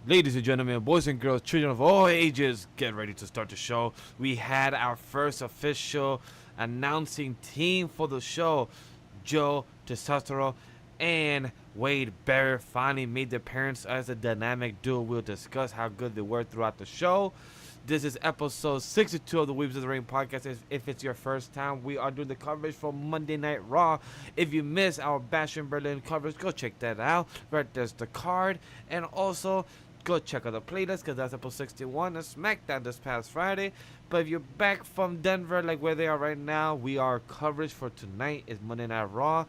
Ladies and gentlemen, boys and girls, children of all ages, get ready to start the show. We had our first official announcing team for the show. Joe Testosterone and Wade Barrett finally made their appearance as a dynamic duo. We'll discuss how good they were throughout the show. This is episode 62 of the Weebs of the Ring podcast. If it's your first time, we are doing the coverage for Monday Night Raw. If you missed our Bash in Berlin coverage, go check that out. Right there's the card. And also, go check out the playlist because that's episode 61 of SmackDown this past Friday. But if you're back from Denver, like where they are right now, we are coverage for tonight is Monday Night Raw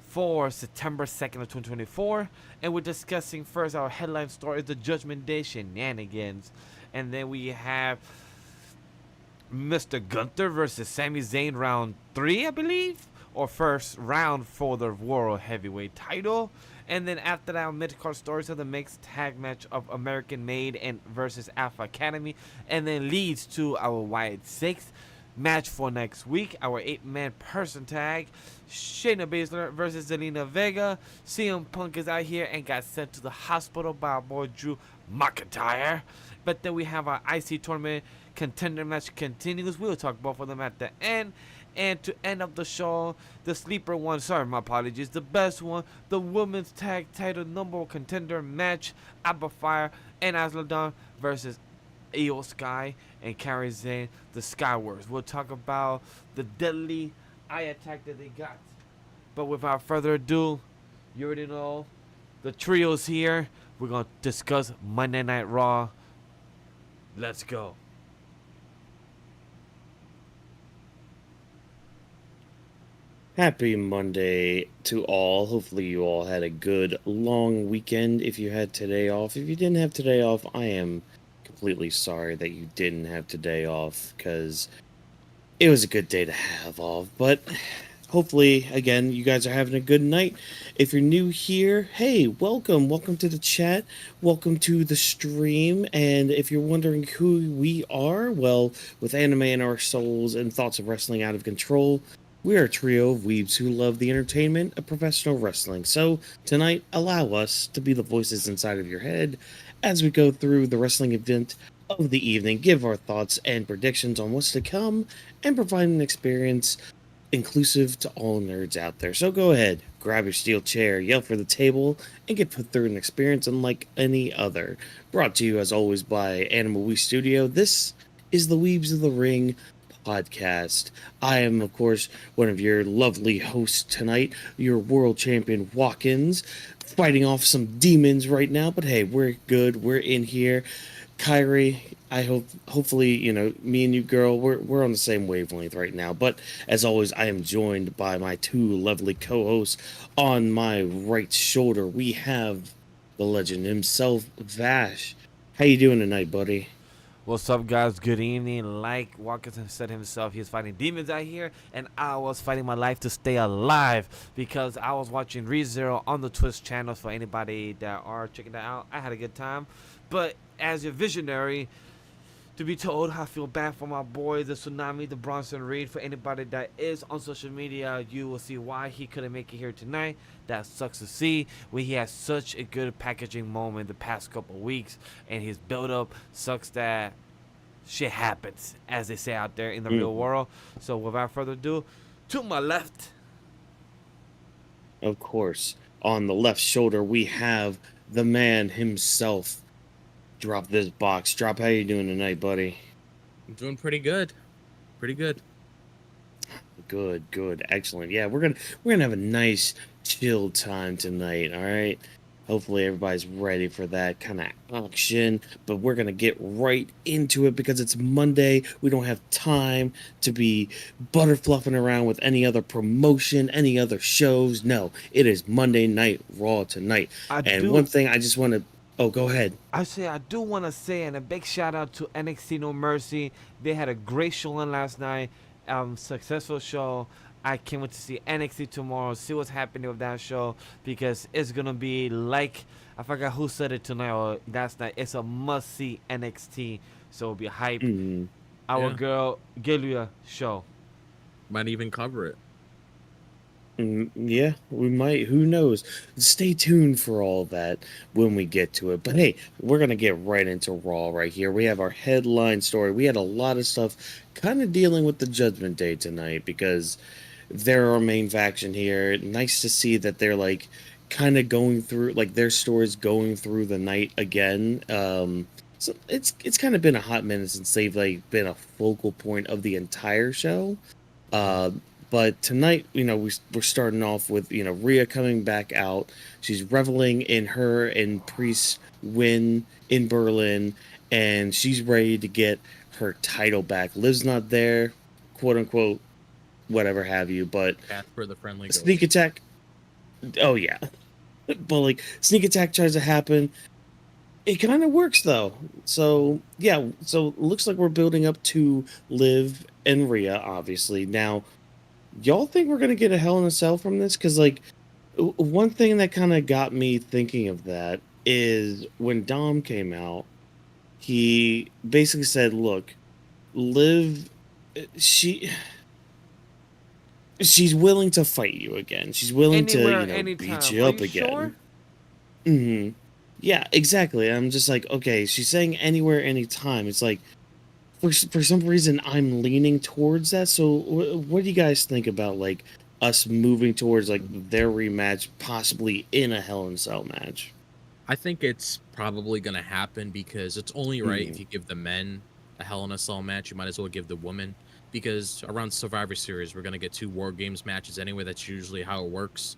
for September 2nd of 2024. And we're discussing first our headline story is the Judgment Day shenanigans. And then we have Mr. Gunther versus Sami Zayn round 3, I believe. Or first round for the World Heavyweight title. And then after that, Midcard stories of the mixed tag match of American Made and versus Alpha Academy. And then leads to our Wyatt 6 match for next week. Our 8-man person tag. Shayna Bazsler versus Zelina Vega. CM Punk is out here and got sent to the hospital by our boy Drew McIntyre. But then we have our IC tournament contender match continues. We'll talk both of them at the end. And to end up the show, the sleeper one, sorry, my apologies, the best one, the women's tag title number one contender match, Abba Fire and Asladon versus Io Sky and Kairi Sane, the Skywars. We'll talk about the deadly eye attack that they got. But without further ado, you already know the trio's here. We're going to discuss Monday Night Raw. Let's go. Happy Monday to all. Hopefully you all had a good long weekend if you had today off. If you didn't have today off, I am completely sorry that you didn't have today off because it was a good day to have off. But hopefully, again, you guys are having a good night. If you're new here, hey, welcome. Welcome to the chat. Welcome to the stream. And if you're wondering who we are, well, with anime in our souls and thoughts of wrestling out of control, we are a trio of weebs who love the entertainment of professional wrestling. So tonight, allow us to be the voices inside of your head as we go through the wrestling event of the evening, give our thoughts and predictions on what's to come, and provide an experience inclusive to all nerds out there. So go ahead, grab your steel chair, yell for the table, and get put through an experience unlike any other. Brought to you as always by AniMa We Studio. This is the Weebs of the Ring podcast. I am, of course, one of your lovely hosts tonight, your world champion Watkins, fighting off some demons right now, but hey, we're good. We're in here. Kyrie, I hopefully, you know, me and you, girl, we're on the same wavelength right now. But as always, I am joined by my two lovely co-hosts. On my right shoulder, we have the legend himself, Vash. How you doing tonight, buddy? What's up, guys? Good evening. Like Watkins said himself, he's fighting demons out here, and I was fighting my life to stay alive because I was watching ReZero on the Twitch channel. For anybody that are checking that out, I had a good time. But as a visionary, to be told, I feel bad for my boy, the Tsunami, the Bronson Reed. For anybody that is on social media, you will see why he couldn't make it here tonight. That sucks to see. When he had such a good packaging moment the past couple of weeks, and his build-up sucks that shit happens, as they say out there in the real world. So without further ado, to my left. Of course, on the left shoulder, we have the man himself. Drop this box. Drop, how you doing tonight, buddy? I'm doing pretty good. Pretty good. Good. Excellent. Yeah, we're gonna have a nice chill time tonight, all right? Hopefully everybody's ready for that kind of action, but we're gonna get right into it because it's Monday. We don't have time to be butterfluffing around with any other promotion, any other shows. No, it is Monday Night Raw tonight. One thing I just want to... Oh, go ahead. I do want to say, and a big shout out to NXT No Mercy. They had a great showing last night. Successful show. I can't wait to see NXT tomorrow, see what's happening with that show, because it's going to be like, I forgot who said it tonight or last night, it's a must-see NXT, so it'll be hype. Our girl, Gilia show. Might even cover it. Yeah, we might. Who knows? Stay tuned for all that when we get to it. But hey, we're going to get right into Raw right here. We have our headline story. We had a lot of stuff kind of dealing with the Judgment Day tonight because they're our main faction here. Nice to see that they're like kind of going through like their stories going through the night again. So it's kind of been a hot minute since they've like been a focal point of the entire show. Uh, but tonight, we're starting off with, Rhea coming back out. She's reveling in her and Priest's win in Berlin, and she's ready to get her title back. Liv's not there, quote unquote, whatever have you, but Casper the Friendly sneak Ghost. attack. Oh, yeah. But like, sneak attack tries to happen. It kind of works though. So, yeah, so it looks like we're building up to Liv and Rhea, obviously. Now, y'all think we're gonna get a Hell in a Cell from this? Because like one thing that kind of got me thinking of that is when Dom came out, he basically said, "Look, Liv, she." She's willing to fight you again. She's willing to, Anywhere, beat anytime. you Are up you again. sure? Hmm. Yeah, exactly. I'm just like, okay, she's saying anywhere, anytime. It's like, for some reason I'm leaning towards that. So what do you guys think about like us moving towards like their rematch, possibly in a Hell in a Cell match? I think it's probably going to happen because it's only right Mm, if you give the men a Hell in a Cell match, you might as well give the women. Because around Survivor Series, we're going to get 2 War Games matches anyway. That's usually how it works.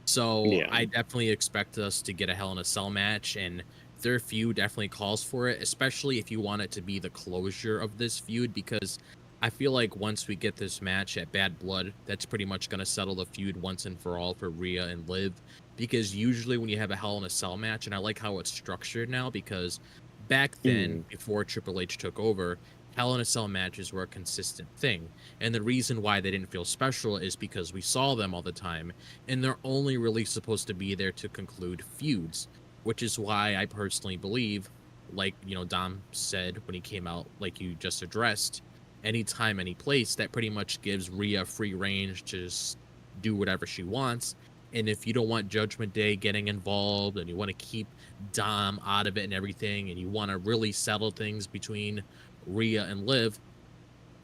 So yeah. I definitely expect us to get a Hell in a Cell match, and their feud definitely calls for it, especially if you want it to be the closure of this feud, because I feel like once we get this match at Bad Blood, that's pretty much going to settle the feud once and for all for Rhea and Liv. Because usually when you have a Hell in a Cell match, and I like how it's structured now, because back then, Mm, before Triple H took over, Hell in a Cell matches were a consistent thing. And the reason why they didn't feel special is because we saw them all the time, and they're only really supposed to be there to conclude feuds, which is why I personally believe, like, Dom said when he came out, like you just addressed, anytime, any place, that pretty much gives Rhea free range to just do whatever she wants. And if you don't want Judgment Day getting involved and you want to keep Dom out of it and everything, and you want to really settle things between Rhea and Liv,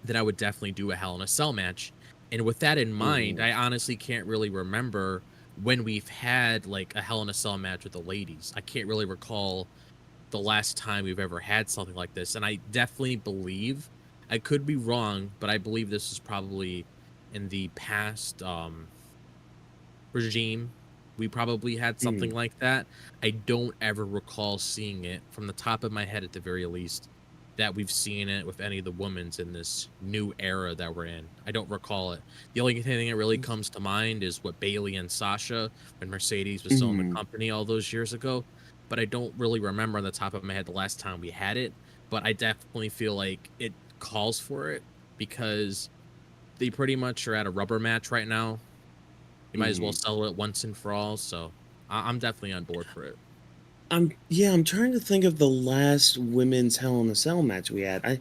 then I would definitely do a Hell in a Cell match. And with that in mind, mm, I honestly can't really remember when we've had like a Hell in a Cell match with the ladies. I can't really recall the last time we've ever had something like this. And I definitely believe, I could be wrong, but I believe this is probably in the past regime. We probably had something mm. like that. I don't ever recall seeing it from the top of my head, at the very least, that we've seen it with any of the women's in this new era that we're in. I don't recall it. The only thing that really comes to mind is what Bailey and Sasha, when Mercedes was still in the Mm. company all those years ago. But I don't really remember on the top of my head the last time we had it. But I definitely feel like it calls for it, because they pretty much are at a rubber match right now. You might as well Mm. settle it once and for all. So I'm definitely on board for it. I'm trying to think of the last women's Hell in a Cell match we had.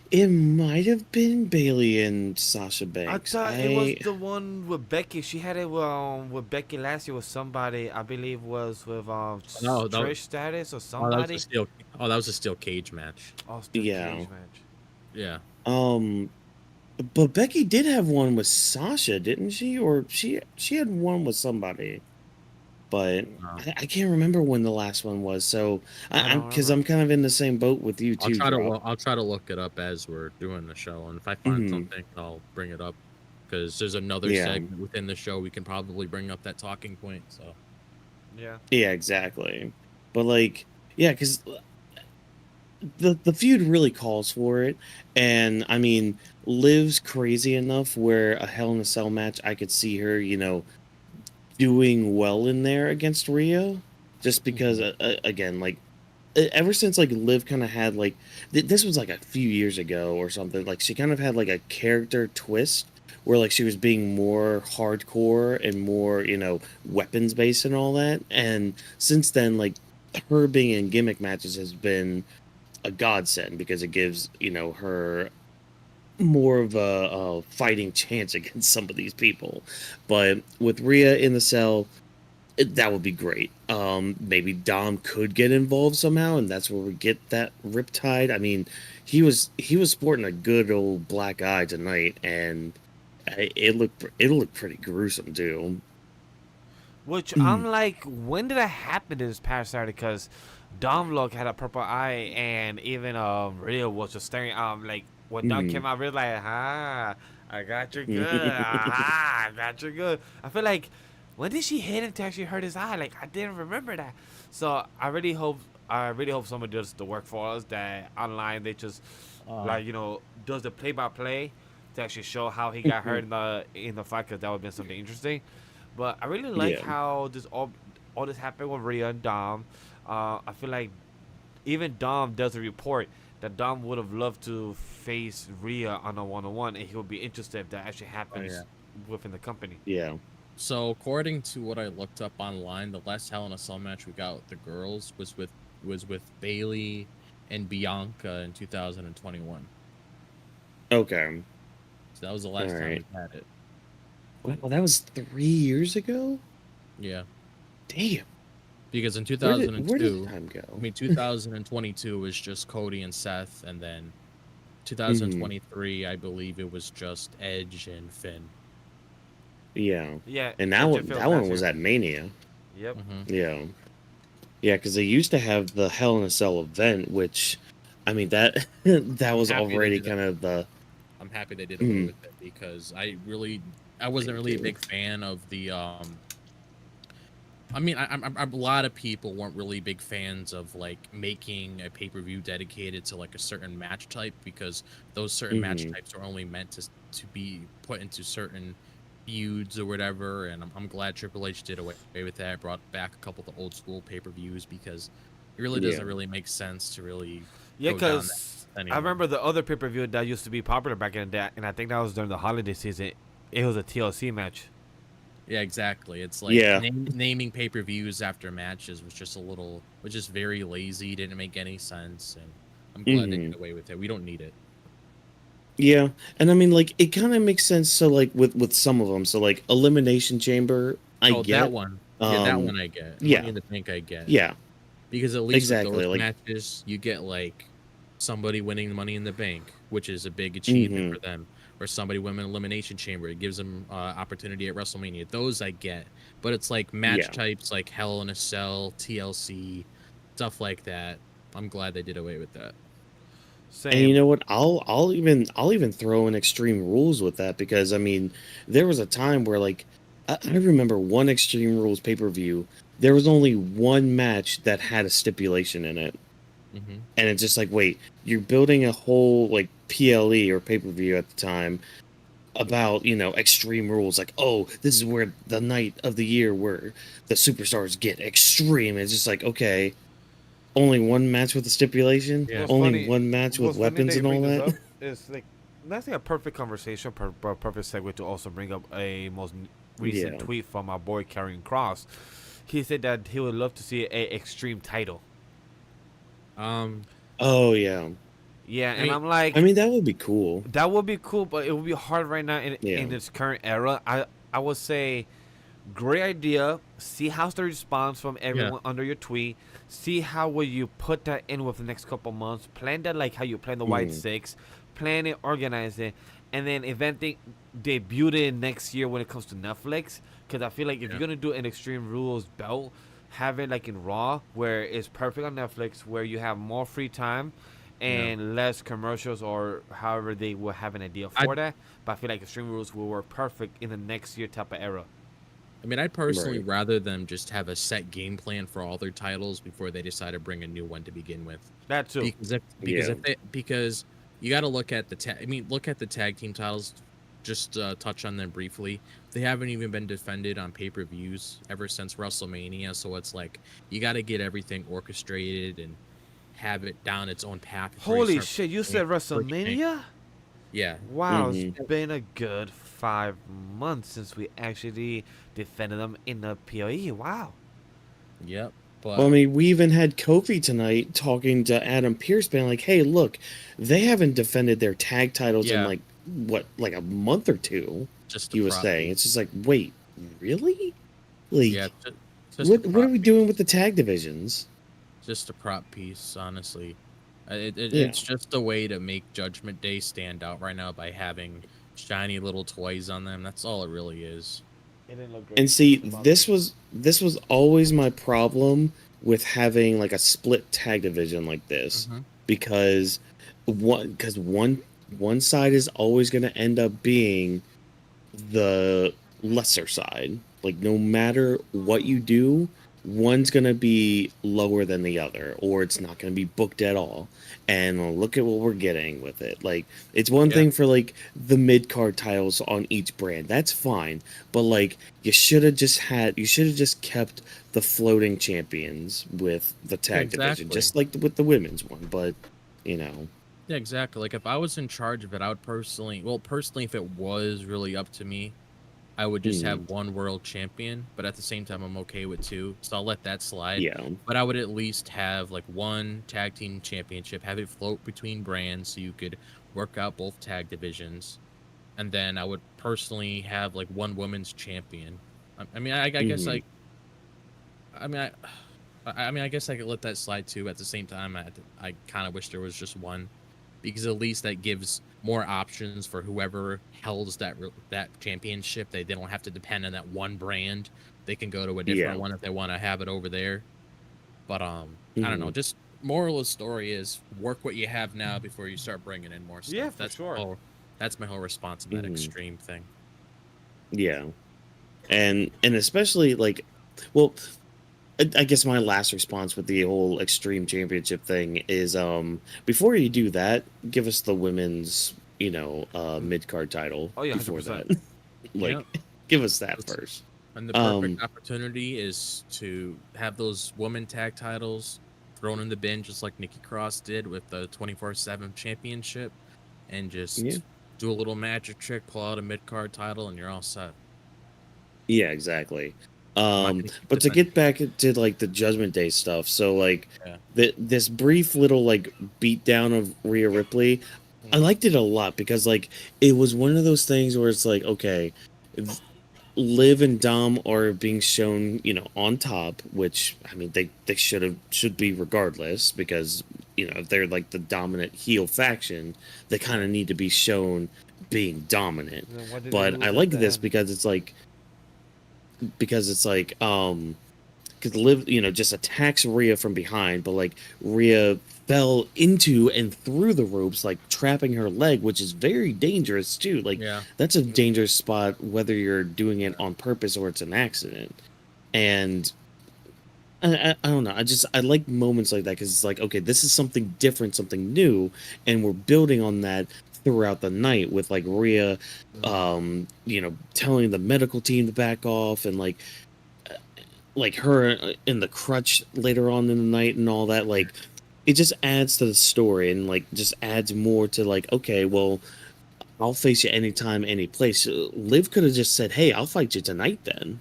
It might have been Bailey and Sasha I Banks. thought it was the one with Becky. She had it with Becky last year with somebody. I believe was with No, that, Trish Status or oh, that was a somebody. steel. Oh, that was a steel cage match. Oh, still Yeah. cage match. Yeah. Um but Becky did have one with Sasha, didn't she? Or she had one with somebody. But Uh, I can't remember when the last one was. So I I'm don't because remember. I'm kind of in the same boat with you I'll too, try to Drop. I'll try to look it up as we're doing the show, and if I find Hmm. something, I'll bring it up, because there's another Yeah. segment within the show we can probably bring up that talking point. So Yeah. Yeah, exactly. But like, yeah, because the feud really calls for it, and I mean, Liv's crazy enough where a Hell in a Cell match, I could see her, doing well in there against Rio, just because, again, like ever since like Liv kind of had like this was like a few years ago or something. Like she kind of had like a character twist where like she was being more hardcore and more weapons based and all that. And since then, like her being in gimmick matches has been a godsend because it gives her more of a fighting chance against some of these people. But with Rhea in the cell, that would be great. Maybe Dom could get involved somehow, and that's where we get that Riptide. I mean, he was sporting a good old black eye tonight, and it looked pretty gruesome too. Which I'm like, when did that happen this past Saturday? Because Dom look had a purple eye, and even Rhea was just staring. Like when Dom came out, Rhea like, I got you good. I got you good. I feel like, when did she hit him to actually hurt his eye? Like I didn't remember that. So I really hope somebody does the work for us. That online they just does the play-by-play to actually show how he got hurt in the fight, because that would have been something interesting. But I really like how this all this happened with Rhea and Dom. I feel like even Dom does a report that Dom would have loved to face Rhea on a one-on-one, and he would be interested if that actually happens within the company. Yeah. So according to what I looked up online, the last Hell in a Cell match we got with the girls was with Bailey and Bianca in 2021. Okay. So that was the last time we had it. Well, that was 3 years ago? Yeah. Damn. Because in 2002, where did time go? I mean, 2022 was just Cody and Seth, and then 2023, I believe it was just Edge and Finn. Yeah. Yeah. And that one was at Mania. Yep. Yeah. Yeah, because they used to have the Hell in a Cell event, which, I mean, that was already kind of the... I'm happy they did away with it, because I wasn't really a big fan of the I mean, a lot of people weren't really big fans of like making a pay-per-view dedicated to like a certain match type, because those certain match types are only meant to be put into certain feuds or whatever. And I'm glad Triple H did away with that, brought back a couple of the old school pay-per-views, because it really doesn't really make sense to really because I remember the other pay-per-view that used to be popular back in the day, and I think that was during the holiday season. It was a TLC match. Yeah, exactly. It's like naming pay-per-views after matches was just very lazy, didn't make any sense, and I'm glad they did away with it. We don't need it. Yeah, and I mean, like, it kind of makes sense. So, like, with some of them, so like Elimination Chamber, I get that one. That one I get. Yeah, Money in the Bank I get. Yeah, because at least with those like, matches, you get like somebody winning the Money in the Bank, which is a big achievement for them. Or somebody winning Elimination Chamber, it gives them opportunity at WrestleMania. Those I get, but it's like match types like Hell in a Cell, TLC, stuff like that. I'm glad they did away with that. Same. And you know what? I'll even throw in Extreme Rules with that, because I mean, there was a time where like I remember one Extreme Rules pay-per-view. There was only one match that had a stipulation in it. And it's just like, wait, you're building a whole like PLE or pay-per-view at the time about, Extreme Rules, like, oh, this is where the night of the year where the superstars get extreme. It's just like, okay, only one match with a stipulation, only one match with weapons and all that. It's like, that's like a perfect conversation, perfect segue to also bring up a most recent tweet from our boy Karrion Kross. He said that he would love to see a Extreme title. Oh yeah. Yeah, and I'm like, I mean, that would be cool. That would be cool, but it would be hard right now in this current era. I would say, great idea. See how's the response from everyone under your tweet. See how will you put that in with the next couple months. Plan that like how you plan the White Six. Plan it, organize it, and then debut it next year when it comes to Netflix. Because I feel like if you're gonna do an Extreme Rules belt, have it like in Raw, where it's perfect on Netflix, where you have more free time and less commercials, or however they will have an idea for that. But I feel like Extreme Rules will work perfect in the next year type of era. I mean, I'd personally rather them just have a set game plan for all their titles before they decide to bring a new one to begin with. That too. Because you got to look at the tag team titles. Just touch on them briefly. They haven't even been defended on pay-per-views ever since WrestleMania, so it's like you got to get everything orchestrated and have it down its own path. Holy shit! You said WrestleMania? Yeah. Wow, it's been a good 5 months since we actually defended them in the PoE. Wow. Yep. But Well, I mean, we even had Kofi tonight talking to Adam Pearce, being like, "Hey, look, they haven't defended their tag titles in yeah, like what, like a month or two." just a He was prop saying, "It's piece. just like, wait, really? Yeah, Like, just a what are prop we doing piece. with the tag divisions?" Just a prop piece, honestly. Yeah. It's just a way to make Judgment Day stand out right now by having shiny little toys on them. That's all it really is. It didn't look great. And see, It bothered me. this was always my problem with having like a split tag division like this, Mm-hmm. because one side is always going to end up being the lesser side. Like no matter what you do, one's gonna be lower than the other, or it's not gonna be booked at all. And look at what we're getting with it. Like it's one Yeah, thing for like the mid card titles on each brand. That's fine. But like you should have just kept the floating champions with the yeah, tag division, exactly. just like with the women's one. But you know, Yeah, exactly. Like if I was in charge of it, I would personally, if it was really up to me, I would just mm, have one world champion, but at the same time, I'm okay with two, so I'll let that slide. yeah. But I would at least have like one tag team championship, have it float between brands so you could work out both tag divisions, and then I would personally have like one women's champion. I mean, I guess Hmm. like, I mean, I guess I could let that slide too. At the same time, I kind of wish there was just one, because at least that gives more options for whoever holds that championship. They don't have to depend on that one brand. They can go to a Yeah. different one if they want to have it over there. But I don't know. Hmm. Just moral of the story is work what you have now before you start bringing in more Yeah, stuff. for sure. That's my whole response to that Hmm. extreme thing. Yeah. And especially like, well, I guess my last response with the whole extreme championship thing is before you do that, give us the women's, mid card title Oh yeah, hundred before percent. that. Like Yeah. give us that first. And the Um perfect opportunity is to have those woman tag titles thrown in the bin, just like Nikki Cross did with the 24/7 championship, and yeah. just do a little magic trick, pull out a mid card title, and you're all set. Yeah, exactly. I'm not gonna keep But to defending. get back to like the Judgment Day stuff, so like Yeah. this brief little like beat down of Rhea Ripley, I liked it a lot because like it was one of those things where it's like, okay, Liv and Dom are being shown, on top, which I mean they should be regardless, because if they're like the dominant heel faction, they kind of need to be shown being dominant. Then why did they But I lose at like the this end? because because Liv, just attacks Rhea from behind, but like Rhea fell into and through the ropes, like trapping her leg, which is very dangerous too. Like Yeah. that's a dangerous spot, whether you're doing it on purpose or it's an accident. And I don't know. I like moments like that because it's like, okay, this is something different, something new, and we're building on that throughout the night with like Rhea, telling the medical team to back off, and like her in the crutch later on in the night and all that. Like it just adds to the story and like just adds more to like, okay, well, I'll face you anytime, any place. Liv could have just said, "Hey, I'll fight you tonight," then,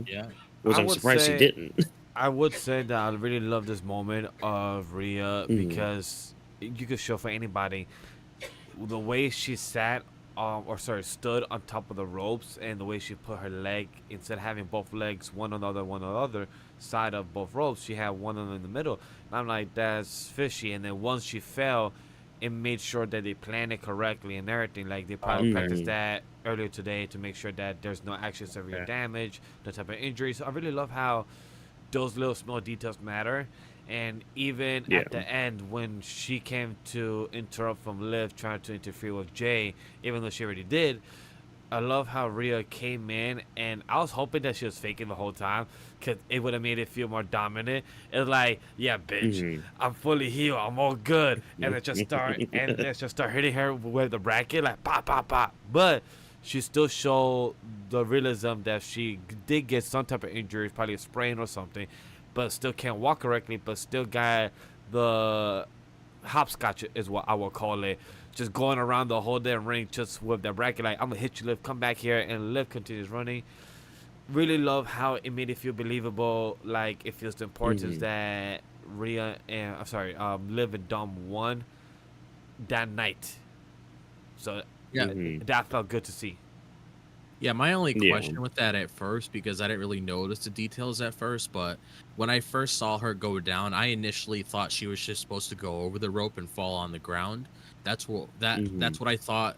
Yeah. which I I'm would surprised she say didn't. I would say that I really love this moment of Rhea Mm, because you could show for anybody the way she sat, stood on top of the ropes, and the way she put her leg, instead of having both legs one on the other side of both ropes, she had one in the middle. And I'm like, that's fishy. And then once she fell, it made sure that they planned it correctly and everything. Like they probably Okay. practiced mm, that earlier today to make sure that there's no actual severe Okay. damage, no type of injury. So I really love how those little small details matter. And even yeah. at the end, when she came to interrupt from Liv trying to interfere with Jay, even though she already did, I love how Rhea came in, and I was hoping that she was faking the whole time, because it would have made it feel more dominant. It was like, yeah, bitch, Mm, I'm fully healed, I'm all good, and let's just start hitting her with the bracket, like pop, pop, pop. But she still showed the realism that she did get some type of injury, probably a sprain or something, but still can't walk correctly, but still got the hopscotch is what I will call it. Just going around the whole damn ring just with the bracket, like I'm gonna hit you, Liv, come back here, and Liv continues running. really love how it made it feel believable. Like it feels the importance that Rhea and Liv and Dom won that night. So Yeah. that felt good to see. Yeah, my only Yeah. question with that at first, because I didn't really notice the details at first, but when I first saw her go down, I initially thought she was just supposed to go over the rope and fall on the ground. That's what I thought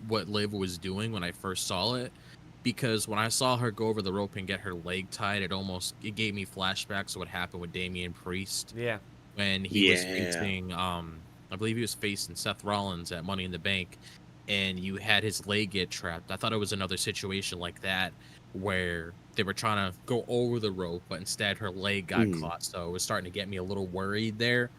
what Liv was doing when I first saw it. Because when I saw her go over the rope and get her leg tied, it gave me flashbacks of what happened with Damien Priest Yeah. when he was facing I believe he was facing Seth Rollins at Money in the Bank, and you had his leg get trapped. I thought it was another situation like that where they were trying to go over the rope, but instead her leg got caught. So it was starting to get me a little worried there,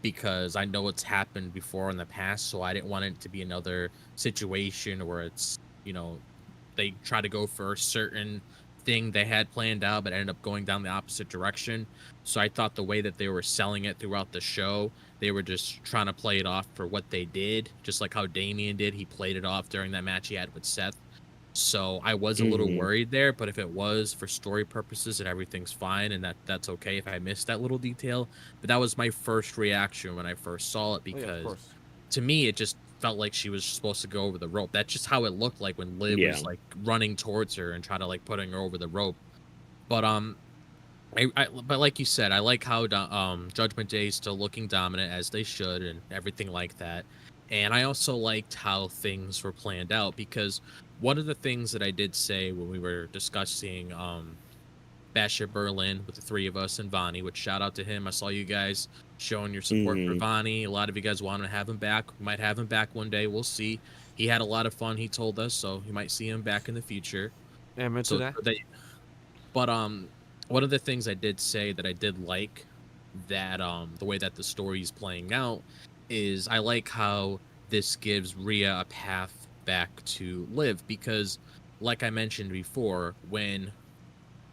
because I know it's happened before in the past, so I didn't want it to be another situation where it's, they try to go for a certain thing they had planned out but ended up going down the opposite direction. So I thought the way that they were selling it throughout the show, they were just trying to play it off for what they did, just like how Damian did. He played it off during that match he had with Seth. So I was a little worried there, but if it was for story purposes and everything's fine, and that's okay if I missed that little detail. But that was my first reaction when I first saw it, because to me it just felt like she was supposed to go over the rope. That's just how it looked like when Liv was like running towards her and trying to like putting her over the rope. But but like you said, I like how Judgment Day is still looking dominant, as they should, and everything like that. And I also liked how things were planned out, because one of the things that I did say when we were discussing Bash at Berlin with the three of us and Vonnie, which shout out to him. I saw you guys showing your support for Vonnie. A lot of you guys want to have him back. We might have him back one day. We'll see. He had a lot of fun, he told us, so you might see him back in the future. Amen to that. But one of the things I did say that I did like, that the way that the story is playing out, is I like how this gives Rhea a path back to Liv, because like I mentioned before, when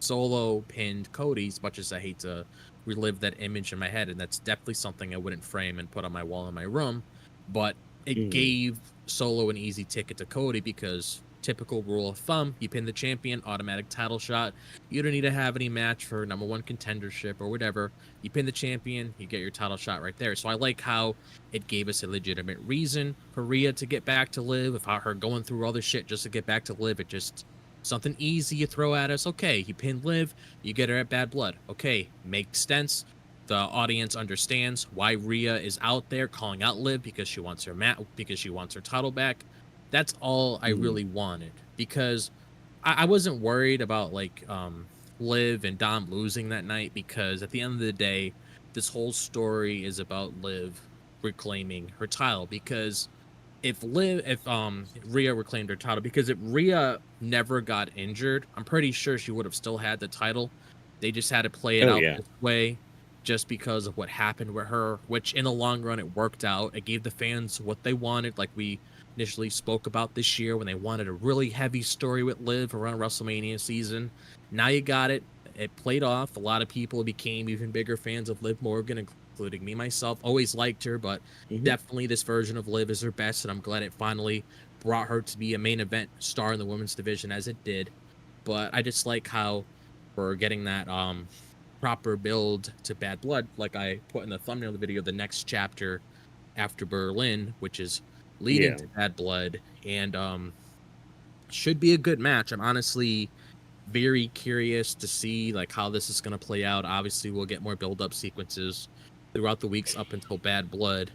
Solo pinned Cody, as much as I hate to relive that image in my head, and that's definitely something I wouldn't frame and put on my wall in my room, but it gave Solo an easy ticket to Cody, because typical rule of thumb, you pin the champion, automatic title shot. You don't need to have any match for #1 contendership or whatever. You pin the champion, you get your title shot right there. So I like how it gave us a legitimate reason for Rhea to get back to Liv, without her going through all this shit just to get back to Liv. It just something easy you throw at us. Okay, you pin Liv, you get her at Bad Blood. Okay, makes sense. The audience understands why Rhea is out there calling out Liv, because she wants her title back. That's all I really wanted, because I wasn't worried about Liv and Dom losing that night, because at the end of the day, this whole story is about Liv reclaiming her title. Because if Rhea reclaimed her title, because if Rhea never got injured, I'm pretty sure she would have still had the title. They just had to play it out this way, just because of what happened with her, which in the long run it worked out. It gave the fans what they wanted, like we initially spoke about this year, when they wanted a really heavy story with Liv around WrestleMania season. Now you got it. It played off. A lot of people became even bigger fans of Liv Morgan, including me myself. Always liked her, but definitely this version of Liv is her best, and I'm glad it finally brought her to be a main event star in the women's division as it did. But I just like how we're getting that proper build to Bad Blood, like I put in the thumbnail of the video, the next chapter after Berlin, which is leading to Bad Blood, and should be a good match. I'm honestly very curious to see how this is going to play out. Obviously, we'll get more build-up sequences throughout the weeks up until Bad Blood,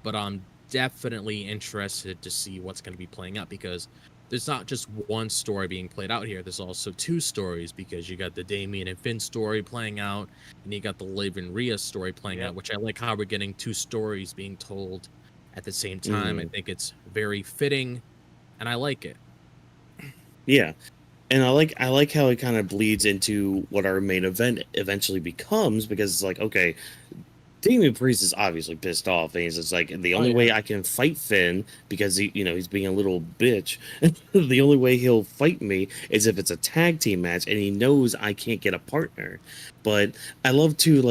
but I'm definitely interested to see what's going to be playing out, because there's not just one story being played out here. There's also two stories, because you got the Damian and Finn story playing out, and you got the Liv and Rhea story playing out, which I like how we're getting two stories being told at the same time. I think it's very fitting, and I like it. Yeah. And I like how it kind of bleeds into what our main event eventually becomes, because it's like, okay, Damien Priest is obviously pissed off, and he's just like, the only way I can fight Finn, because he's being a little bitch, the only way he'll fight me is if it's a tag team match, and he knows I can't get a partner. But I love to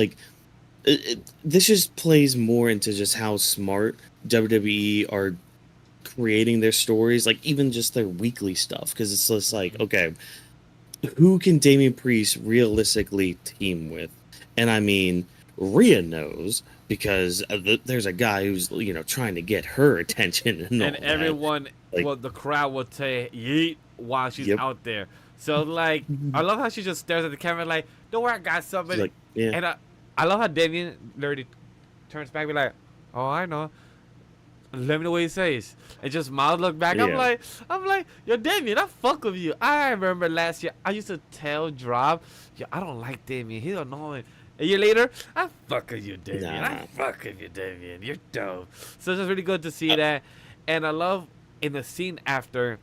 this just plays more into just how smart WWE are creating their stories, even just their weekly stuff, because it's just like, okay, who can Damien Priest realistically team with? And I mean, Rhea knows because there's a guy who's trying to get her attention and all And that. everyone, Like, well, the crowd will say yeet while she's Yep. out there. So like, I love how she just stares at the camera like, "Don't worry, I got she's somebody." like, yeah, And I love how Damien literally turns back, and be like, "Oh, I know. Let me know what he says." And just Miles look back. I'm Yeah. like, yo, Damien, I fuck with you. I remember last year I used to tell Drop, yo, I don't like Damien. He's annoying. A year later, I fuck with you, Damien. Nah. I fuck with you, Damien. You're dope. So it's just really good to see that. And I love in the scene after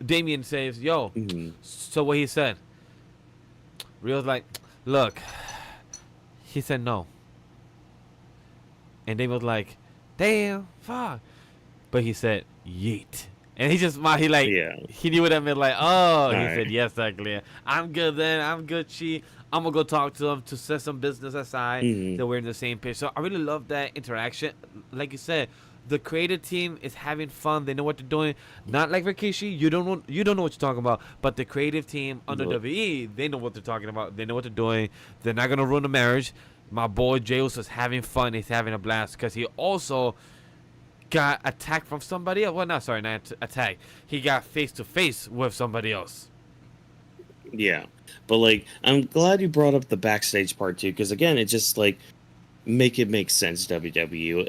Damien says, yo, mhm. so what he said. Real's like, look, he said no. And Damien was like, damn, fuck. But he said, yeet. And he just smiled. He like, Yeah. he knew what that meant. Like, oh, he Alright. said, yes, exactly. I'm good then. I'm good, Chi. I'm going to go talk to him to set some business aside. Mhm. That we're in the same page. So I really love that interaction. Like you said, the creative team is having fun. They know what they're doing. Not like Rikishi. You don't know what you're talking about. But the creative team under Nope. WWE, they know what they're talking about. They know what they're doing. They're not going to ruin the marriage. My boy Jey Uso is having fun. He's having a blast because he also got attacked from somebody else. Well, no, sorry, not attack. He got face to face with somebody else. Yeah. But like, I'm glad you brought up the backstage part too, because again, it just like make sense, WWE,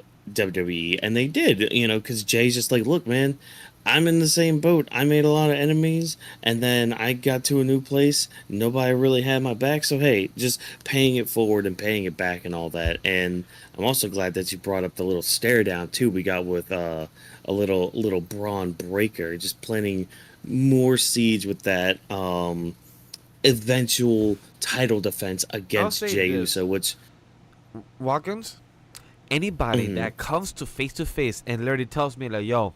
and they did, because Jay's just like, look, man, I'm in the same boat. I made a lot of enemies, and then I got to a new place. Nobody really had my back, so hey, just paying it forward and paying it back and all that. And I'm also glad that you brought up the little stare down too we got with a little Braun breaker, just planting more seeds with that eventual title defense against say Jey this. Uso, which Watkins, anybody Mhm. that comes to face and literally tells me like, yo,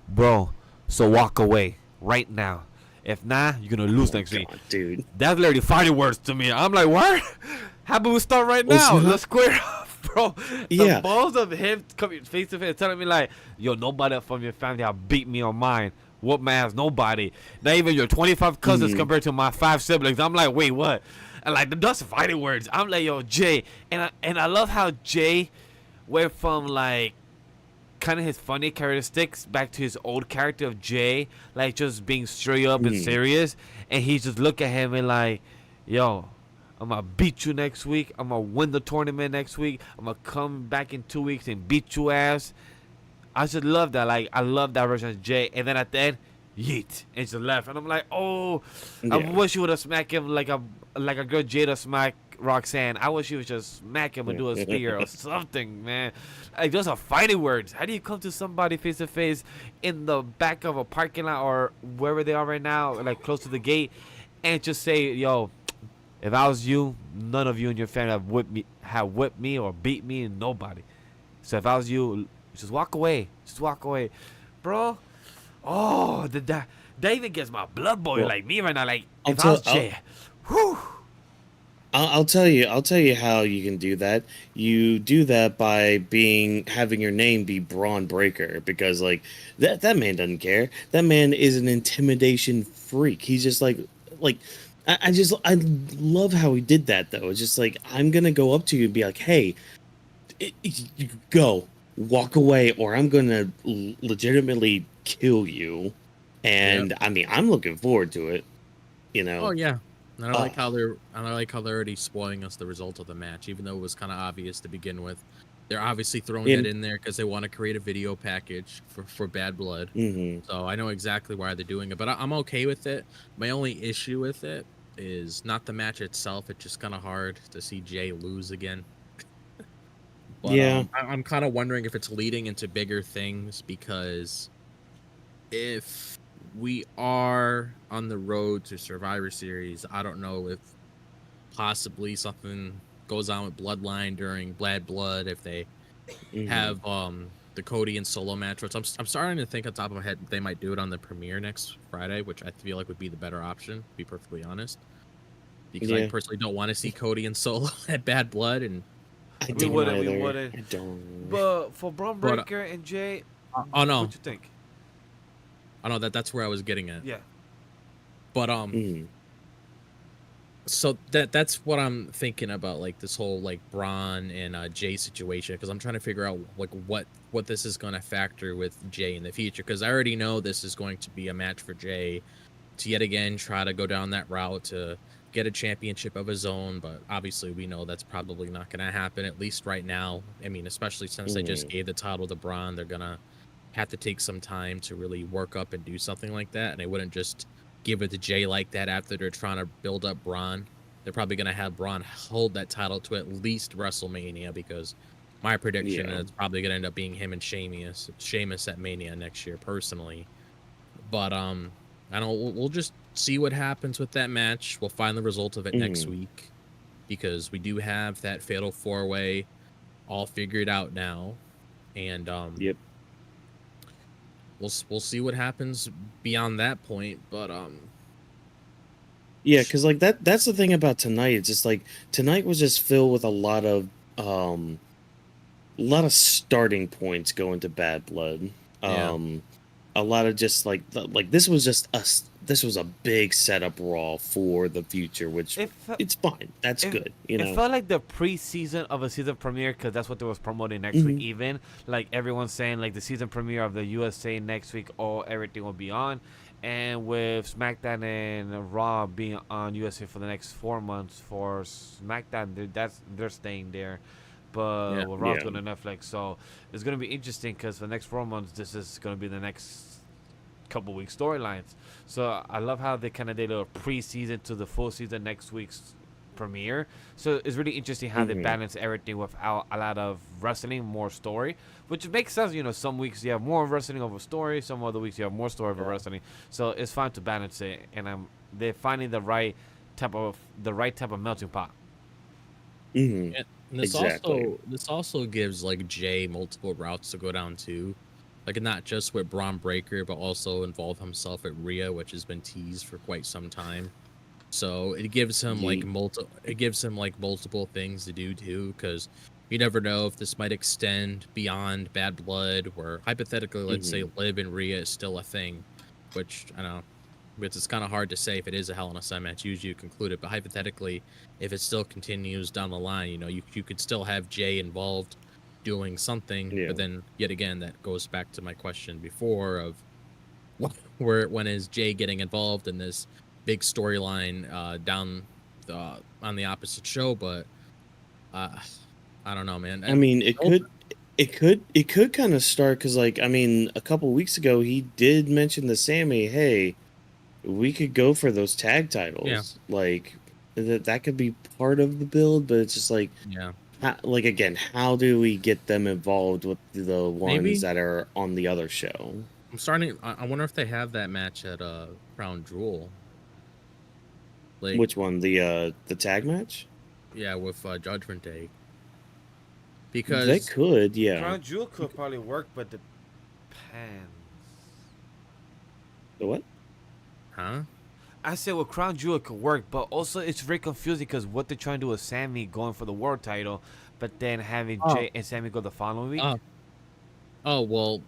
bro, so walk away right now. If not, you're gonna lose next week. God, dude. That's literally fighting words to me. I'm like, what? How about we start right Well, now? it's not- Let's square up, bro. Yeah. The balls of him coming face to face telling me like, yo, nobody from your family have beat me on mine. Whoop my ass, nobody. Not even your 25 cousins Mhm. compared to my 5 siblings. I'm like, wait, what? And like, that's fighting words. I'm like, yo, Jay. And I love how Jay went from like kind of his funny characteristics back to his old character of Jay, like just being straight up and Mhm. serious. And he just look at him and like, yo, I'm gonna beat you next week. I'm gonna win the tournament next week. I'm gonna come back in 2 weeks and beat you ass. I just love that. Like, I love that version of Jay. And then at the end, yeet, and just left. And I'm like, oh, I Yeah. wish you would have smacked him like a girl Jada smack Roxanne. I wish you would just smack him and do a spear or something, man. Like, those are fighting words. How do you come to somebody face to face in the back of a parking lot or wherever they are right now, like close to the gate, and just say, yo, if I was you, none of you and your family have whipped me or beat me, and nobody. So if I was you, just walk away. Just walk away, bro. Oh, that even gets my blood boiling Well, like me right now. Like, I'll if I was tell- Jay, whew. I'll tell you how you can do that. You do that by having your name be Braun Breaker, because like that man doesn't care. That man is an intimidation freak. He's just like I love how he did that though. It's just like, I'm gonna go up to you and be like, hey, you go walk away, or I'm gonna legitimately kill you. And I mean, I'm looking forward to it. Oh yeah, and I like Oh. how they're already spoiling us the result of the match, even though it was kind of obvious to begin with. They're obviously throwing Yeah. it in there because they want to create a video package for Bad Blood. hmm So I know exactly why they're doing it, but I'm okay with it. My only issue with it is not the match itself. It's just kind of hard to see Jay lose again. But, Yeah. I'm kind of wondering if it's leading into bigger things, because if we are on the road to Survivor Series, I don't know if possibly something goes on with Bloodline during Bad Blood, if they have the Cody and Solo match, which I'm starting to think on top of my head they might do it on the premiere next Friday, which I feel like would be the better option, to be perfectly honest. Because I Yeah. personally don't want to see Cody and Solo at Bad Blood, and I We don't wouldn't, either. we wouldn't. I don't. But for Braun But, Breaker and Jay, oh no, what you think? I know that's where I was getting at. Yeah. But Mhm. so that's what I'm thinking about, like this whole like Braun and Jey situation, because I'm trying to figure out like what this is going to factor with Jey in the future, because I already know this is going to be a match for Jey to yet again try to go down that route to get a championship of his own, but obviously we know that's probably not going to happen, at least right now. I mean, especially since they just Mhm. gave the title to Braun, they're gonna have to take some time to really work up and do something like that, and they wouldn't just give it to Jey like that after they're trying to build up Braun. They're probably going to have Braun hold that title to at least WrestleMania, because my prediction Yeah. is it's probably going to end up being him and Sheamus at Mania next year, personally. But I don't. We'll just see what happens with that match. We'll find the result of it next Mhm. week, because we do have that fatal 4-way all figured out now, and Yep. we'll see what happens beyond that point. But Yeah, because like that's the thing about tonight. It's just like tonight was just filled with um a lot of starting points going to Bad Blood. yeah, A lot of just like this was just us. This was a big setup Raw for the future, which It fe- it's fine. That's it, good, you it know. felt like the preseason of a season premiere, because that's what they was promoting next week. Hmm. Even like everyone's saying, like the season premiere of the USA next week, all everything will be on, and with SmackDown and Raw being on USA for the next 4 months for SmackDown, they're staying there, but yeah, with Raw's Yeah. going to Netflix, so it's gonna be interesting because for the next 4 months, this is gonna be the next couple week storylines. So I love how they kind of did a preseason to the full season next week's premiere. So it's really interesting how they Hmm. balance everything without a lot of wrestling, more story, which makes sense. You know, some weeks you have more wrestling over story, some other weeks you have more story over Yeah. wrestling. So it's fine to balance it, and they're finding the right type of melting pot. Hmm. and Exactly. this also gives like Jay multiple routes to go down too, like not just with Braun Breaker, but also involve himself at Rhea, which has been teased for quite some time. So it gives him like Yeet. multiple things to do too, because you never know if this might extend beyond Bad Blood, where hypothetically, let's say Hmm. Liv and Rhea is still a thing, which I know, because it's kind of hard to say if it is a Hell in a Cell match. Usually you conclude it, but hypothetically, if it still continues down the line, you know, you could still have Jay involved doing something, Yeah. but then yet again, that goes back to my question before of where when is Jay getting involved in this big storyline down on the opposite show? But uh, I don't know, man. I mean, it Hope- could, it could kind of start because, like, I mean, a couple weeks ago he did mention to Sammy, "Hey, we could go for those tag yeah, titles. Like, that could be part of the build, but it's just like, yeah. like again, how do we get them involved with the ones Maybe that are on the other show? I'm starting. I wonder if they have that match at Crown Jewel, like Which one? The tag match? yeah, with Judgment Day, They because could, yeah. Crown Jewel could probably work, but depends. The what? huh? I said, well, Crown Jewel could work, but also it's very confusing because what they're trying to do with Sammy going for the world title, but then having Oh, Jay and Sammy go the following week. oh, oh. Well,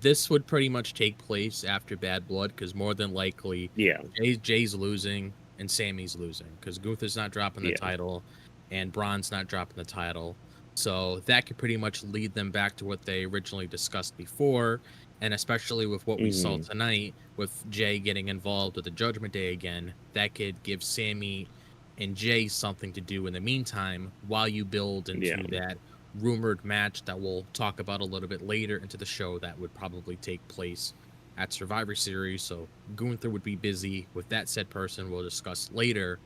this would pretty much take place after Bad Blood, because more than likely Yeah, Jay's losing and Sammy's losing, because Gunther's not dropping the yeah. title and Braun's not dropping the title. So that could pretty much lead them back to what they originally discussed before. And especially with what we saw Hmm. tonight with Jay getting involved with the Judgment Day again, that could give Sammy and Jay something to do in the meantime while you build Yeah. into that rumored match that we'll talk about a little bit later into the show that would probably take place at Survivor Series. So Gunther would be busy with that said person we'll discuss later,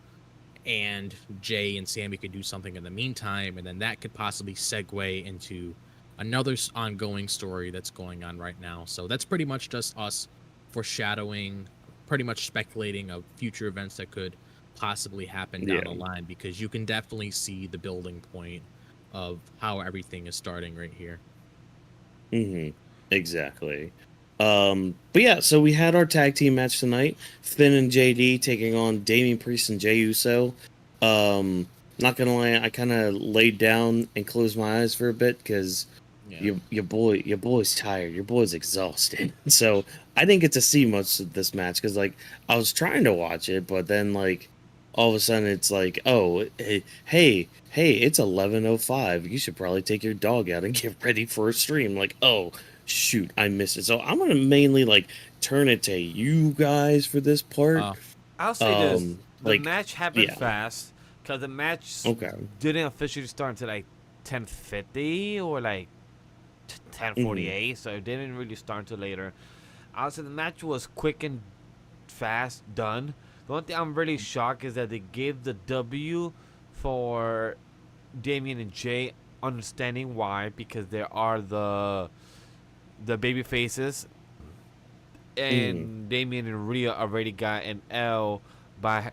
and Jay and Sammy could do something in the meantime, and then that could possibly segue into another ongoing story that's going on right now. So that's pretty much just us foreshadowing, pretty much speculating of future events that could possibly happen down the Yeah. line, because you can definitely see the building point of how everything is starting right here. Hmm. Exactly. But yeah, so we had our tag team match tonight. Finn and JD taking on Damien Priest and Jey Uso. Not gonna lie, I kind of laid down and closed my eyes for a bit because Yeah. your boy's tired. Your boy's exhausted. So I didn't get to see much of this match because like I was trying to watch it, but then like all of a sudden it's like, oh, hey, it's 11:05. You should probably take your dog out and get ready for a stream. Like, oh shoot, I missed it. So I'm gonna mainly like turn it to you guys for this part. I'll say this: the Like, match happened yeah, fast because the match okay, didn't officially start until like 10:50 or like 10:48, so it didn't really start until later. I'll say the match was quick and fast done. The one thing I'm really shocked is that they gave the W for Damian and Jey, understanding why, because they are the baby faces, mm, and Damian and Rhea already got an L by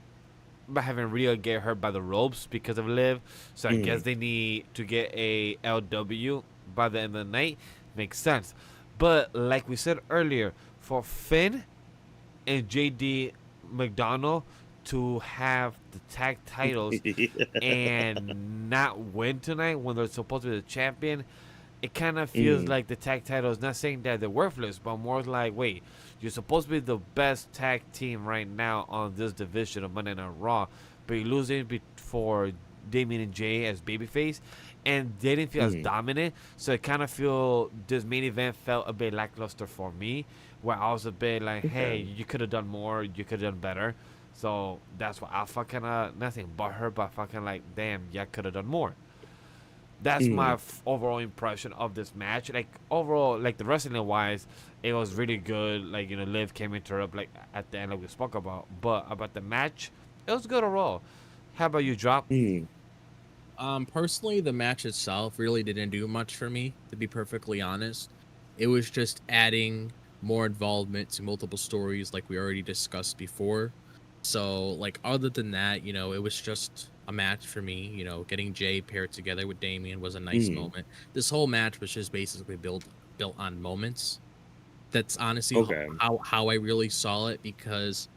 having Rhea get hurt by the ropes because of Liv. So I guess mm, they need to get a LW by the end of the night. Makes sense. But like we said earlier, for Finn and JD McDonald to have the tag titles and not win tonight when they're supposed to be the champion, it kind of feels mm, like the tag titles, not saying that they're worthless, but more like, wait, you're supposed to be the best tag team right now on this division of Monday Night Raw, but you're losing for Damien and Jey as babyface, and they didn't feel as mm, dominant. So I kind of feel this main event felt a bit lackluster for me, where I was a bit like, hey, okay, you could have done more, you could have done better. So that's why I fucking nothing but her, but fucking like, damn, yeah, could have done more. That's my mm, overall impression of this match. Like overall, like the wrestling wise, it was really good. Like Liv came into her up like at the end, like we spoke about. But about the match, it was good overall. How about you, Drop? mm, Personally, the match itself really didn't do much for me, to be perfectly honest. It was just adding more involvement to multiple stories, like we already discussed before. So, like, other than that, it was just a match for me. Getting Jay paired together with Damian was a nice mm, moment. This whole match was just basically built on moments. That's honestly okay, how I really saw it, because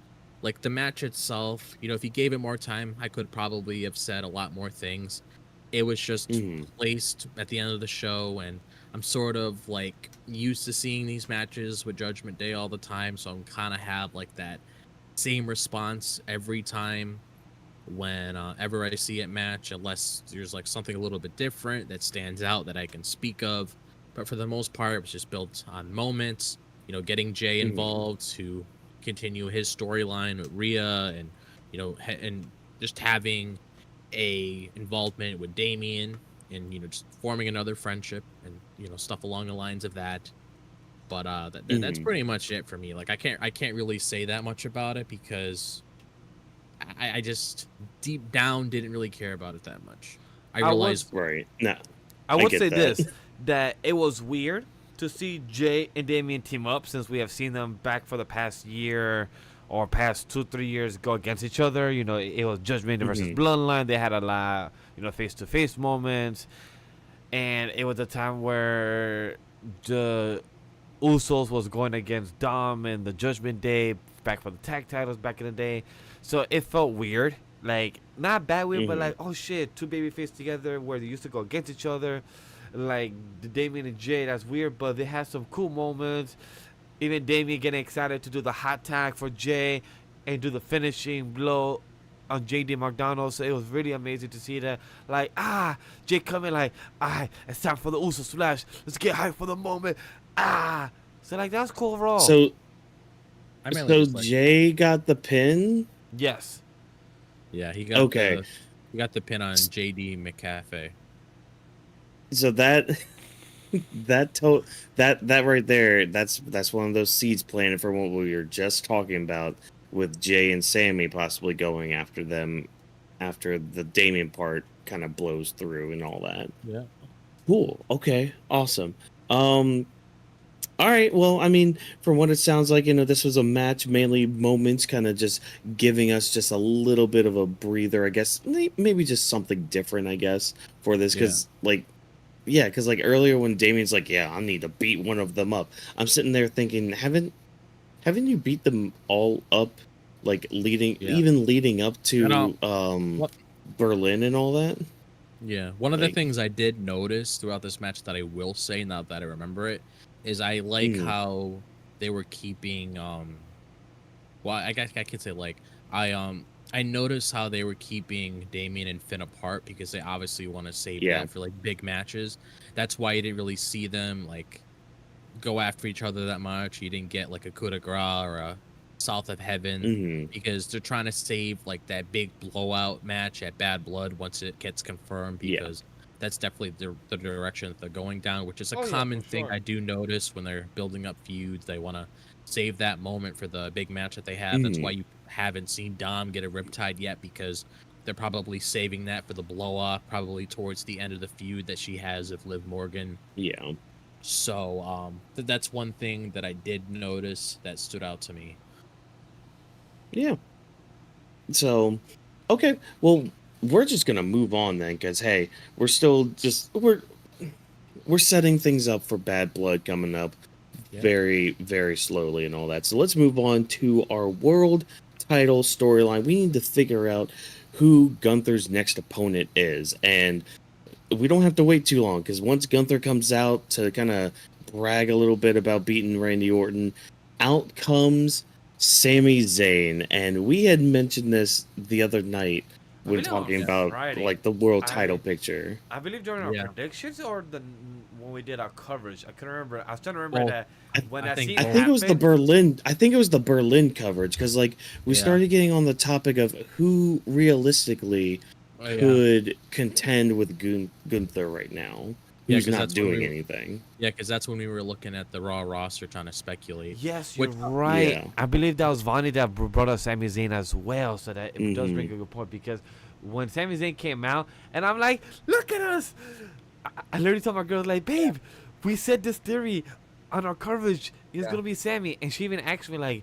like the match itself, if you gave it more time, I could probably have said a lot more things. It was just mm, placed at the end of the show, and I'm sort of like used to seeing these matches with Judgment Day all the time, so I'm kind of have like that same response every time when ever I see it match, unless there's like something a little bit different that stands out that I can speak of. But for the most part, it was just built on moments. Getting Jay mm, involved to continue his storyline with Rhea, and and just having a involvement with Damien, and just forming another friendship, and stuff along the lines of that. But that's mm. pretty much it for me. Like I can't really say that much about it, because I just deep down didn't really care about it that much. I I would realized, Right. No, I I would get say that. this, that it was weird to see Jay and Damian team up, since we have seen them back for the past year or past 2-3 years go against each other. It was Judgment versus Hmm. Bloodline. They had a lot, face to face moments, and it was a time where the Usos was going against Dom and the Judgment Day back for the tag titles back in the day. So it felt weird. Like, not bad weird, but Hmm. like, oh shit, two babyface together where they used to go against each other. Like, the Damien and Jay, that's weird, but they had some cool moments. Even Damien getting excited to do the hot tag for Jay and do the finishing blow on JD McDonald. So it was really amazing to see that. Like, Jay coming like, it's time for the Uso splash. Let's get hyped for the moment. So like, that's cool overall. So I mainly so just like, Jay got the pin. Yes. yeah, Okay. he got the pin on JD McCafe. So that right there, that's one of those seeds planted for what we were just talking about with Jay and Sammy possibly going after them after the Damien part kind of blows through and all that. Yeah. Cool. Okay. Awesome. Um all right. Well, I mean, from what it sounds like, this was a match, mainly moments, kind of just giving us just a little bit of a breather, I guess. Maybe just something different, I guess, for this. Yeah. Because, like, yeah, because, like, earlier when Damien's like, yeah, I need to beat one of them up, I'm sitting there thinking, haven't you beat them all up, like, Yeah. even leading up And to what Berlin and all that? Yeah, one of the Like, things I did notice throughout this match that I will say now that I remember it is I like how they were keeping well, I guess I could say like I noticed how they were keeping Damian and Finn apart because they obviously want to save yeah. that for like big matches. That's why you didn't really see them like go after each other that much. You didn't get like a coup de grace or a South of Heaven because they're trying to save like that big blowout match at Bad Blood once it gets confirmed because that's definitely the direction that they're going down, which is a common thing I do notice when they're building up feuds. They want to save that moment for the big match that they have. That's why you haven't seen Dom get a riptide yet because they're probably saving that for the blow off, probably towards the end of the feud that she has with Liv Morgan. Yeah. So that's one thing that I did notice that stood out to me. Yeah. So, okay. Well, we're just gonna move on then, because hey, we're still just we're setting things up for Bad Blood coming up very, very slowly and all that. So let's move on to our world title storyline. We need to figure out who Gunther's next opponent is, and we don't have to wait too long because once Gunther comes out to kind of brag a little bit about beating Randy Orton, out comes Sami Zayn, and we had mentioned this the other night when talking about like the world title picture. I believe during our predictions or when we did our coverage. I couldn't remember. I was trying to remember that when I scene think it was the Berlin. I think it was the Berlin coverage because like we started getting on the topic of who realistically could contend with Gunther right now. Who's not doing anything? Yeah, because that's when we were looking at the Raw roster trying to speculate. Yes, you're right. Yeah. I believe that was Vonnie that brought up Sami Zayn as well, so that it does bring a good point because when Sami Zayn came out, and I'm like, look at us. I literally told my girl, like, babe, we said this theory on our coverage. It's going to be Sami. And she even asked me, like,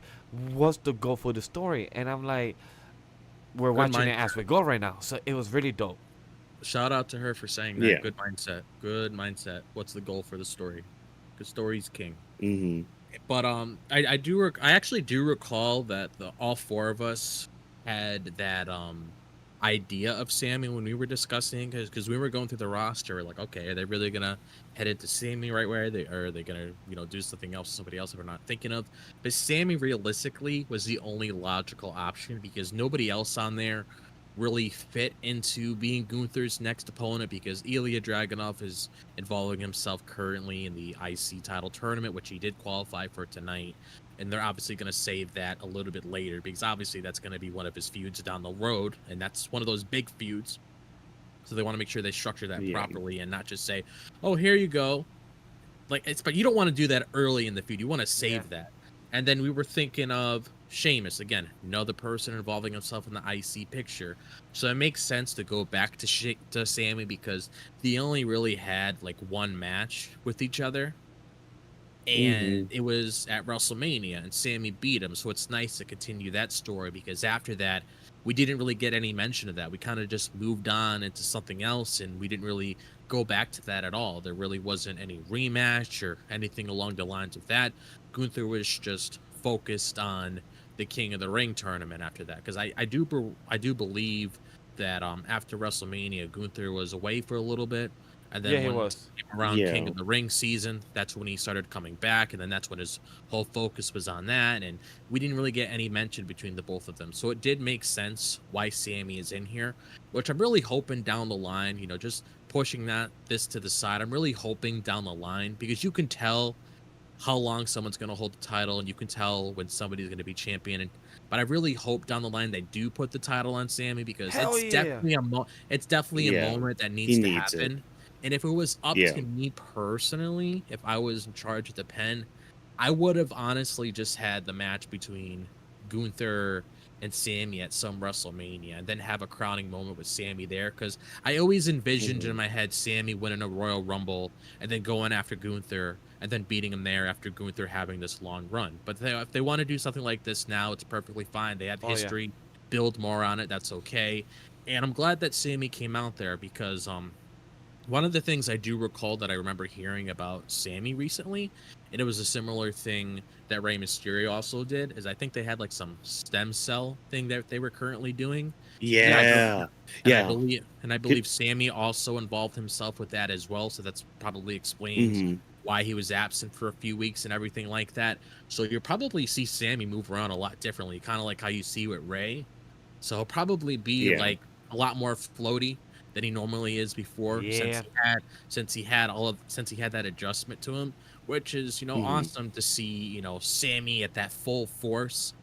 what's the goal for the story? And I'm like, we're watching it as we go right now. So it was really dope. Shout out to her for saying that. Good mindset. Good mindset. What's the goal for the story? Because story's king. But I actually do recall that all four of us had that idea of Sami when we were discussing because we were going through the roster. Like, okay, are they really gonna head into Sami right where they are they gonna do something else, somebody else that we're not thinking of? But Sami realistically was the only logical option because nobody else on there really fit into being Gunther's next opponent because Ilja Dragunov is involving himself currently in the IC title tournament, which he did qualify for tonight. And they're obviously going to save that a little bit later because obviously that's going to be one of his feuds down the road. And that's one of those big feuds. So they want to make sure they structure that properly and not just say, oh, here you go. But you don't want to do that early in the feud. You want to save that. And then we were thinking of Sheamus, again, another person involving himself in the IC picture. So it makes sense to go back to Sami because they only really had like one match with each other. And it was at WrestleMania, and Sami beat him. So it's nice to continue that story because after that, we didn't really get any mention of that. We kind of just moved on into something else, and we didn't really go back to that at all. There really wasn't any rematch or anything along the lines of that. Gunther was just focused on the King of the Ring tournament after that because I do believe that after WrestleMania, Gunther was away for a little bit. And then when he was around King of the Ring season, that's when he started coming back, and then that's when his whole focus was on that, and we didn't really get any mention between the both of them. So it did make sense why Sami is in here, which I'm really hoping down the line, just pushing this to the side. I'm really hoping down the line because you can tell how long someone's going to hold the title, and you can tell when somebody's going to be champion. But I really hope down the line they do put the title on Sami because definitely a moment that needs to happen. And if it was up to me personally, if I was in charge of the pen, I would have honestly just had the match between Gunther and Sami at some WrestleMania and then have a crowning moment with Sami there because I always envisioned in my head Sami winning a Royal Rumble and then going after Gunther and then beating him there after Gunther having this long run. But if they want to do something like this now, it's perfectly fine. They have history, build more on it. That's okay. And I'm glad that Sami came out there because One of the things I do recall that I remember hearing about Sammy recently, and it was a similar thing that Rey Mysterio also did, is I think they had like some stem cell thing that they were currently doing. And I bel- Yeah. and I Yeah. believe and I It, believe Sammy also involved himself with that as well. So that's probably explains hmm why he was absent for a few weeks and everything like that. So you'll probably see Sammy move around a lot differently, kind of like how you see with Ray. So he'll probably be Yeah. like a lot more floaty than he normally is before, Yeah. since he had that adjustment to him, which is hmm awesome to see Sammy at that full force.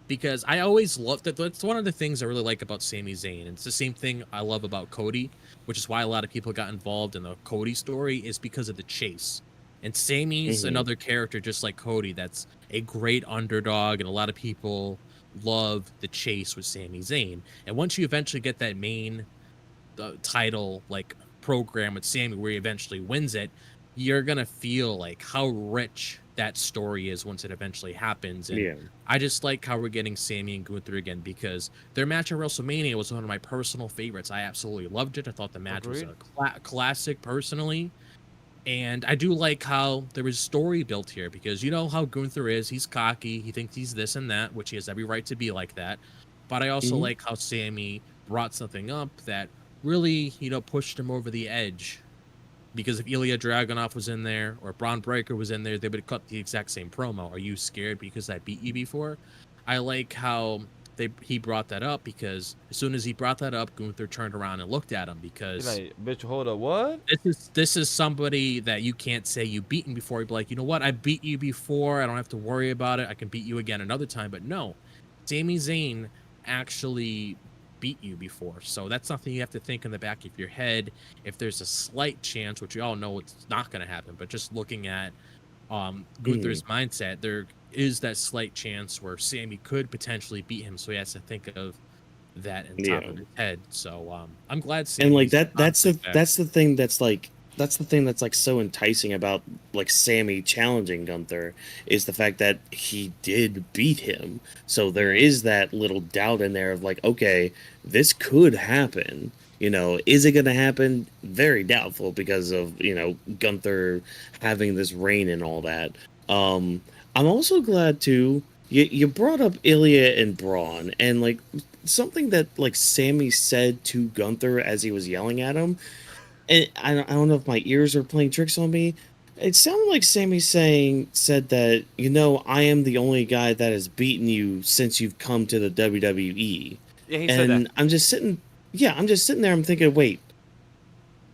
Because I always loved that. That's one of the things I really like about Sami Zayn. And it's the same thing I love about Cody, which is why a lot of people got involved in the Cody story, is because of the chase. And Sami's hmm another character just like Cody that's a great underdog, and a lot of people love the chase with Sami Zayn. And once you eventually get that main title like program with Sammy where he eventually wins it, you're gonna feel like how rich that story is once it eventually happens. And Yeah. I just like how we're getting Sammy and Gunther again, because their match at WrestleMania was one of my personal favorites. I absolutely loved it. I thought the match was Agreed. a classic personally. And I do like how there was story built here, because you know how Gunther is. He's cocky. He thinks he's this and that, which he has every right to be like that. But I also hmm like how Sammy brought something up that really, pushed him over the edge. Because if Ilja Dragunov was in there or Braun Breaker was in there, they would cut the exact same promo. Are you scared because I beat you before? I like how he brought that up, because as soon as he brought that up, Gunther turned around and looked at him, He's because like, bitch, hold up, what? this is somebody that you can't say you beaten before. He'd be like, you know what? I beat you before. I don't have to worry about it. I can beat you again another time. But no, Sami Zayn actually beat you before. So that's something you have to think in the back of your head. If there's a slight chance, which we all know it's not going to happen, but just looking at Gunther's mindset, there is that slight chance where Sammy could potentially beat him. So he has to think of that in top Yeah. of his head. So I'm glad And like Sammy's on back. that's the thing that's the thing that's like so enticing about like Sammy challenging Gunther, is the fact that he did beat him. So there is that little doubt in there of like, okay, this could happen. Is it going to happen? Very doubtful, because of, Gunther having this reign and all that. I'm also glad too. You brought up Ilya and Braun, and like something that like Sammy said to Gunther as he was yelling at him. And I don't know if my ears are playing tricks on me. It sounded like Sammy said that, I am the only guy that has beaten you since you've come to the WWE. Yeah, he said that. And I'm just sitting there. I'm thinking, wait,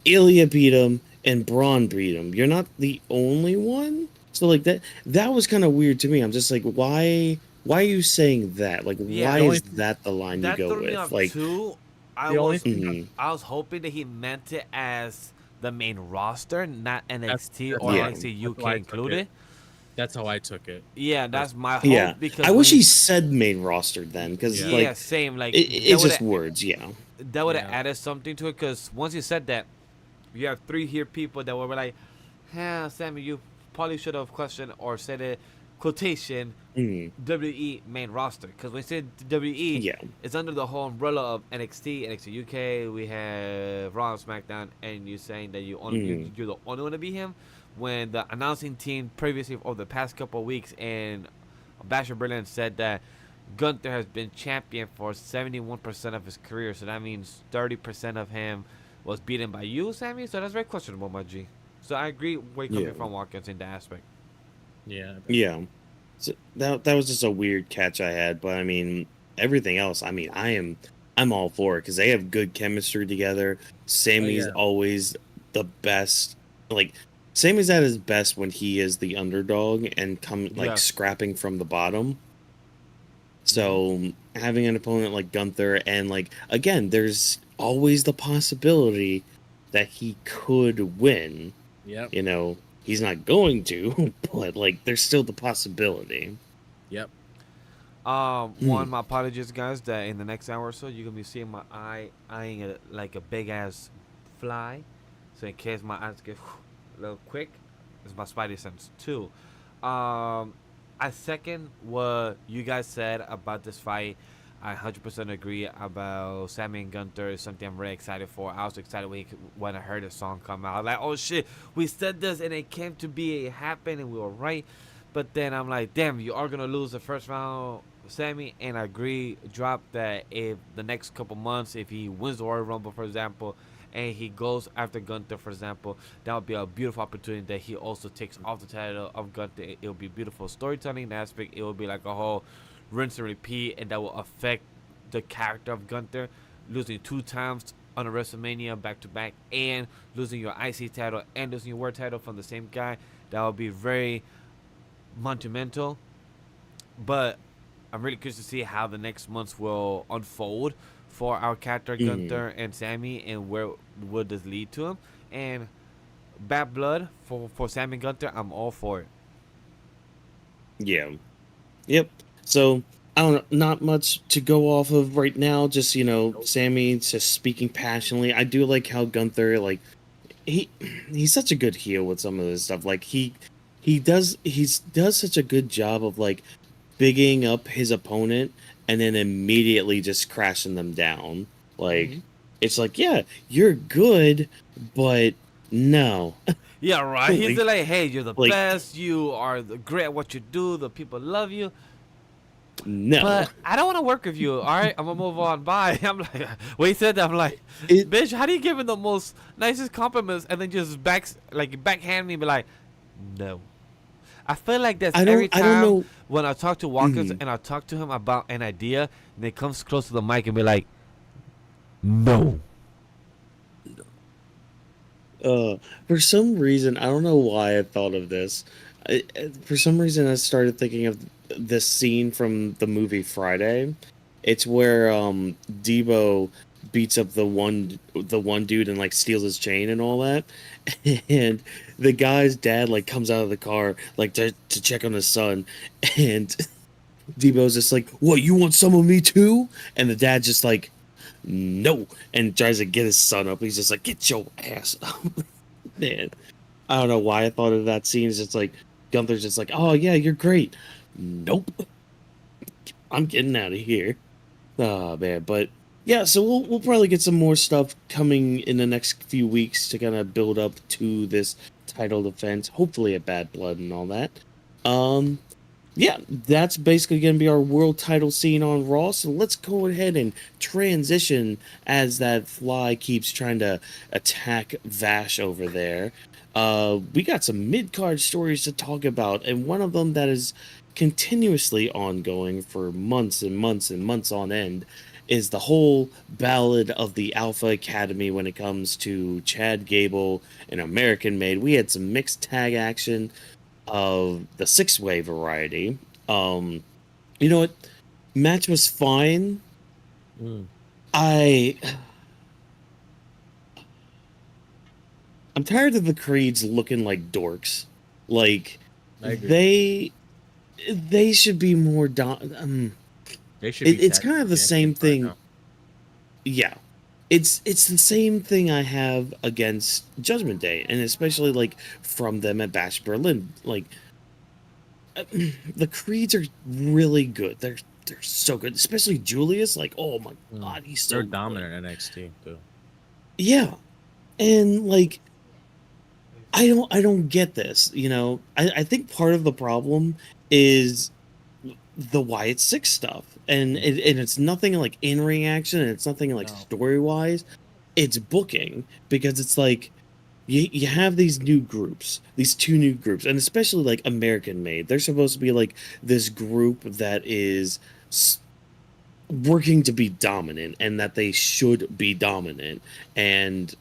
Ilya beat him and Braun beat him. You're not the only one. So like that was kind of weird to me. I'm just like, why are you saying that? Like, Yeah, why The only is that the line you that go threw me with? off Like, too. I the only was thing mhm, I was hoping that he meant it as the main roster, not NXT that's or how yeah, NXT that's how UK I took it. included. That's how I took it. Yeah, Pers- that's my yeah. hope, because I when wish he he said main roster then, because Yeah. yeah, like same, like it's just words. Yeah. that would have Yeah. added something to it, because once you said that, you have three here people that were like, Sammy, you probably should have questioned or said it quotation Mm, WWE main roster, because when you say WWE, yeah. it's under the whole umbrella of NXT, NXT UK. We have Raw and SmackDown, and you're saying that Mm, you're the only one to beat him. When the announcing team previously over the past couple of weeks, and Bazsler Berlin said that Gunther has been champion for 71% of his career, so that means 30% of him was beaten by you, Sammy. So that's very questionable, my G. So I agree where you're yeah. coming from, Watkins, in that aspect. Yeah. Yeah. So that was just a weird catch I had, but I mean everything else. I mean I'm all for it because they have good chemistry together. Oh Sammy's yeah. always the best. Like Sammy's at his best when he is the underdog and come like Yes. scrapping from the bottom. Hmm. So having an opponent like Gunther, and like again, there's always the possibility that he could win. Yep. He's not going to, but like there's still the possibility. Yep. Hmm. My apologies, guys, that in the next hour or so you're gonna be seeing my eye eyeing it like a big ass fly. So in case my eyes get a little quick, it's my spidey sense too. I second what you guys said about this fight. I 100% agree about Sammy and Gunther. Is something I'm really excited for. I was excited when I heard the song come out. Like, oh shit, we said this and it came to be. It happened and we were right. But then I'm like, damn, you are gonna lose the first round, Sammy. And I agree. Drop that if the next couple months, if he wins the Royal Rumble, for example, and he goes after Gunther, for example, that would be a beautiful opportunity that he also takes off the title of Gunther. It will be beautiful storytelling aspect. It will be like a whole rinse and repeat, and that will affect the character of Gunther, losing 2 times on a WrestleMania back to back, and losing your IC title and losing your world title from the same guy. That will be very monumental. But I'm really curious to see how the next months will unfold for our character Gunther and Sammy, and where would this lead to him. And bad blood for Sammy and Gunther, I'm all for it. Yeah. Yep. So I don't know, not much to go off of right now. Just, Sammy just speaking passionately. I do like how Gunther, like, he's such a good heel with some of this stuff. Like, he does such a good job of, like, bigging up his opponent and then immediately just crashing them down. Like, it's like, yeah, you're good, but no. Yeah, right. He's like, hey, you're the like, best. You are great at what you do. The people love you. No. But I don't want to work with you. All right, I'm gonna move on. Bye. I'm like, when he said that, I'm like, bitch, how do you give him the most nicest compliments and then just backhand me and be like, no. I feel like that's every time when I talk to Walkers and I talk to him about an idea, and he comes close to the mic and be like, no. For some reason, I don't know why I thought of this. For some reason, I started thinking of this scene from the movie Friday. It's where Debo beats up the one dude and like steals his chain and all that, and the guy's dad like comes out of the car like to check on his son, and Debo's just like, "What, you want some of me too?" And the dad's just like, "No," and tries to get his son up. He's just like, "Get your ass up." Man, I don't know why I thought of that scene. It's just like Gunther's just like, "Oh yeah, you're great." Nope, I'm getting out of here. Oh man, but yeah, so we'll probably get some more stuff coming in the next few weeks to kind of build up to this title defense. Hopefully, a Bad Blood and all that. Yeah, that's basically going to be our world title scene on Raw. So let's go ahead and transition as that fly keeps trying to attack Vash over there. We got some mid-card stories to talk about, and one of them that is continuously ongoing for months and months and months on end is the whole ballad of the Alpha Academy when it comes to Chad Gable and American Made. We had some mixed tag action of the 6-way variety. You know what? Match was fine. I'm tired of the Creeds looking like dorks. Like, they should be more They should be it's kind of the same thing. Yeah. It's the same thing I have against Judgment Day, and especially like from them at Bash Berlin. Like the Creeds are really good. They're so good, especially Julius. Like, oh my god, he's so good. dominant at NXT too. Yeah, and like I don't get this. I think part of the problem is the Wyatt Six stuff, and it's nothing like in-ring action, and it's nothing like story-wise. It's booking, because it's like you have these new groups, these 2 new groups, and especially like American Made. They're supposed to be like this group that is working to be dominant, and that they should be dominant, and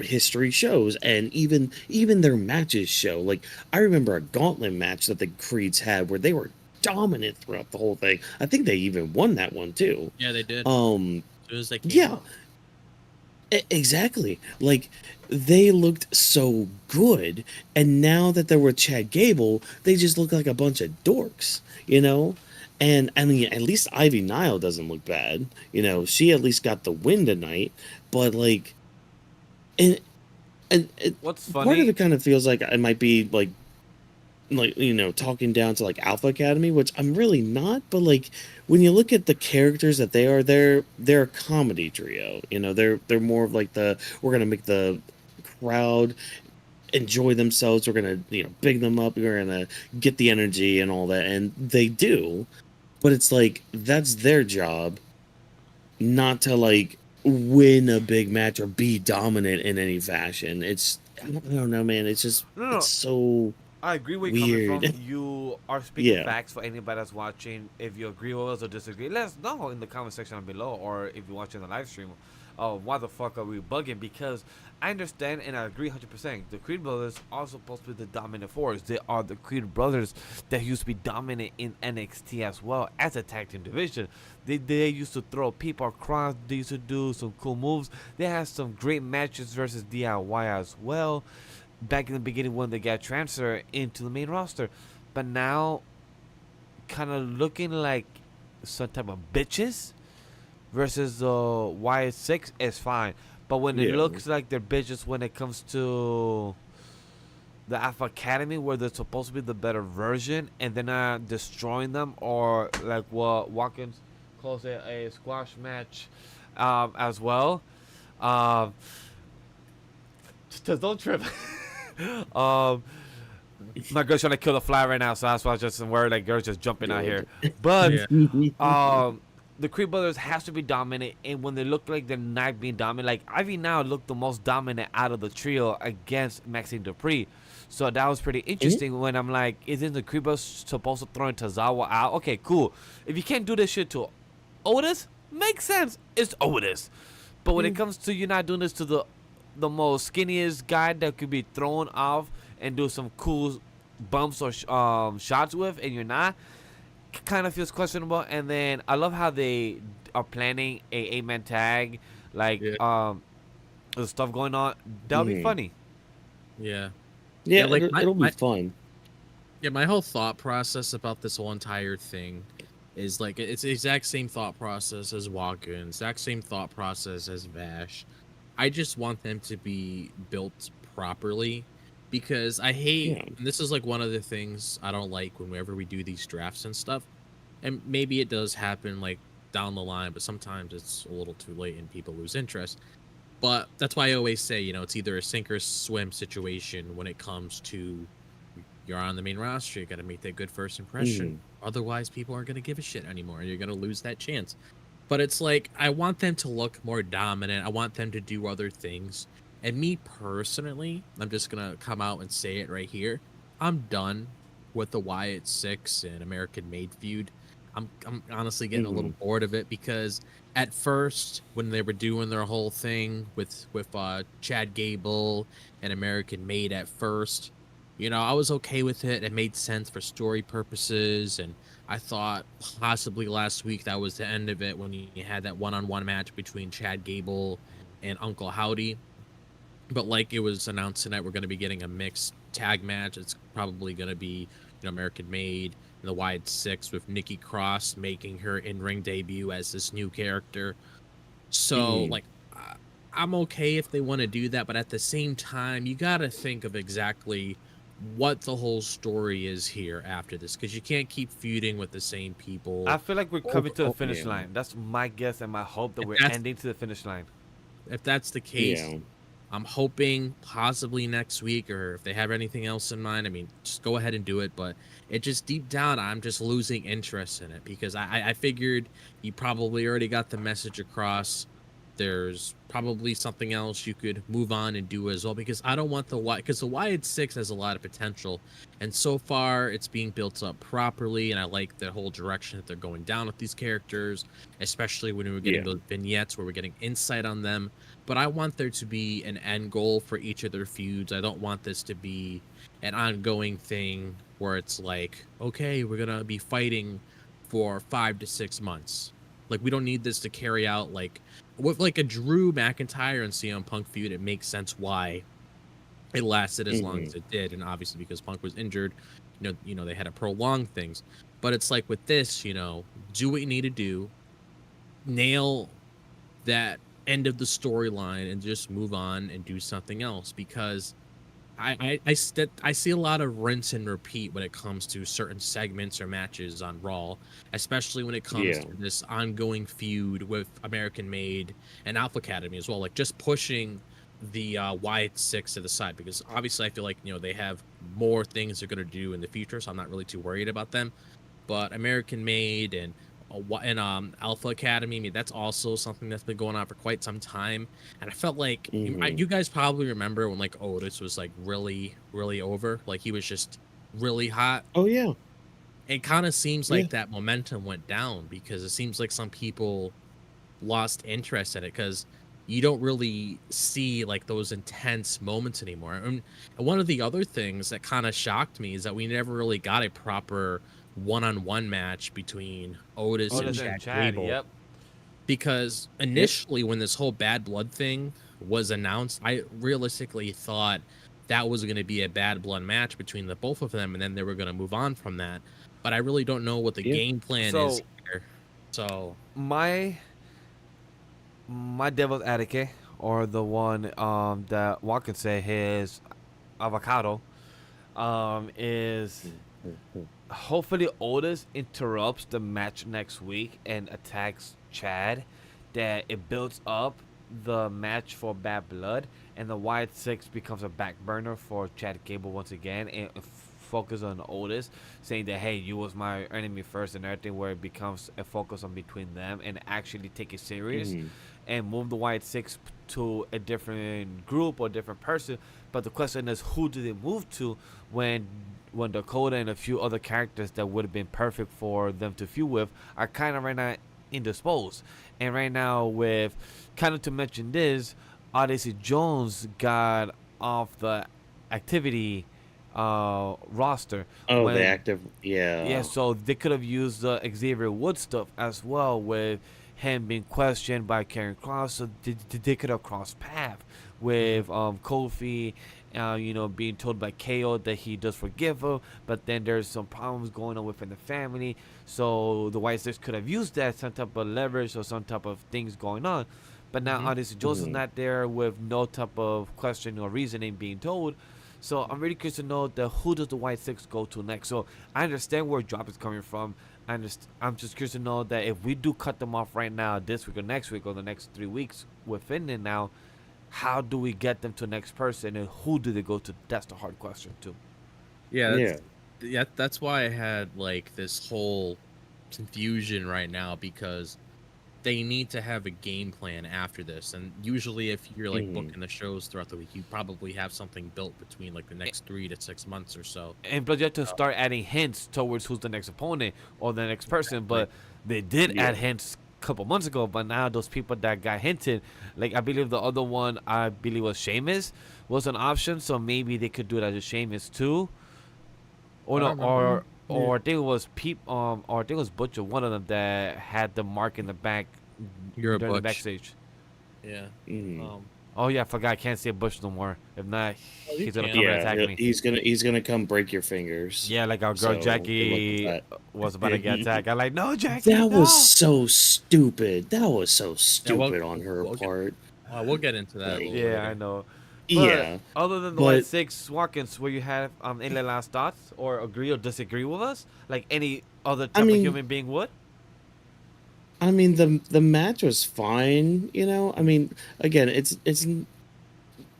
history shows, and even their matches show. Like, I remember a gauntlet match that the Creeds had where they were dominant throughout the whole thing. I think they even won that one too. Yeah, they did. It was like, yeah, exactly. Like, they looked so good, and now that they're with Chad Gable, they just look like a bunch of dorks, And I mean, at least Ivy Nile doesn't look bad. She at least got the win tonight. But like, and what's part of funny? it kind of feels like it might be like like, talking down to like Alpha Academy, which I'm really not, but like when you look at the characters that they are, they're a comedy trio. They're more of like we're gonna make the crowd enjoy themselves. We're gonna big them up. We're gonna get the energy and all that, and they do. But it's like that's their job, not to like win a big match or be dominant in any fashion. I don't know, man. It's just No, it's no, so I agree where you're coming from. weird. You are speaking Yeah. facts for anybody that's watching. If you agree with us or disagree, let us know in the comment section below, or if you're watching the live stream. Why the fuck are we bugging? Because I understand and I agree 100%. The Creed brothers are supposed to be the dominant force. They are the Creed brothers that used to be dominant in NXT as well as a tag team division. They used to throw people across. They used to do some cool moves. They had some great matches versus DIY as well back in the beginning when they got transferred into the main roster. But now, kind of looking like some type of bitches versus the Y6 is fine. But when it Yeah. looks like they're bitches when it comes to the Alpha Academy, where they're supposed to be the better version, and they're not destroying them, or like what Watkins calls it, a squash match as well. Um, just don't trip. um, my girl's trying to kill the fly right now, so that's why I was just worried like girls just jumping out here. But the Creed brothers has to be dominant, and when they look like they're not being dominant, like Ivy now looked the most dominant out of the trio against Maxine Dupree. So that was pretty interesting when I'm like, isn't the Creed brothers supposed to throw Tozawa out? Okay, cool. If you can't do this shit to Otis, makes sense. It's Otis. But when it comes to you not doing this to the most skinniest guy that could be thrown off and do some cool bumps or shots with, and you're not, kind of feels questionable. And then I love how they are planning a 8-man tag, like the stuff going on. That'll be funny. Yeah. Yeah, like it'll be fun. Yeah, my whole thought process about this whole entire thing is like it's the exact same thought process as Watkins, exact same thought process as Vash. I just want them to be built properly because I hate, and this is like one of the things I don't like whenever we do these drafts and stuff. And maybe it does happen like down the line, but sometimes it's a little too late and people lose interest. But that's why I always say, it's either a sink or swim situation when it comes to you're on the main roster. You got to make that good first impression. Otherwise, people aren't going to give a shit anymore, and you're going to lose that chance. But it's like I want them to look more dominant. I want them to do other things. And me personally, I'm just going to come out and say it right here. I'm done with the Wyatt 6 and American Made feud. I'm honestly getting a little bored of it because at first, when they were doing their whole thing with Chad Gable and American Made at first, I was okay with it. It made sense for story purposes, and I thought possibly last week that was the end of it when you had that one-on-one match between Chad Gable and Uncle Howdy. But like it was announced tonight, we're going to be getting a mixed tag match. It's probably going to be American Made and the Wyatt 6 with Nikki Cross making her in-ring debut as this new character. So like I'm okay if they want to do that, but at the same time, you got to think of exactly what the whole story is here after this, because you can't keep feuding with the same people. I feel like we're coming to the finish line. That's my guess and my hope that we're ending to the finish line. If that's the case, I'm hoping possibly next week, or if they have anything else in mind, I mean, just go ahead and do it. But it just deep down, I'm just losing interest in it because I figured you probably already got the message across. There's probably something else you could move on and do as well, because I don't want the Wyatt 6 has a lot of potential, and so far it's being built up properly, and I like the whole direction that they're going down with these characters, especially when we were getting those vignettes where we're getting insight on them. But I want there to be an end goal for each of their feuds. I don't want this to be an ongoing thing where it's like, okay, we're gonna be fighting for 5 to 6 months. Like, we don't need this to carry out like with like a Drew McIntyre and CM Punk feud. It makes sense why it lasted as long as it did, and obviously because Punk was injured, they had to prolong things. But it's like with this, do what you need to do, nail that end of the storyline, and just move on and do something else, because I see a lot of rinse and repeat when it comes to certain segments or matches on Raw, especially when it comes Yeah. to this ongoing feud with American Made and Alpha Academy as well. Like just pushing the Wyatt Six to the side, because obviously I feel like they have more things they're gonna do in the future, so I'm not really too worried about them. But American Made and Alpha Academy, I mean, that's also something that's been going on for quite some time. And I felt like Mhm. you guys probably remember when like Otis was like really, really over, like he was just really hot. Oh yeah. It kind of seems Yeah. like that momentum went down because it seems like some people lost interest in it because you don't really see like those intense moments anymore. And one of the other things that kind of shocked me is that we never really got a proper one-on-one match between Otis and Otis and Chad Chad. Gable, Yep. because Yep. initially when this whole bad blood thing was announced, I realistically thought that was going to be a bad blood match between the both of them, and then they were going to move on from that. But I really don't know what the Yeah. game plan So is here. So my devil's advocate, or the one that one could say his avocado, is Mhm. hopefully Otis interrupts the match next week and attacks Chad. That it builds up the match for Bad Blood, and the Wyatt Six becomes a back burner for Chad Gable once again, and focus on Otis, saying that hey, you was my enemy first and everything, where it becomes a focus on between them and actually take it serious, Mhm. and move the Wyatt Six to a different group or different person. But the question is, who do they move to when Dakota and a few other characters that would have been perfect for them to feud with are kind of right now indisposed. And right now, with kind of to mention this, Odyssey Jones got off the activity roster Oh, the when active. yeah, Yeah. so they could have used the Xavier Woods stuff as well, with him being questioned by Karen Cross. So they could have crossed path with Kofi, being told by KO that he does forgive her, but then there's some problems going on within the family. So the White Six could have used that, some type of leverage or some type of things going on. But now Odyssey Jones is Mhm. not there with no type of question or reasoning being told. So I'm really curious to know who does the White Six go to next. So I understand where Drop is coming from. I'm just curious to know that if we do cut them off right now, this week or next week or the next 3 weeks within it now, how do we get them to the next person and who do they go to? That's the hard question too. yeah, Yeah. that's why I had like this whole confusion right now, because they need to have a game plan after this. And usually if you're like Mhm. booking the shows throughout the week, you probably have something built between like the next 3 to 6 months or so. And plus, you have to start adding hints towards who's the next opponent or the next person. Like, But they did Yeah. add hints a couple months ago. But now those people that got hinted, like I believe the other one, I believe was Sheamus, was an option. So maybe they could do it as a Sheamus too. Or I no, don't remember. or I think it was or I think it was Butcher, one of them that had the mark in the back You're a during the Butch. backstage. Yeah. Mhm. Um, Oh yeah, I forgot. I can't say Bush no more. If not, oh, you he's gonna can. come and Yeah. attack me. He's gonna come break your fingers. Yeah, like our girl So good luck with Jackie that. was about to get attacked. I'm like, no, Jackie, That was no. so stupid. That was so Yeah, stupid on her we'll get part. we'll get into that a Like, little Yeah, I later. know. But yeah, other than the White but Six, Watkins, where you have any last thoughts or agree or disagree with us, like any other I type of mean, human being would? the match was fine. I mean, again, it's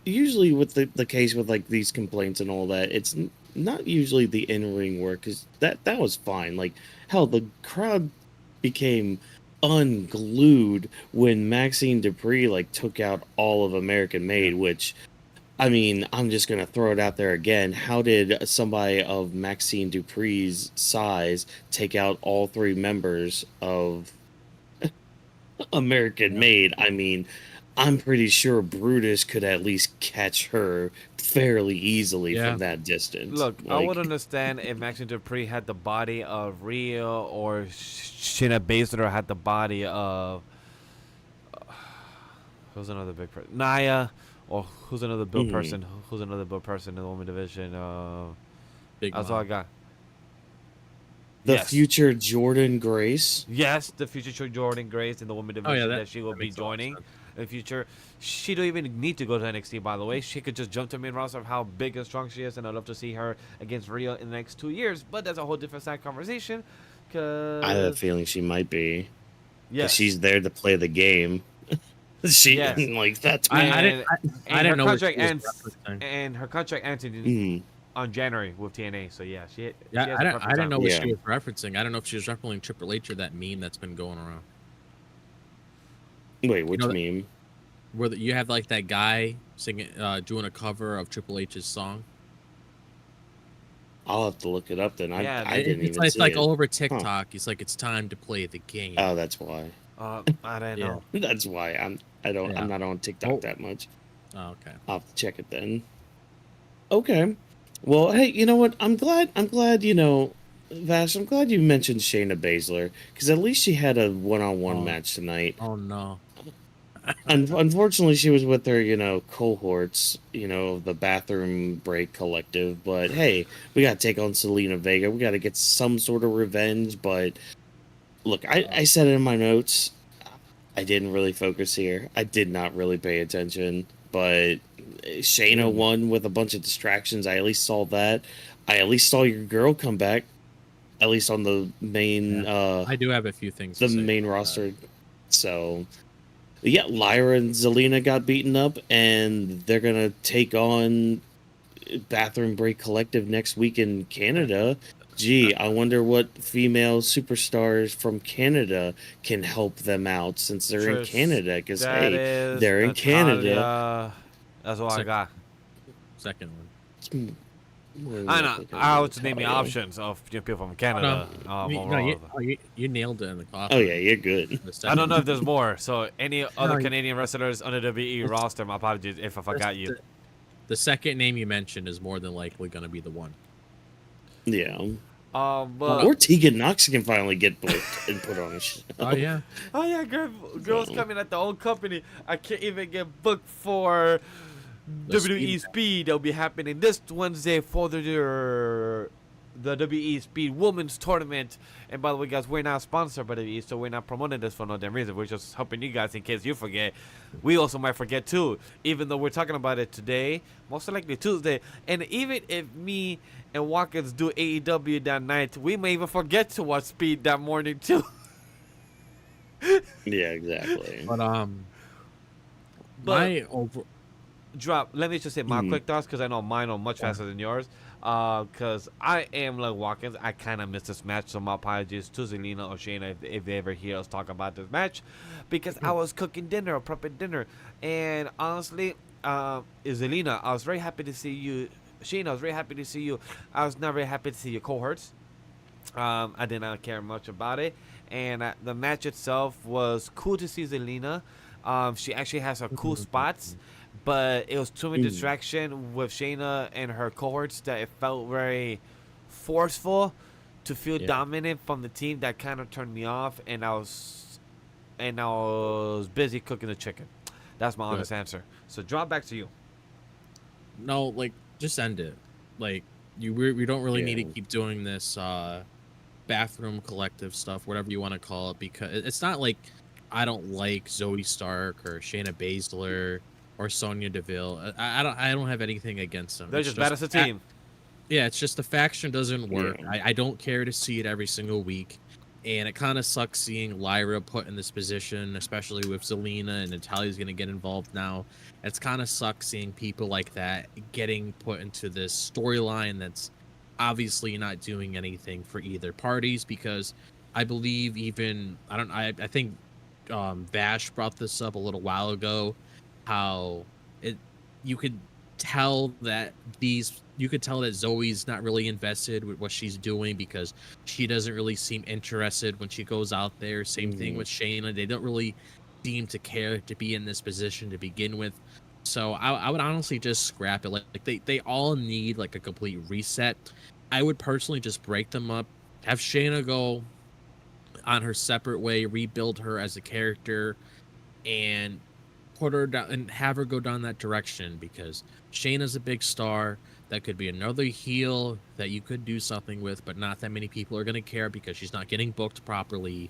usually with the case with like these complaints and all that. It's not usually the in ring work, because that was fine. Like hell, the crowd became unglued when Maxine Dupree like took out all of American Yeah. Made, which I mean, I'm just gonna throw it out there again. How did somebody of Maxine Dupree's size take out all three members of American Yeah. Made? I mean, I'm pretty sure Brutus could at least catch her fairly easily Yeah. from that distance. Look, I would Like, understand if Maxine Dupree had the body of Rhea or Shayna Baszler had the body of who's another big person? Naya, or who's another build mhm. person? Who's another build person in the women division? Big That's all I Mom. got. The Yes. future Jordan Grace. Yes, the future Jordan Grace in the women Oh yeah, division that she will that be makes a lot of joining. sense. in the future. She don't even need to go to NXT, by the way. She could just jump to main roster of how big and strong she is, and I'd love to see her against Rhea in the next 2 years. But that's a whole different side conversation. Cause I have a feeling she might be. yeah, She's there to play the game. She Yes. like that's I didn't her know what contract she was ends, referencing. and her contract ends Mhm. on January with TNA. So yeah, she Yeah, has I a didn't, perfect I didn't time. know what Yeah. she was referencing. I don't know if she was referencing Triple H or that meme that's been going around. Wait, which know, meme? Where you have like that guy singing, doing a cover of Triple H's song. I'll have to look it up then. Yeah, I didn't even It's see like it. all over TikTok. He's like, it's time to play the game. Oh, that's why. I don't Yeah. know. That's why I'm Yeah. not on TikTok Oh. that much. Oh, okay. I'll have to check it then. Okay. Well, hey, you know what? I'm glad, Vash, I'm glad you mentioned Shayna Bazler, because at least she had a one-on-one Oh. match tonight. Oh no. Unfortunately, she was with her, cohorts, the Bathroom Break Collective. But hey, we got to take on Zelina Vega. We got to get some sort of revenge. But look, I said it in my notes. I didn't really focus here. I did not really pay attention. But Shayna won with a bunch of distractions. I at least saw that. I at least saw your girl come back. At least on the main, I do have a few things. the to say main about roster. So, yeah, Lyra and Zelina got beaten up, and they're gonna take on Bathroom Break Collective next week in Canada. Gee, I wonder what female superstars from Canada can help them out since they're in Trish, Canada. Because that hey, is they're in Canada. Natalia. That's all I Sec- got. Second one. I know. I was naming options of people from Canada. You nailed it in the coffee. Oh yeah, you're good. I don't know if there's more. So any other you- Canadian wrestlers on the WWE roster, my apologies if I forgot you. The second name you mentioned is more than likely going to be the one. Yeah. But Or Tegan Knox can finally get booked and put on a show. Oh yeah. oh yeah, girls coming at the old company. I can't even get booked for The WWE Speed. That'll be happening this Wednesday for the WWE Speed Women's Tournament. And by the way, guys, we're not sponsored by WWE, so we're not promoting this for no damn reason. We're just helping you guys in case you forget. We also might forget too, even though we're talking about it today, most likely Tuesday. And even if me and Watkins do AEW that night, we may even forget to watch Speed that morning too. Yeah, exactly. But But- my over. Drop. Let me just say my Mhm. quick thoughts because I know mine are much faster than yours. Because I am like Watkins. I kind of missed this match, so my apologies to Zelina or Shayna if they ever hear us talk about this match, because I was cooking dinner or prepping dinner, and honestly, Zelina, I was very happy to see you. Shayna, I was very happy to see you. I was not very happy to see your cohorts. I did not care much about it, and the match itself was cool to see Zelina. She actually has some cool spots. But it was too much distraction with Shayna and her cohorts that it felt very forceful to feel dominant from the team. That kind of turned me off, and I was busy cooking the chicken. That's my honest answer. So drop back to you. No, like just end it. Like we don't really need to Yeah. keep doing this bathroom collective stuff, whatever you want to call it, because it's not like I don't like Zoe Stark or Shayna Baszler or Sonya Deville. I don't have anything against them. They're It's just bad as a team. Yeah, it's just the faction doesn't work. Yeah. I don't care to see it every single week. And it kind of sucks seeing Lyra put in this position, especially with Zelina and Natalia's going to get involved now. It's kind of sucks seeing people like that getting put into this storyline that's obviously not doing anything for either parties, because I believe I think Vash brought this up a little while ago, how you could tell that Zoe's not really invested with what she's doing because she doesn't really seem interested when she goes out there. Same thing with Shayna. They don't really seem to care to be in this position to begin with. So I would honestly just scrap it. Like they all need like a complete reset. I would personally just break them up, have Shayna go on her separate way, rebuild her as a character, and put her down and have her go down that direction, because Shayna's a big star. That could be another heel that you could do something with, but not that many people are going to care because she's not getting booked properly.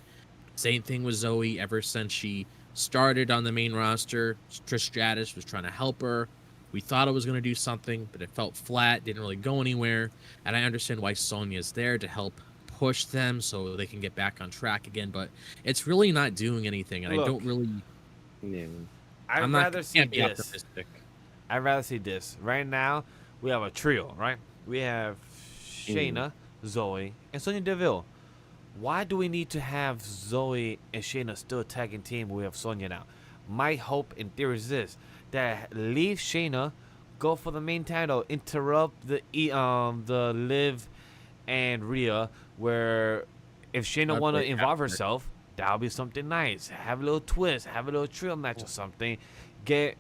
Same thing with Zoe. Ever since she started on the main roster. Trish Stratus was trying to help her. We thought it was going to do something, but it felt flat, didn't really go anywhere. And I understand why Sonya's there to help push them so they can get back on track again, but it's really not doing anything, and Look, I don't really... Yeah. I'd rather see be this. optimistic. I'd rather see this. Right now, we have a trio, right? We have Shayna, Zoe, and Sonya Deville. Why do we need to have Zoe and Shayna still a tagging team? We have Sonya now. My hope in theory is this: that leave Shayna, go for the main title, interrupt the Liv and Rhea, where if Shayna I'd want to play involve after. herself, that'll be something nice. Have a little twist, have a little trio match or something. Get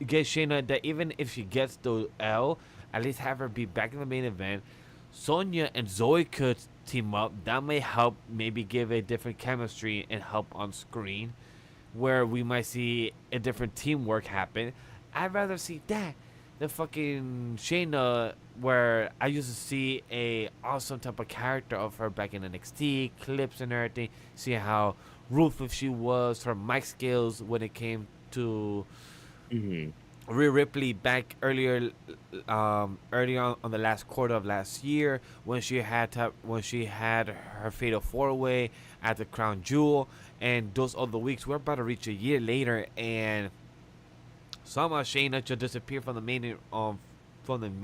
Shayna that even if she gets the L, at least have her be back in the main event. Sonya and Zoe could team up. That may help, maybe give a different chemistry and help on screen, where we might see a different teamwork happen. I'd rather see that than fucking Shayna, where I used to see a awesome type of character of her back in NXT, clips and everything. See how ruthless she was, her mic skills when it came to Rhea Ripley back earlier on the last quarter of last year when she had her fatal 4-way at the Crown Jewel, and those other weeks. We're about to reach a year later, and somehow Shayna just disappeared from the main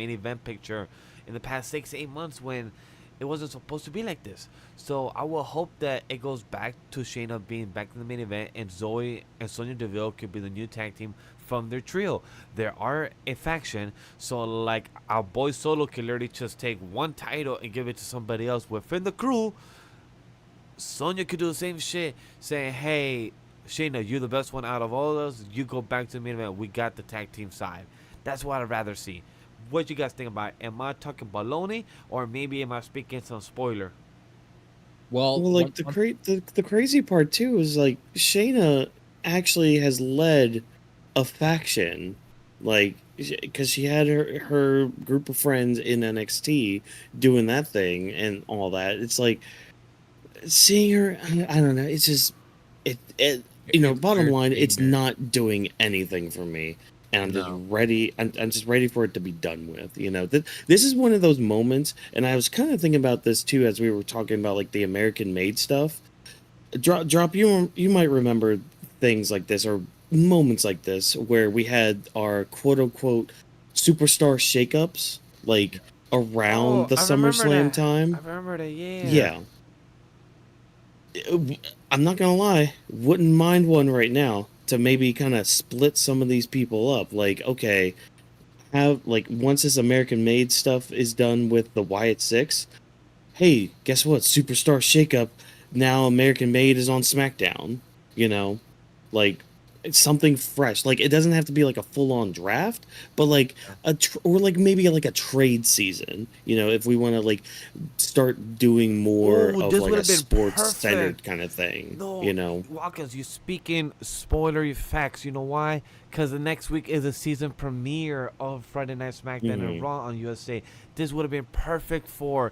event picture in the past 6-8 months when it wasn't supposed to be like this. So I will hope that it goes back to Shayna being back in the main event, and Zoe and Sonya Deville could be the new tag team from their trio. There are a faction, so like our boy Solo can literally just take one title and give it to somebody else within the crew. Sonya could do the same shit, saying, "Hey, Shayna, you're the best one out of all of us. You go back to the main event. We got the tag team side." That's what I'd rather see. What you guys think about it? Am I talking baloney, or maybe am I speaking some spoiler? Well, Well, like the crazy part too is like Shayna actually has led a faction, like because she had her group of friends in NXT doing that thing and all that. It's like seeing her. I don't know. It's just it. Bottom line, it's not doing anything for me. And I'm just ready. I'm just ready for it to be done with. This is one of those moments, and I was kind of thinking about this too as we were talking about like the American-made stuff. Drop. You might remember things like this or moments like this where we had our quote-unquote superstar shakeups like around the SummerSlam time. I remember that. Yeah. I'm not gonna lie, wouldn't mind one right now to maybe kind of split some of these people up. Like, okay, once this American made stuff is done with the Wyatt Six, hey, guess what? Superstar shakeup. Now American made is on SmackDown. Like it's something fresh. Like it doesn't have to be like a full on draft, but like maybe like a trade season. If we want to like start doing more of like a sports centered kind of thing. No, Watkins, you speaking spoilery facts. You know why? Because the next week is the season premiere of Friday Night SmackDown and Raw on USA. This would have been perfect for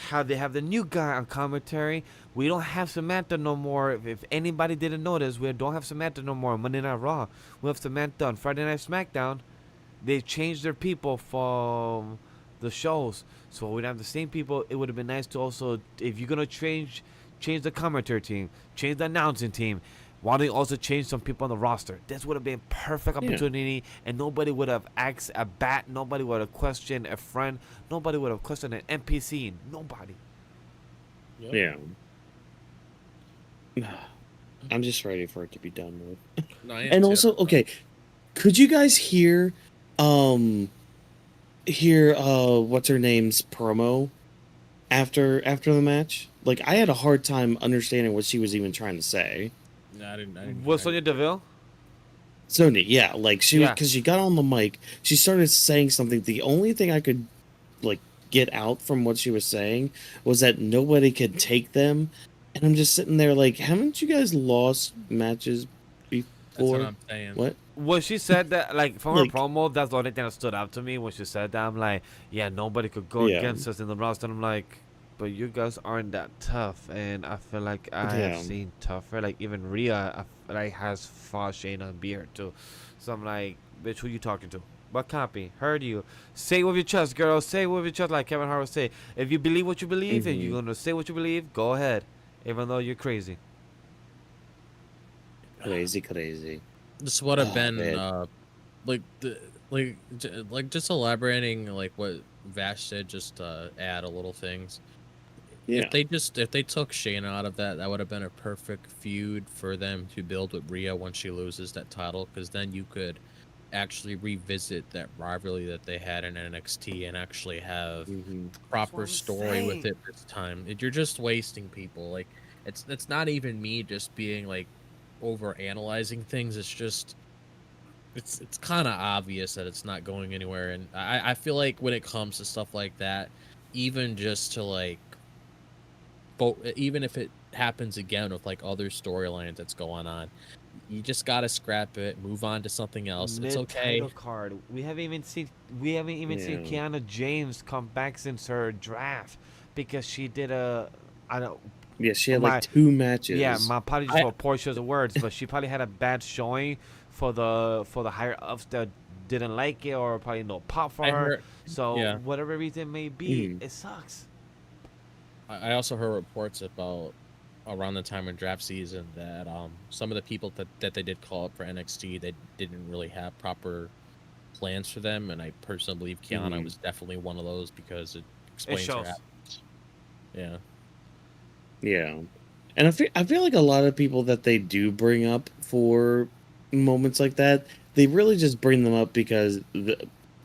how they have the new guy on commentary. We don't have Samantha no more. If anybody didn't notice, we don't have Samantha no more on Monday Night Raw. We have Samantha on Friday Night SmackDown. They changed their people from the shows, so we'd have the same people. It would have been nice to also, if you're gonna change the commentary team, change the announcing team, why don't you also change some people on the roster? This would have been perfect opportunity, and nobody would have asked a bat. Nobody would have questioned a friend. Nobody would have questioned an NPC. Nobody. Yeah. I'm just ready for it to be done with. And also, okay, could you guys hear what's her name's promo after the match? Like, I had a hard time understanding what she was even trying to say. No, I didn't. Was Sonya Deville? Sonya, yeah, like because she got on the mic, she started saying something. The only thing I could like get out from what she was saying was that nobody could take them, and I'm just sitting there like, haven't you guys lost matches before? That's what I'm saying. What? When she said that, like from her promo, that's the only thing that stood out to me. When she said that, I'm like, yeah, nobody could go against us in the roster. And I'm like, but you guys aren't that tough, and I feel like I have Yeah. seen tougher. Like even Rhea, like has fought Shayna and beat her too. So I'm like, bitch, who you talking to? What copy? Heard you. Say it with your chest, girl. Say it with your chest, like Kevin Hart would say. If you believe what you believe, and Hmm. you're gonna say what you believe, go ahead. Even though you're crazy. Crazy, crazy. This would have Oh been man. like the like just elaborating like what Vash said, just add a little things. Yeah. If they took Shayna out of that, that would have been a perfect feud for them to build with Rhea once she loses that title, because then you could actually revisit that rivalry that they had in NXT and actually have Hmm. That's what proper I'm story with saying. it this time. You're just wasting people. Like it's not even me just being like over analyzing things. It's just it's kind of obvious that it's not going anywhere, and I feel like when it comes to stuff like that, even just to like even if it happens again with like other storylines that's going on, you just gotta scrap it, move on to something else. It's Mid-title okay. card. We haven't even seen Yeah. Kiana James come back since her draft because she did a I don't Yeah, she had like my 2 yeah, matches. my apologies I for poor choice of words, but she probably had a bad showing for the higher ups that didn't like it or probably no pop for I her. heard, So yeah, whatever reason may be, Mhm. it sucks. I also heard reports about around the time of draft season that some of the people that they did call up for NXT, they didn't really have proper plans for them, and I personally believe Kiana Mhm. was definitely one of those because it It explains her shows. absence. Yeah. Yeah. And I feel like a lot of people that they do bring up for moments like that, they really just bring them up because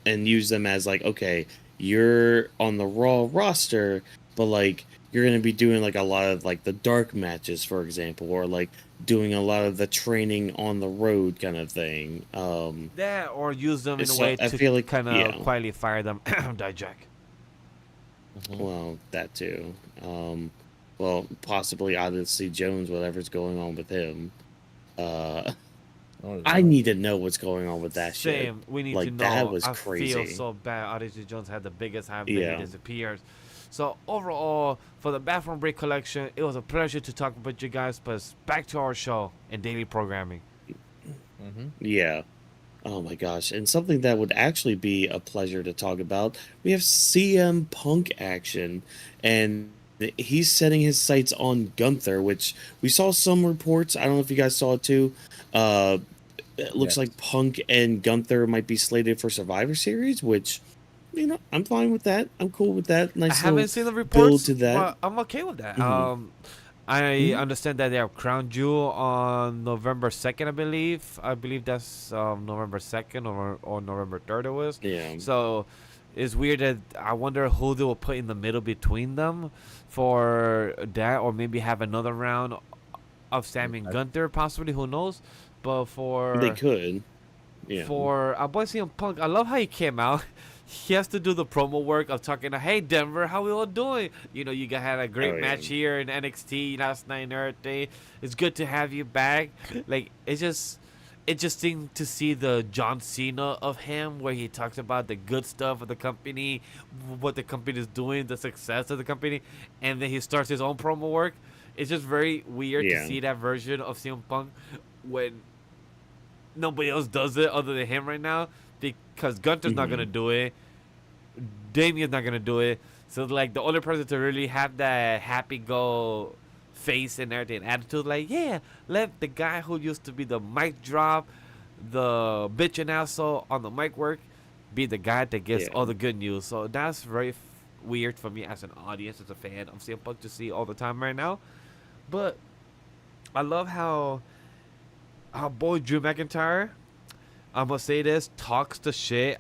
and use them as like, okay, you're on the Raw roster, but like you're gonna be doing like a lot of like the dark matches, for example, or like doing a lot of the training on the road kind of thing. That or use them in a So way I to feel like, kind of yeah, quietly fire them. Die Jack. Hmm. well, that too. Well, possibly Odyssey Jones, whatever's going on with him. Uh, Oh I yeah. need to know what's going on with that shit. Same. We need to Like that know. was I feel crazy. so bad. Odyssey Jones had the biggest hype, then he Yeah. disappears. So overall, for the Bathroom Break collection, it was a pleasure to talk with you guys. But back to our show and daily programming. Hmm. Yeah. Oh my gosh. And something that would actually be a pleasure to talk about. We have CM Punk action, and he's setting his sights on Gunther, which we saw some reports. I don't know if you guys saw it too. Uh it looks Yes. like Punk and Gunther might be slated for Survivor Series, which I'm fine with that. I'm cool with that. I Nice little haven't seen the build reports, to that. but I'm okay with that. Hmm. I Hmm. understand that they have Crown Jewel on November 2nd, I believe. I believe that's November 2nd or November 3rd it was. Yeah. So it's weird that I wonder who they will put in the middle between them for that, or maybe have another round of Sam and Gunther, possibly. Who knows? But They for could. Yeah. our boy CM Punk, I love how he came out. He has to do the promo work of talking to, hey Denver, how we all doing? You know, you had a Oh great yeah. match here in NXT last night and everything. It's good to have you back. Like it's just interesting to see the John Cena of him, where he talks about the good stuff of the company, what the company is doing, the success of the company, and then he starts his own promo work. It's just very weird to Yeah. see that version of CM Punk when nobody else does it other than him right now, because Gunter's not gonna Hmm. do it. Damien's not gonna do it. So like the only person to really have that happy go face and everything attitude, like yeah, let the guy who used to be the mic drop, the bitch and asshole on the mic work, be the guy that gets Yeah. all the good news. So that's very weird for me as an audience, as a fan of CM Punk to see all the time right now. But I love how our boy Drew McIntyre, I'm gonna say this, talks the shit.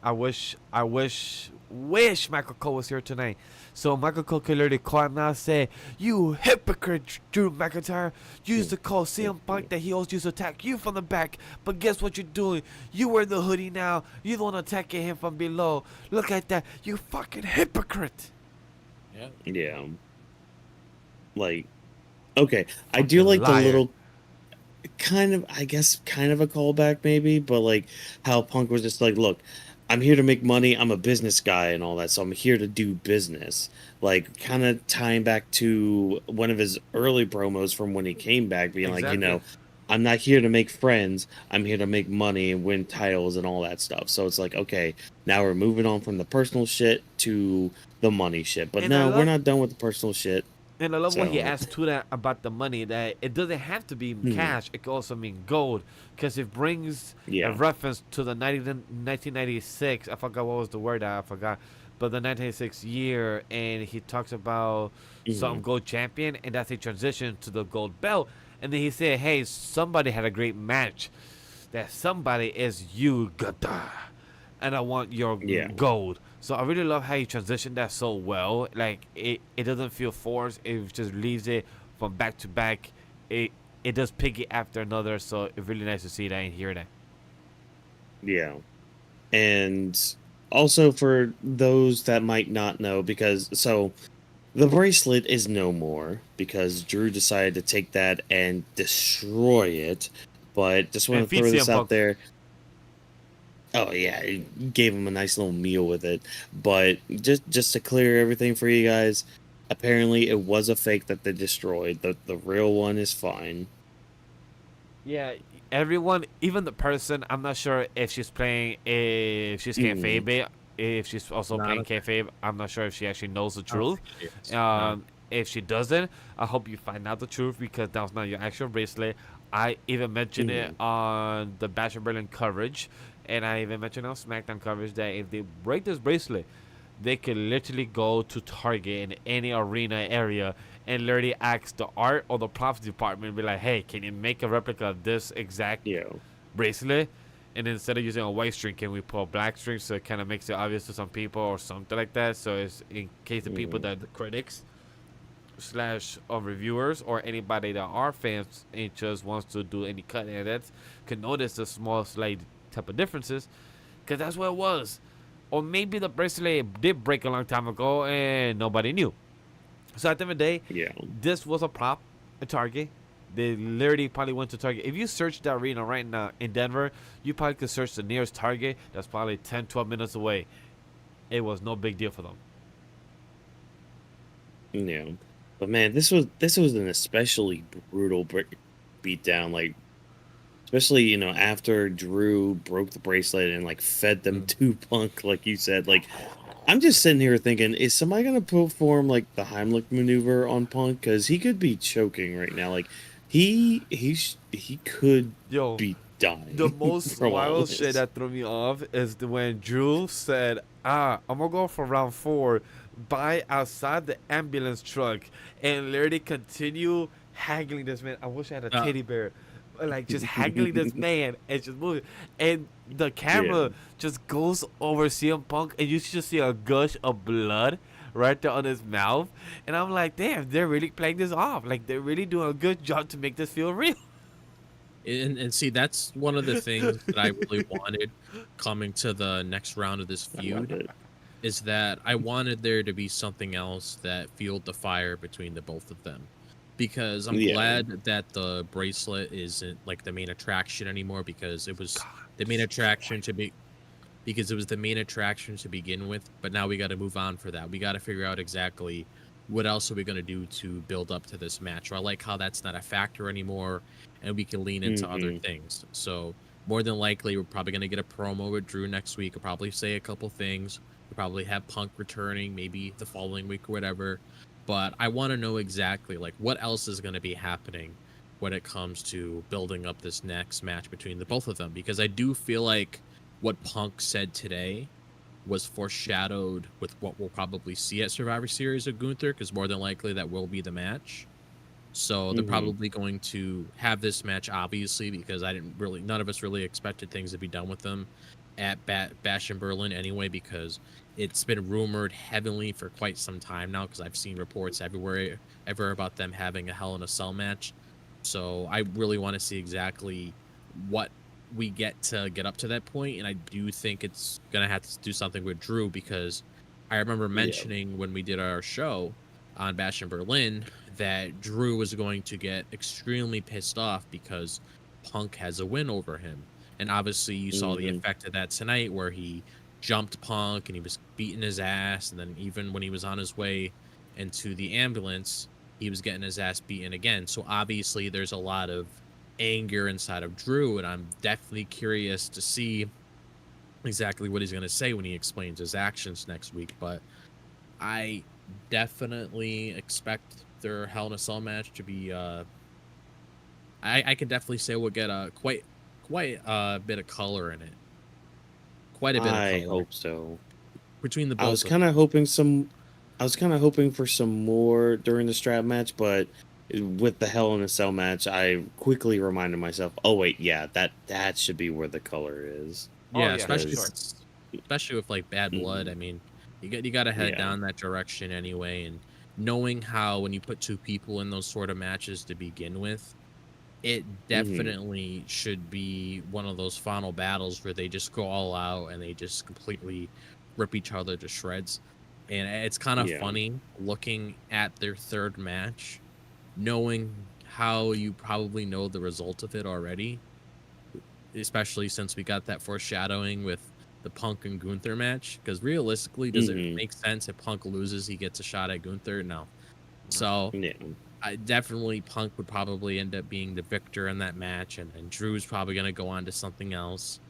Wish Michael Cole was here tonight. So Michael Cole could literally call him out and say, you hypocrite, Drew McIntyre. You used to call CM Punk that he always used to attack you from the back. But guess what you're doing? You wear the hoodie now. You're the one attacking him from below. Look at that. You fucking hypocrite. Yeah. Yeah. Like, okay, I do Fucking like the liar. little kind of, I guess, kind of a callback maybe, but like how Punk was just like, look, I'm here to make money. I'm a business guy and all that, so I'm here to do business. Like, kind of tying back to one of his early promos from when he came back, being like, Exactly. I'm not here to make friends. I'm here to make money and win titles and all that stuff. So it's like, okay, now we're moving on from the personal shit to the money shit. But And I no, we're love not done with the personal shit. And I love what he So, asked to that about the money, that it doesn't have to be hmm, cash, it could also mean gold, because it brings a yeah. reference to the 1996, I forgot what was the word, I forgot, but the 1996 year, and he talks about some Hmm, gold champion, and that's a transition to the gold belt. And then he said, hey, somebody had a great match. That somebody is you, Gunther, and I want your yeah. gold. So I really love how you transitioned that so well. Like it doesn't feel forced. It just leaves it from back to back. It does pick it after another. So it's really nice to see that and hear that. Yeah. And also for those that might not know, because so the bracelet is no more because Drew decided to take that and destroy it. But just want And to feed throw this CM out Punk. there. Oh yeah, he gave him a nice little meal with it. But just to clear everything for you guys, apparently it was a fake that they destroyed. The real one is fine. Yeah, everyone, even the person. I'm not sure if she's playing, if she's Mm, kayfabe, if she's also Not playing a, kayfabe. I'm not sure if she actually knows the I don't truth. think she is. No. If she doesn't, I hope you find out the truth, because that was not your actual bracelet. I even mentioned it mm, on the Bash of Berlin coverage, and I even mentioned on SmackDown coverage that if they break this bracelet, they could literally go to Target in any arena area and literally ask the art or the props department, be like, hey, can you make a replica of this exact yeah. bracelet? And instead of using a white string, can we put a black string, so it kind of makes it obvious to some people or something like that? So it's in case the people Mm, that the critics slash reviewers or anybody that are fans and just wants to do any cut edits can notice the small slight type of differences, because that's what it was. Or maybe the bracelet did break a long time ago and nobody knew. So at the end of the day, yeah. this was a prop at Target. They literally probably went to Target. If you search the arena right now in Denver, you probably could search the nearest Target that's probably 10, 12 minutes away. It was no big deal for them. Yeah. But man, this was an especially brutal beatdown. Like, especially after Drew broke the bracelet and like fed them Mm. to Punk, like you said. Like, I'm just sitting here thinking, is somebody gonna perform like the Heimlich maneuver on Punk? Because he could be choking right now. Like, he could Yo, be the dying most from all wild shit this. that threw me off is when Drew said, I'm gonna go for round 4, buy outside the ambulance truck, and literally continue haggling this man. I wish I had a Uh, teddy bear. Like, just haggling this man and just moving. And the Yeah. camera just goes over CM Punk, and you just see a gush of blood right there on his mouth. And I'm like, damn, they're really playing this off. Like, they're really doing a good job to make this feel real. and see, that's one of the things that I really wanted coming to the next round of this I love feud it. is that I wanted there to be something else that fueled the fire between the both of them. Because I'm Yeah. glad that the bracelet isn't like the main attraction anymore, because it was God, the main attraction to be because it was the main attraction to begin with, but now we got to move on for that. We got to figure out exactly what else are we going to do to build up to this match. I like how that's not a factor anymore and we can lean into other Hmm. things. So, more than likely, we're probably going to get a promo with Drew next week. We'll probably say a couple things. We'll probably have Punk returning maybe the following week or whatever. But I want to know exactly like what else is going to be happening when it comes to building up this next match between the both of them, because I do feel like what Punk said today was foreshadowed with what we'll probably see at Survivor Series of Gunther, because more than likely that will be the match. So they're Hmm. probably going to have this match, obviously, because none of us really expected things to be done with them at Bash in Berlin anyway, because it's been rumored heavily for quite some time now, because I've seen reports ever about them having a Hell in a Cell match. So I really want to see exactly what we get to get up to that point, and I do think it's gonna have to do something with Drew, because I remember Yeah. mentioning when we did our show on Bash in Berlin that Drew was going to get extremely pissed off because Punk has a win over him. And obviously you saw the Hmm. effect of that tonight, where he jumped Punk and he was beating his ass, and then even when he was on his way into the ambulance, he was getting his ass beaten again. So obviously there's a lot of anger inside of Drew, and I'm definitely curious to see exactly what he's going to say when he explains his actions next week. But I definitely expect their Hell in a Cell match to be I can definitely say we'll get a quite a bit of color in it. Quite a bit of color. I hope so. Between the both. I was kind of hoping for some more during the strap match, but with the Hell in a Cell match, I quickly reminded myself, oh wait, yeah, that should be where the color is. Yeah, yeah, especially sure. especially with like Bad Blood. I mean, you got to head down that direction anyway, and knowing how when you put two people in those sort of matches to begin with, it definitely should be one of those final battles where they just go all out and they just completely rip each other to shreds. And it's kind of funny looking at their third match, knowing how you probably know the result of it already, especially since we got that foreshadowing with the Punk and Gunther match. Because realistically, does it make sense if Punk loses, he gets a shot at Gunther? No. So I definitely Punk would probably end up being the victor in that match, and Drew's probably going to go on to something else.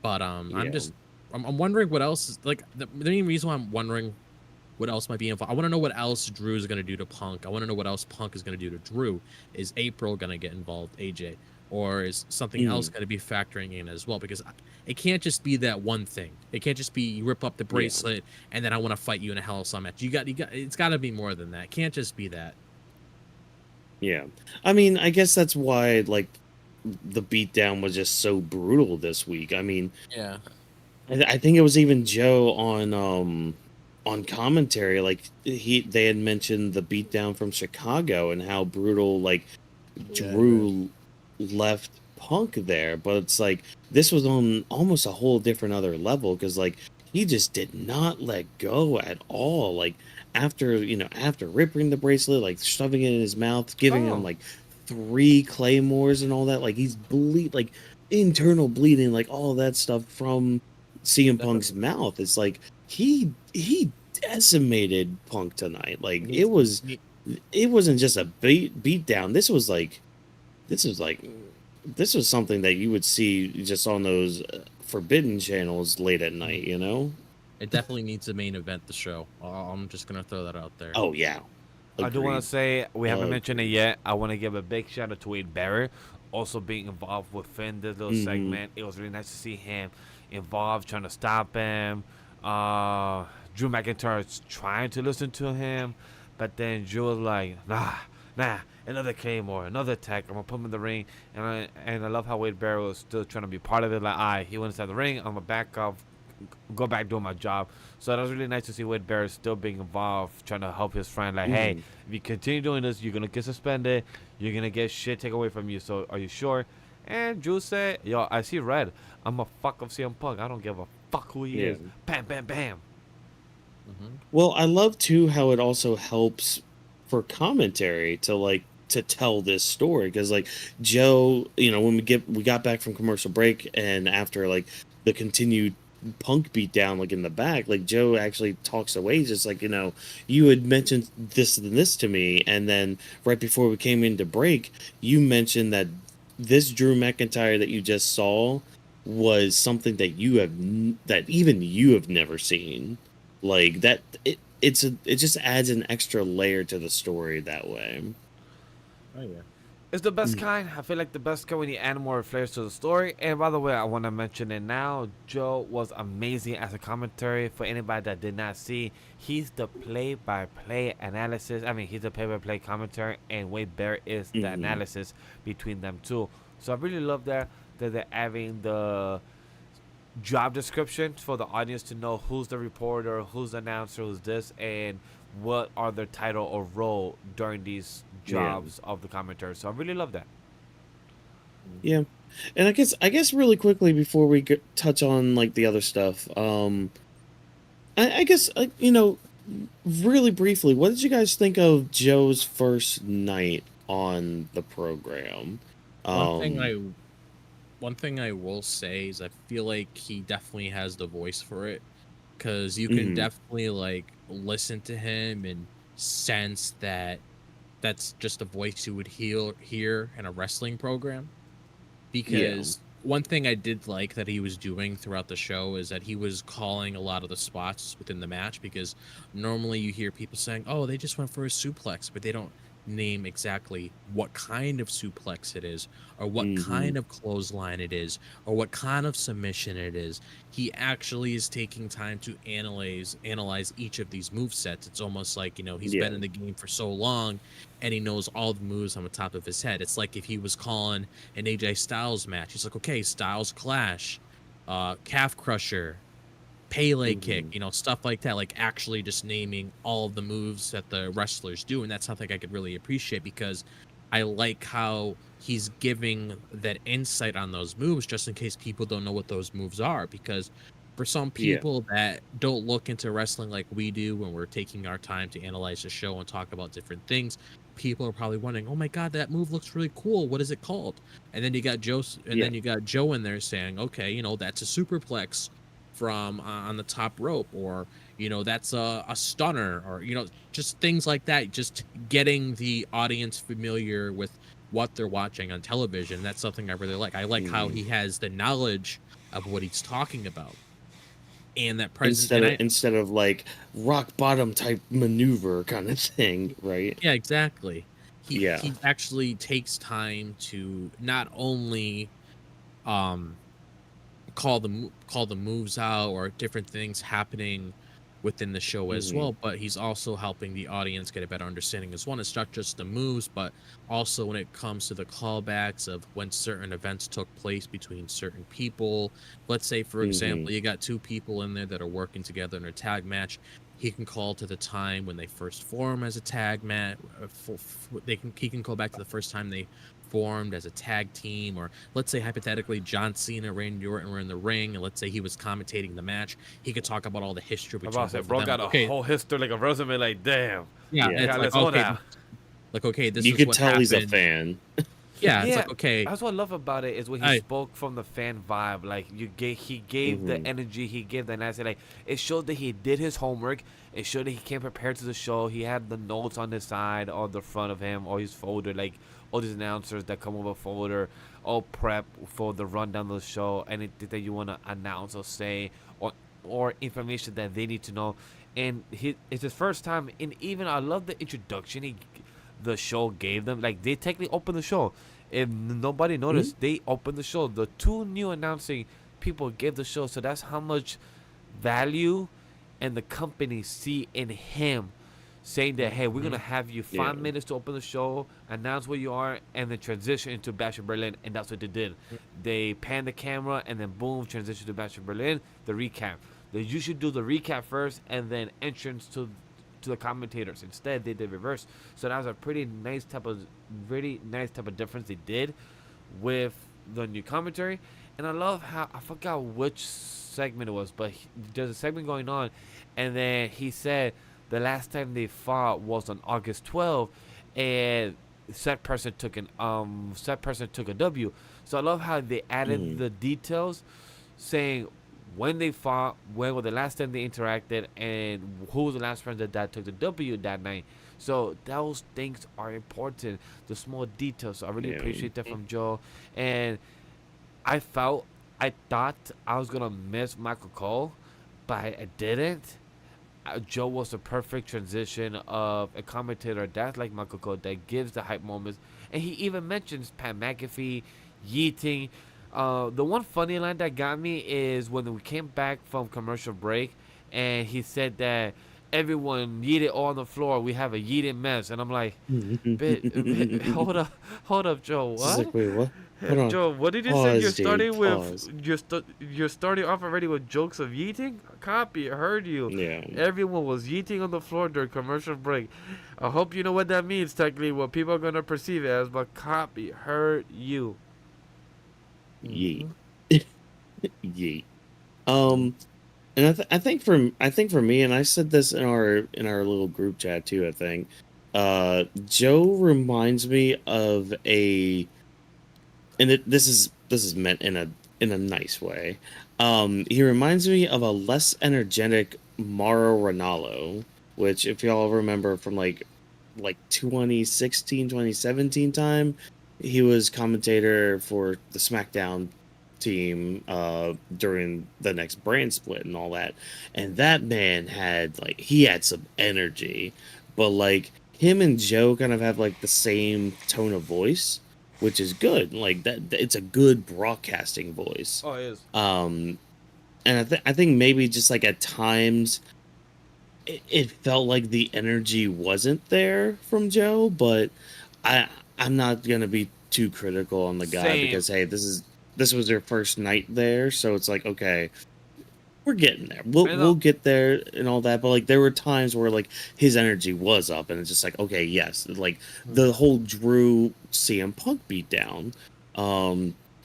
But I'm wondering what else is, like, the main reason why I'm wondering what else might be involved. I want to know what else Drew's going to do to Punk. I want to know what else Punk is going to do to Drew. Is April going to get involved, AJ? Or is something else going to be factoring in as well? Because it can't just be that one thing. It can't just be you rip up the bracelet and then I want to fight you in a Hell in a Cell match. You got it's got to be more than that. It can't just be that. Yeah. I mean, I guess that's why, like, the beatdown was just so brutal this week. I mean, I think it was even Joe on commentary, like they had mentioned the beatdown from Chicago and how brutal, like, Drew left Punk there, but it's like this was on almost a whole different other level, because like he just did not let go at all. Like after ripping the bracelet, like shoving it in his mouth, giving him like 3 claymores and all that, like he's like internal bleeding, like all that stuff from CM Punk's mouth. It's like he decimated Punk tonight. Like it wasn't just a beat down. This was something that you would see just on those Forbidden channels late at night, you know? It definitely needs a main event, the show. I'm just going to throw that out there. Oh, yeah. Agreed. I do want to say, we haven't mentioned it yet. I want to give a big shout out to Wade Barrett, also being involved within this little segment. It was really nice to see him involved, trying to stop him. Drew McIntyre is trying to listen to him, but then Drew was like, nah, another Claymore, another attack. I'm gonna put him in the ring, and I love how Wade Barrett was still trying to be part of it. Like, he went inside the ring. I'm gonna back off, go back doing my job. So that was really nice to see Wade Barrett still being involved, trying to help his friend. Like, hey, if you continue doing this, you're gonna get suspended. You're gonna get shit taken away from you. So are you sure? And Drew said, yo, I see red. I'm a fuck of CM Punk. I don't give a fuck who he is. Bam, bam, bam. Well, I love too how it also helps for commentary to tell this story, because like Joe, when we got back from commercial break and after like the continued Punk beat down, like in the back, like Joe actually talks away, just like, you had mentioned this and this to me, and then right before we came into break, you mentioned that this Drew McIntyre that you just saw was something that even you have never seen. Like that, it just adds an extra layer to the story that way. Oh yeah, it's the best kind. I feel like the best kind when you add more flavors to the story. And by the way, I want to mention it now. Joe was amazing as a commentary. For anybody that did not see, he's the play-by-play analysis. I mean, he's the play-by-play commentary, and Wade Barrett is the analysis between them two. So I really love that they're having the job description for the audience to know who's the reporter, who's the announcer, who's this, and what are their title or role during these jobs of the commentary. So I really love that. Yeah, and I guess really quickly before we touch on like the other stuff, I guess really briefly, what did you guys think of Joe's first night on the program? One thing one thing I will say is I feel like he definitely has the voice for it, because you can definitely like listen to him and sense that that's just a voice you would hear in a wrestling program. Because one thing I did like that he was doing throughout the show is that he was calling a lot of the spots within the match, because normally you hear people saying, oh, they just went for a suplex, but they don't name exactly what kind of suplex it is, or what kind of clothesline it is, or what kind of submission it is. He actually is taking time to analyze each of these move sets. It's almost like, you know, he's been in the game for so long and he knows all the moves on the top of his head. It's like if he was calling an AJ Styles match, he's like, okay, Styles Clash, calf crusher, Pele kick, you know, stuff like that, like actually just naming all of the moves that the wrestlers do. And that's something I could really appreciate, because I like how he's giving that insight on those moves just in case people don't know what those moves are. Because for some people that don't look into wrestling like we do when we're taking our time to analyze the show and talk about different things, people are probably wondering, oh my god, that move looks really cool, what is it called? And then you got then you got Joe in there saying, okay, you know, that's a superplex from on the top rope, or you know, that's a stunner, or you know, just things like that, just getting the audience familiar with what they're watching on television. That's something I really like. I like how he has the knowledge of what he's talking about, and that presence instead of like rock bottom type maneuver kind of thing, right? Yeah, exactly. He actually takes time to not only call the moves out or different things happening within the show as well, but he's also helping the audience get a better understanding as well. It's not just the moves, but also when it comes to the callbacks of when certain events took place between certain people. Let's say, for example, you got two people in there that are working together in a tag match. He can call to the time when they first form as a tag match. He can go back to the first time they formed as a tag team, or let's say hypothetically John Cena, Randy Orton were in the ring, and let's say he was commentating the match. He could talk about all the history between both of them. Bro got a whole history, like a resume, like damn. It's like, okay, this you is could what tell happened. He's a fan. It's like, okay. That's what I love about it, is when he spoke from the fan vibe. Like he gave the energy, he gave the energy. Like it showed that he did his homework. It showed that he came prepared to the show. He had the notes on the side or the front of him, or his folder, like all these announcers that come with a folder, all prep for the rundown of the show, anything that you want to announce or say, or information that they need to know. And it's his first time. And even I love the introduction the show gave them. Like they technically opened the show. If nobody noticed, they opened the show. The two new announcing people gave the show. So that's how much value and the company see in him, saying that, hey, we're going to have you 5 minutes to open the show, announce where you are, and then transition into Bash in Berlin. And that's what they did. They panned the camera, and then boom, transition to Bash in Berlin, the recap. They usually do the recap first, and then entrance to the commentators. Instead, they did reverse. So that was a really nice type of difference they did with the new commentary. And I love how, I forgot which segment it was, but there's a segment going on, and then he said the last time they fought was on August 12th, and set person took a W. So I love how they added the details, saying when they fought, when was the last time they interacted, and who was the last person that took the W that night. So those things are important, the small details. So I really appreciate that from Joe. And I thought I was gonna miss Michael Cole, but I didn't. Joe was the perfect transition of a commentator that's like Michael Cole, that gives the hype moments. And he even mentions Pat McAfee, yeeting. The one funny line that got me is when we came back from commercial break, and he said that everyone yeeted on the floor. We have a yeeted mess, and I'm like, hold up, Joe. What? Like, wait, what? Hold on. Joe, what did you say? You're starting off already with jokes of yeeting? Copy, I heard you. Yeah. Everyone was yeeting on the floor during commercial break. I hope you know what that means, technically, what people are gonna perceive it as, but copy, heard you. Yeet. Yeet. And I think for me, and I said this in our little group chat too, I think, Joe reminds me of this is this is meant in a nice way. He reminds me of a less energetic Mauro Ranallo, which if y'all remember from like 2016, 2017 time, he was commentator for the SmackDown team during the next brand split and all that. And that man had he had some energy, but like him and Joe kind of have like the same tone of voice, which is good. Like that it's a good broadcasting voice. Oh, it is. And I think maybe just like at times it felt like the energy wasn't there from Joe, but I'm not gonna be too critical on the guy Same. because hey, this was their first night there, so it's like okay, we're getting there. We'll get there and all that, but like there were times where like his energy was up, and it's just like okay, yes, like the whole Drew CM Punk beatdown,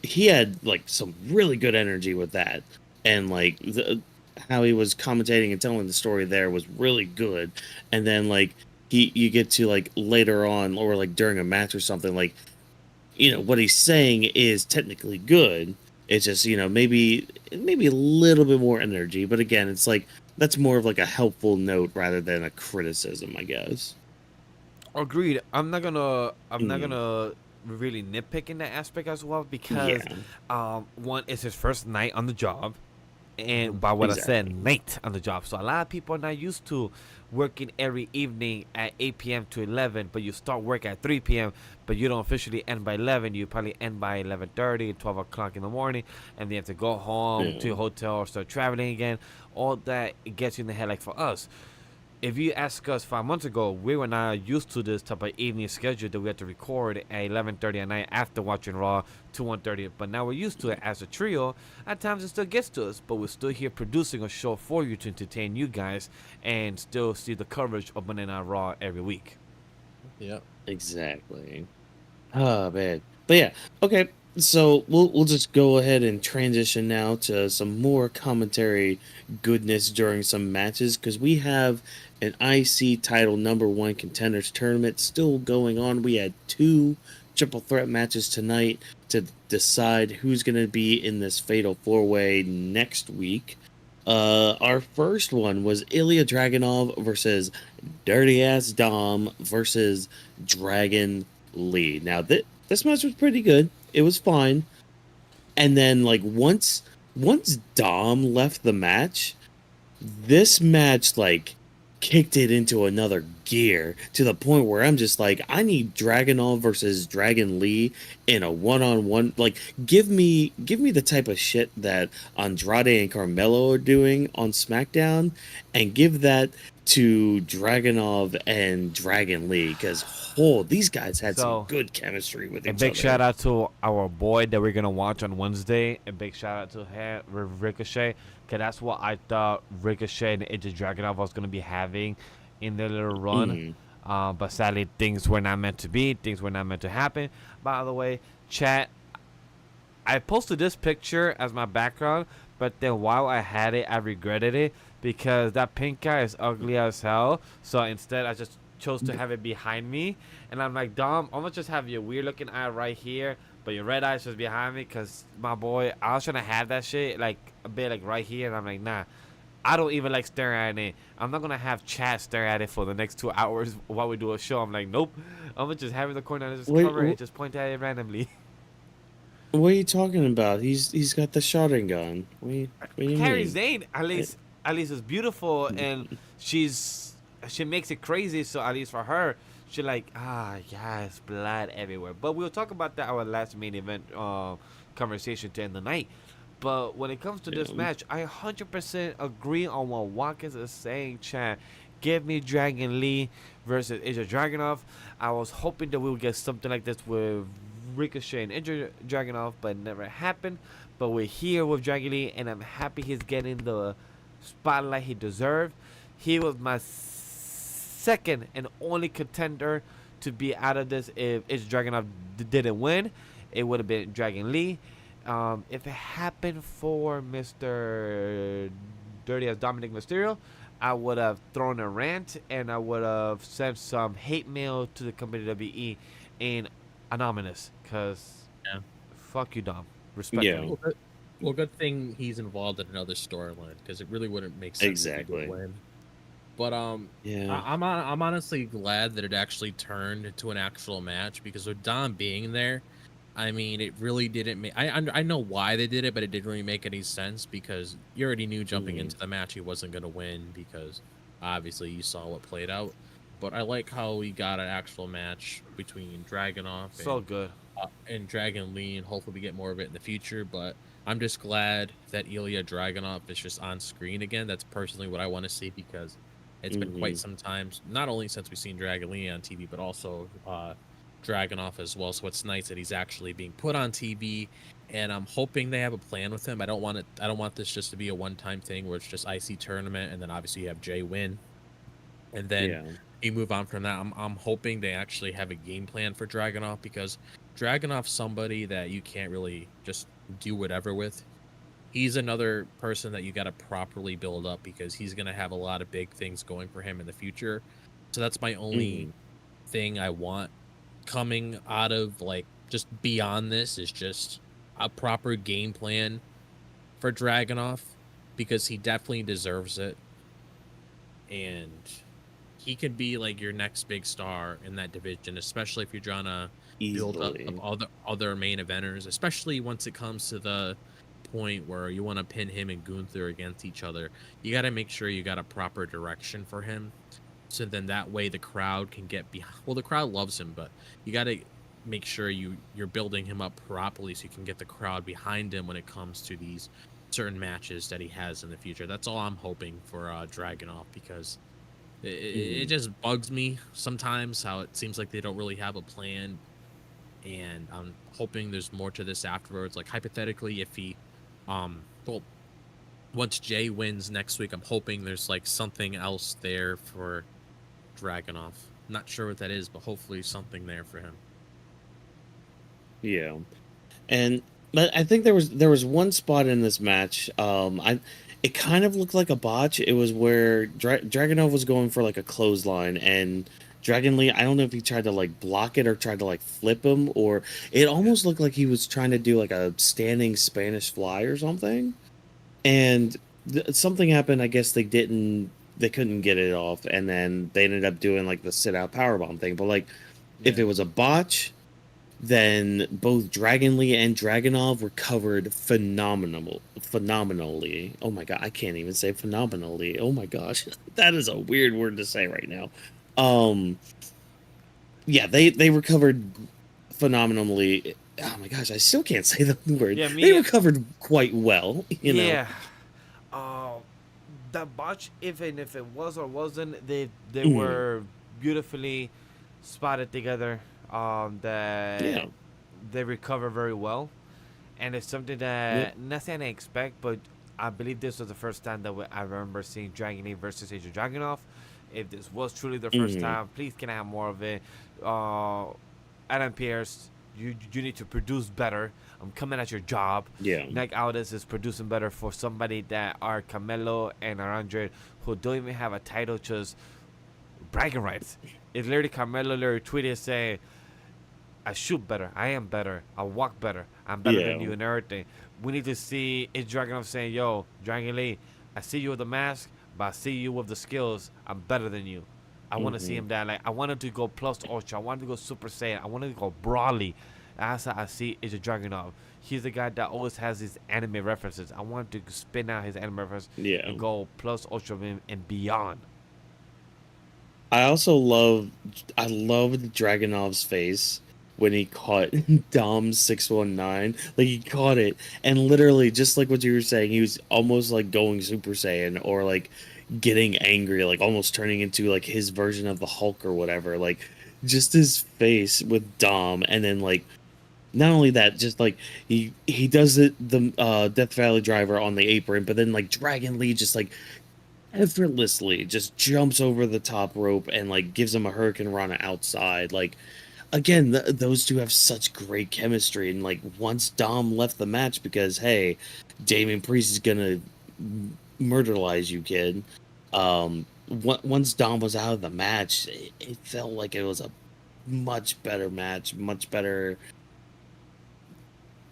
he had like some really good energy with that, and like how he was commentating and telling the story there was really good, and then like you get to like later on or like during a match or something like what he's saying is technically good. It's just, maybe a little bit more energy. But again, it's like that's more of like a helpful note rather than a criticism, I guess. Agreed. I'm not gonna really nitpick in that aspect as well because one, it's his first night on the job, and by what I said, night on the job. So a lot of people are not used to working every evening at 8 p.m. to 11, but you start work at 3 p.m., but you don't officially end by 11. You probably end by 11:30, 12 o'clock in the morning, and then you have to go home to your hotel or start traveling again. All that, it gets you in the head. Like for us, if you ask us 5 months ago, we were not used to this type of evening schedule that we had to record at 11:30 at night after watching Raw to 1:30. But now we're used to it as a trio. At times it still gets to us, but we're still here producing a show for you to entertain you guys and still see the coverage of Monday Night Raw every week. Yeah, exactly. Oh man, but yeah, okay. So we'll just go ahead and transition now to some more commentary goodness during some matches because we have an IC title #1 contenders tournament still going on. We had 2 triple threat matches tonight to decide who's going to be in this fatal 4-way next week. Our first one was Ilja Dragunov versus Dirty Ass Dom versus Dragon Lee. Now this match was pretty good. It was fine. And then like once Dom left the match, this match like kicked it into another gear to the point where I'm just like, I need Dragunov versus Dragon Lee in a one-on-one. Like give me the type of shit that Andrade and Carmelo are doing on SmackDown and give that to Dragunov and Dragon Lee because these guys had some good chemistry with each other. A big shout out to our boy that we're gonna watch on Wednesday. A big shout out to him, Ricochet, because that's what I thought Ricochet and Ilja Dragunov was gonna be having in their little run. But sadly, things were not meant to be. Things were not meant to happen. By the way, chat, I posted this picture as my background, but then while I had it, I regretted it because that pink guy is ugly as hell. So instead, I just chose to have it behind me, and I'm like, Dom, I'm gonna just have your weird looking eye right here, but your red eye is just behind me, because my boy, I was trying to have that shit like a bit like right here, and I'm like, nah, I don't even like staring at it. I'm not gonna have chat stare at it for the next 2 hours while we do a show. I'm like, nope, I'm gonna just have it in the corner and just cover it and just point at it randomly. What are you talking about? He's got the shotgun gun. What do you Kairi mean? Zane at least is beautiful, and she makes it crazy, so at least for her, she like, yes, blood everywhere. But we'll talk about that our last main event conversation to end the night. But when it comes to this match, I 100% agree on what Watkins is saying, chat. Give me Dragon Lee versus Ilja Dragunov. I was hoping that we would get something like this with Ricochet and Ilja Dragunov, but it never happened. But we're here with Dragon Lee, and I'm happy he's getting the spotlight he deserved. He was my second and only contender to be out of this. If Dragunov didn't win, it would have been Dragon Lee. If it happened for Mr. Dirty as Dominic Mysterio, I would have thrown a rant and I would have sent some hate mail to the company WWE in anonymous, because fuck you, Dom. respectfully. Yeah. Well, good thing he's involved in another storyline because it really wouldn't make sense if he Exactly. did win. But Yeah. I'm honestly glad that it actually turned into an actual match because with Dom being there, I mean, it really didn't make. I know why they did it, but it didn't really make any sense because you already knew jumping Mhm. into the match he wasn't gonna win because obviously you saw what played out. But I like how we got an actual match between Dragunov So good. and Dragon Lee, and hopefully we get more of it in the future. But I'm just glad that Ilya Dragunov is just on screen again. That's personally what I want to see because it's been quite Mhm. some time, not only since we've seen Dragon Lee on TV, but also Dragunov as well. So it's nice that he's actually being put on TV, and I'm hoping they have a plan with him. I don't want it. I don't want this just to be a one-time thing where it's just IC tournament, and then obviously you have Jay win, and then Yeah. you move on from that. I'm hoping they actually have a game plan for Dragunov because Dragunov's somebody that you can't really just do whatever with. He's another person that you got to properly build up because he's going to have a lot of big things going for him in the future. So that's my only Mhm. thing I want coming out of like just beyond this is just a proper game plan for Dragunov because he definitely deserves it. And he could be like your next big star in that division, especially if you're trying to build up Easily. other main eventers, especially once it comes to the point where you want to pin him and Gunther against each other. You got to make sure you got a proper direction for him. So then that way the crowd can get behind. Well, the crowd loves him, but you got to make sure you're building him up properly so you can get the crowd behind him when it comes to these certain matches that he has in the future. That's all I'm hoping for Dragunov because it Mhm. just bugs me sometimes how it seems like they don't really have a plan, and I'm hoping there's more to this afterwards. Like hypothetically, if he, well, once Jay wins next week, I'm hoping there's like something else there for Dragunov. Not sure what that is, but hopefully something there for him. Yeah. And but I think there was one spot in this match. I it kind of looked like a botch. It was where Dragunov was going for like a clothesline, and Dragon Lee. I don't know if he tried to like block it or tried to like flip him, or it Yeah. almost looked like he was trying to do like a standing Spanish fly or something. And something happened. I guess they didn't. They couldn't get it off, and then they ended up doing like the sit out powerbomb thing. But like, if Yeah. it was a botch, then both Dragon Lee and Dragunov were covered phenomenally. Oh my god, I can't even say phenomenally. Oh my gosh, that is a weird word to say right now. Um, yeah, they recovered phenomenally. Oh my gosh, I still can't say the word. Yeah, They me. recovered quite well, you know. Yeah. Uh, the botch, even if it was or wasn't, they Mhm. were beautifully spotted together. That Yeah. they recover very well, and it's something Yep. that not saying I expect, but I believe this was the first time that I remember seeing Dragon Lee versus Adrian Dragunov. If this was truly the first Mhm. time, please can I have more of it? Uh, Adam Pierce, you need to produce better. I'm coming at your job. Yeah. Nick Aldis is producing better for somebody that are Camelo and Arandre who don't even have a title, just bragging rights. It's literally Carmelo literally tweeted saying, I shoot better, I am better, I walk better, I'm better than Yeah. you and everything. We need to see it Dragunov saying, yo, Dragon Lee, I see you with the mask, but I see you with the skills, I'm better than you. I want to see Mhm. him that. Like, I wanted to go plus ultra, I wanted to go super saiyan, I wanted to go broadly. That's how I see Ilja Dragunov. He's the guy that always has his anime references. I want to spin out his anime reference Yeah. and go plus ultra and beyond. I also I loved Dragunov's face when he caught Dom 619. Like he caught it and literally just like what you were saying, he was almost like going Super Saiyan or like getting angry, like almost turning into like his version of the Hulk or whatever. Like just his face with Dom, and then like not only that, just like he does it the Death Valley driver on the apron, but then like Dragon Lee just like effortlessly just jumps over the top rope and like gives him a hurricane run outside. Like again, those two have such great chemistry. And like once Dom left the match because hey, Damien Priest is gonna murderize you, kid. Once Dom was out of the match, it felt like it was a much better match, much better.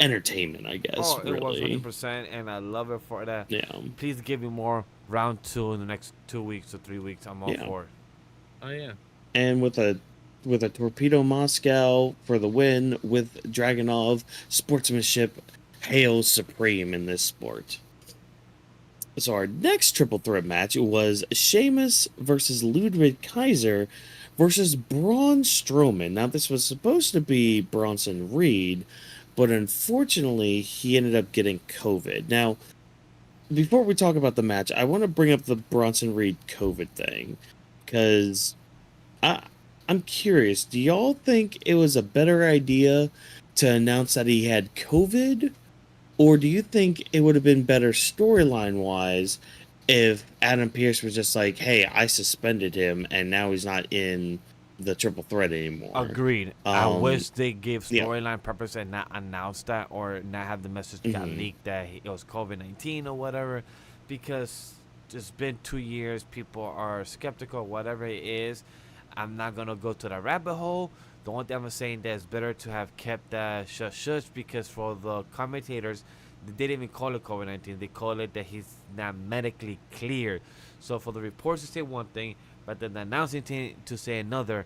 entertainment, I guess. Oh, it was Really. 100%, and I love it for that. Yeah. Please give me more round 2 in the next 2 weeks or 3 weeks. I'm all Yeah. for it. Oh yeah. And with a torpedo Moscow for the win, with Dragunov, sportsmanship hails supreme in this sport. So our next triple threat match was Sheamus versus Ludwig Kaiser versus Braun Strowman. Now this was supposed to be Bronson Reed, but unfortunately he ended up getting COVID. Now, before we talk about the match, I want to bring up the Bronson Reed COVID thing, because I'm curious. Do y'all think it was a better idea to announce that he had COVID, or do you think it would have been better storyline wise if Adam Pearce was just like, "Hey, I suspended him, and now he's not in the triple threat anymore"? Agreed. I wish they gave yeah. storyline purpose and not announce that, or not have the message got leaked that it was COVID-19 or whatever, because it's been 2 years. People are skeptical, whatever it is. I'm not gonna go to the rabbit hole. The only thing I'm saying that it's better to have kept that shush, because for the commentators, they didn't even call it COVID-19. They call it that he's not medically cleared. So for the reports to say one thing, but then the announcing team to say another,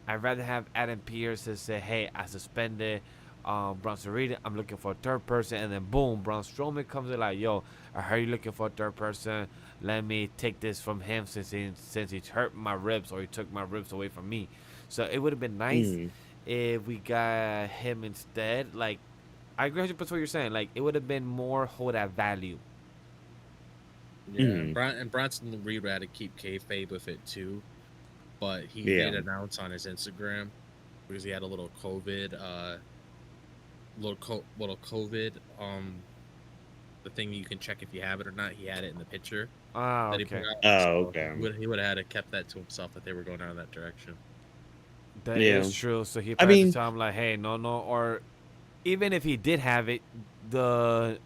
I'd rather have Adam Pearce to say, "Hey, I suspended Bronson Reed. I'm looking for a third person," and then boom, Braun Strowman comes in like, "Yo, I heard you looking for a third person. Let me take this from him since he hurt my ribs, or he took my ribs away from me." So it would have been nice if we got him instead. Like, I agree 100% what you're saying. Like, it would have been more hold that value. Yeah, and Bronson Reed had to keep kayfabe with it too, but he did announce on his Instagram, because he had a little COVID, the thing you can check if you have it or not. He had it in the picture. Ah, that okay. He put out, okay. He would have had to kept that to himself, that they were going down that direction. That is true. So he probably had to tell him like, "Hey, no," or even if he did have it, the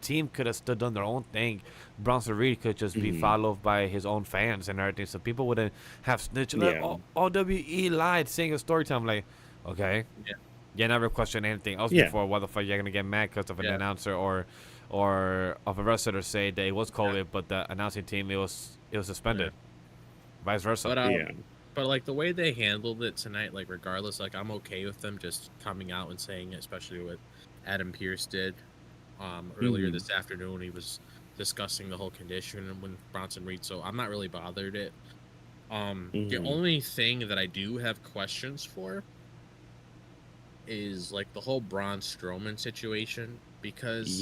team could have still done their own thing. Bronson Reed could just be followed by his own fans and everything, so people wouldn't have snitched. Like, OWE lied, saying a story time. Like, okay, you never question anything else before. Why the fuck you're gonna get mad because of an announcer or of a wrestler say that it was COVID, but the announcing team it was suspended, vice versa. But like the way they handled it tonight, like regardless, like I'm okay with them just coming out and saying it, especially what Adam Pearce did earlier this afternoon. He was discussing the whole condition when Bronson Reed, so I'm not really bothered it. The only thing that I do have questions for is like the whole Braun Strowman situation, because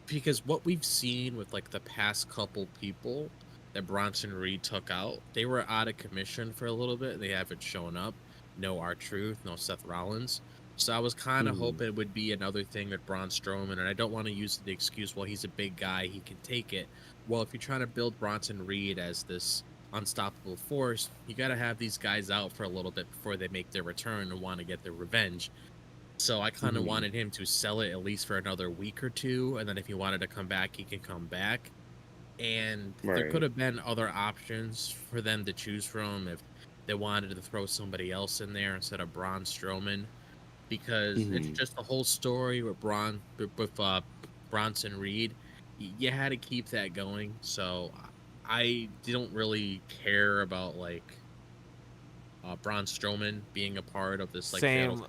because what we've seen with like the past couple people that Bronson Reed took out, they were out of commission for a little bit. They haven't shown up. No R-Truth, no Seth Rollins. So I was kind of hoping it would be another thing with Braun Strowman, and I don't want to use the excuse, well, he's a big guy, he can take it. Well, if you're trying to build Bronson Reed as this unstoppable force, you got to have these guys out for a little bit before they make their return and want to get their revenge. So I kind of wanted him to sell it at least for another week or two, and then if he wanted to come back, he can come back. And there could have been other options for them to choose from if they wanted to throw somebody else in there instead of Braun Strowman, because it's just the whole story with Bronson Reed. You had to keep that going, so I don't really care about like Braun Strowman being a part of this like same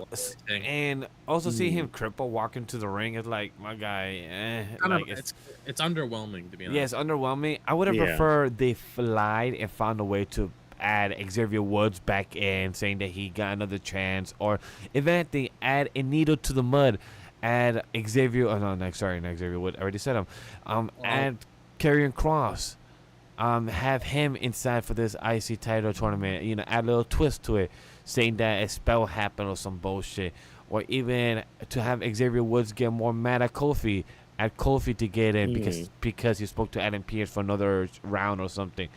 thing. And also see him cripple walk into the ring is like, my guy, like it's underwhelming, to be honest. Yeah, it's underwhelming. I would have preferred they lied and found a way to add Xavier Woods back in, saying that he got another chance, or if anything, add a needle to the mud, add Xavier. Oh no, not Xavier Woods. I already said him. Add Karrion Kross. Have him inside for this IC title tournament. You know, add a little twist to it, saying that a spell happened or some bullshit, or even to have Xavier Woods get more mad at Kofi. At Kofi to get in because he spoke to Adam Pearce for another round or something.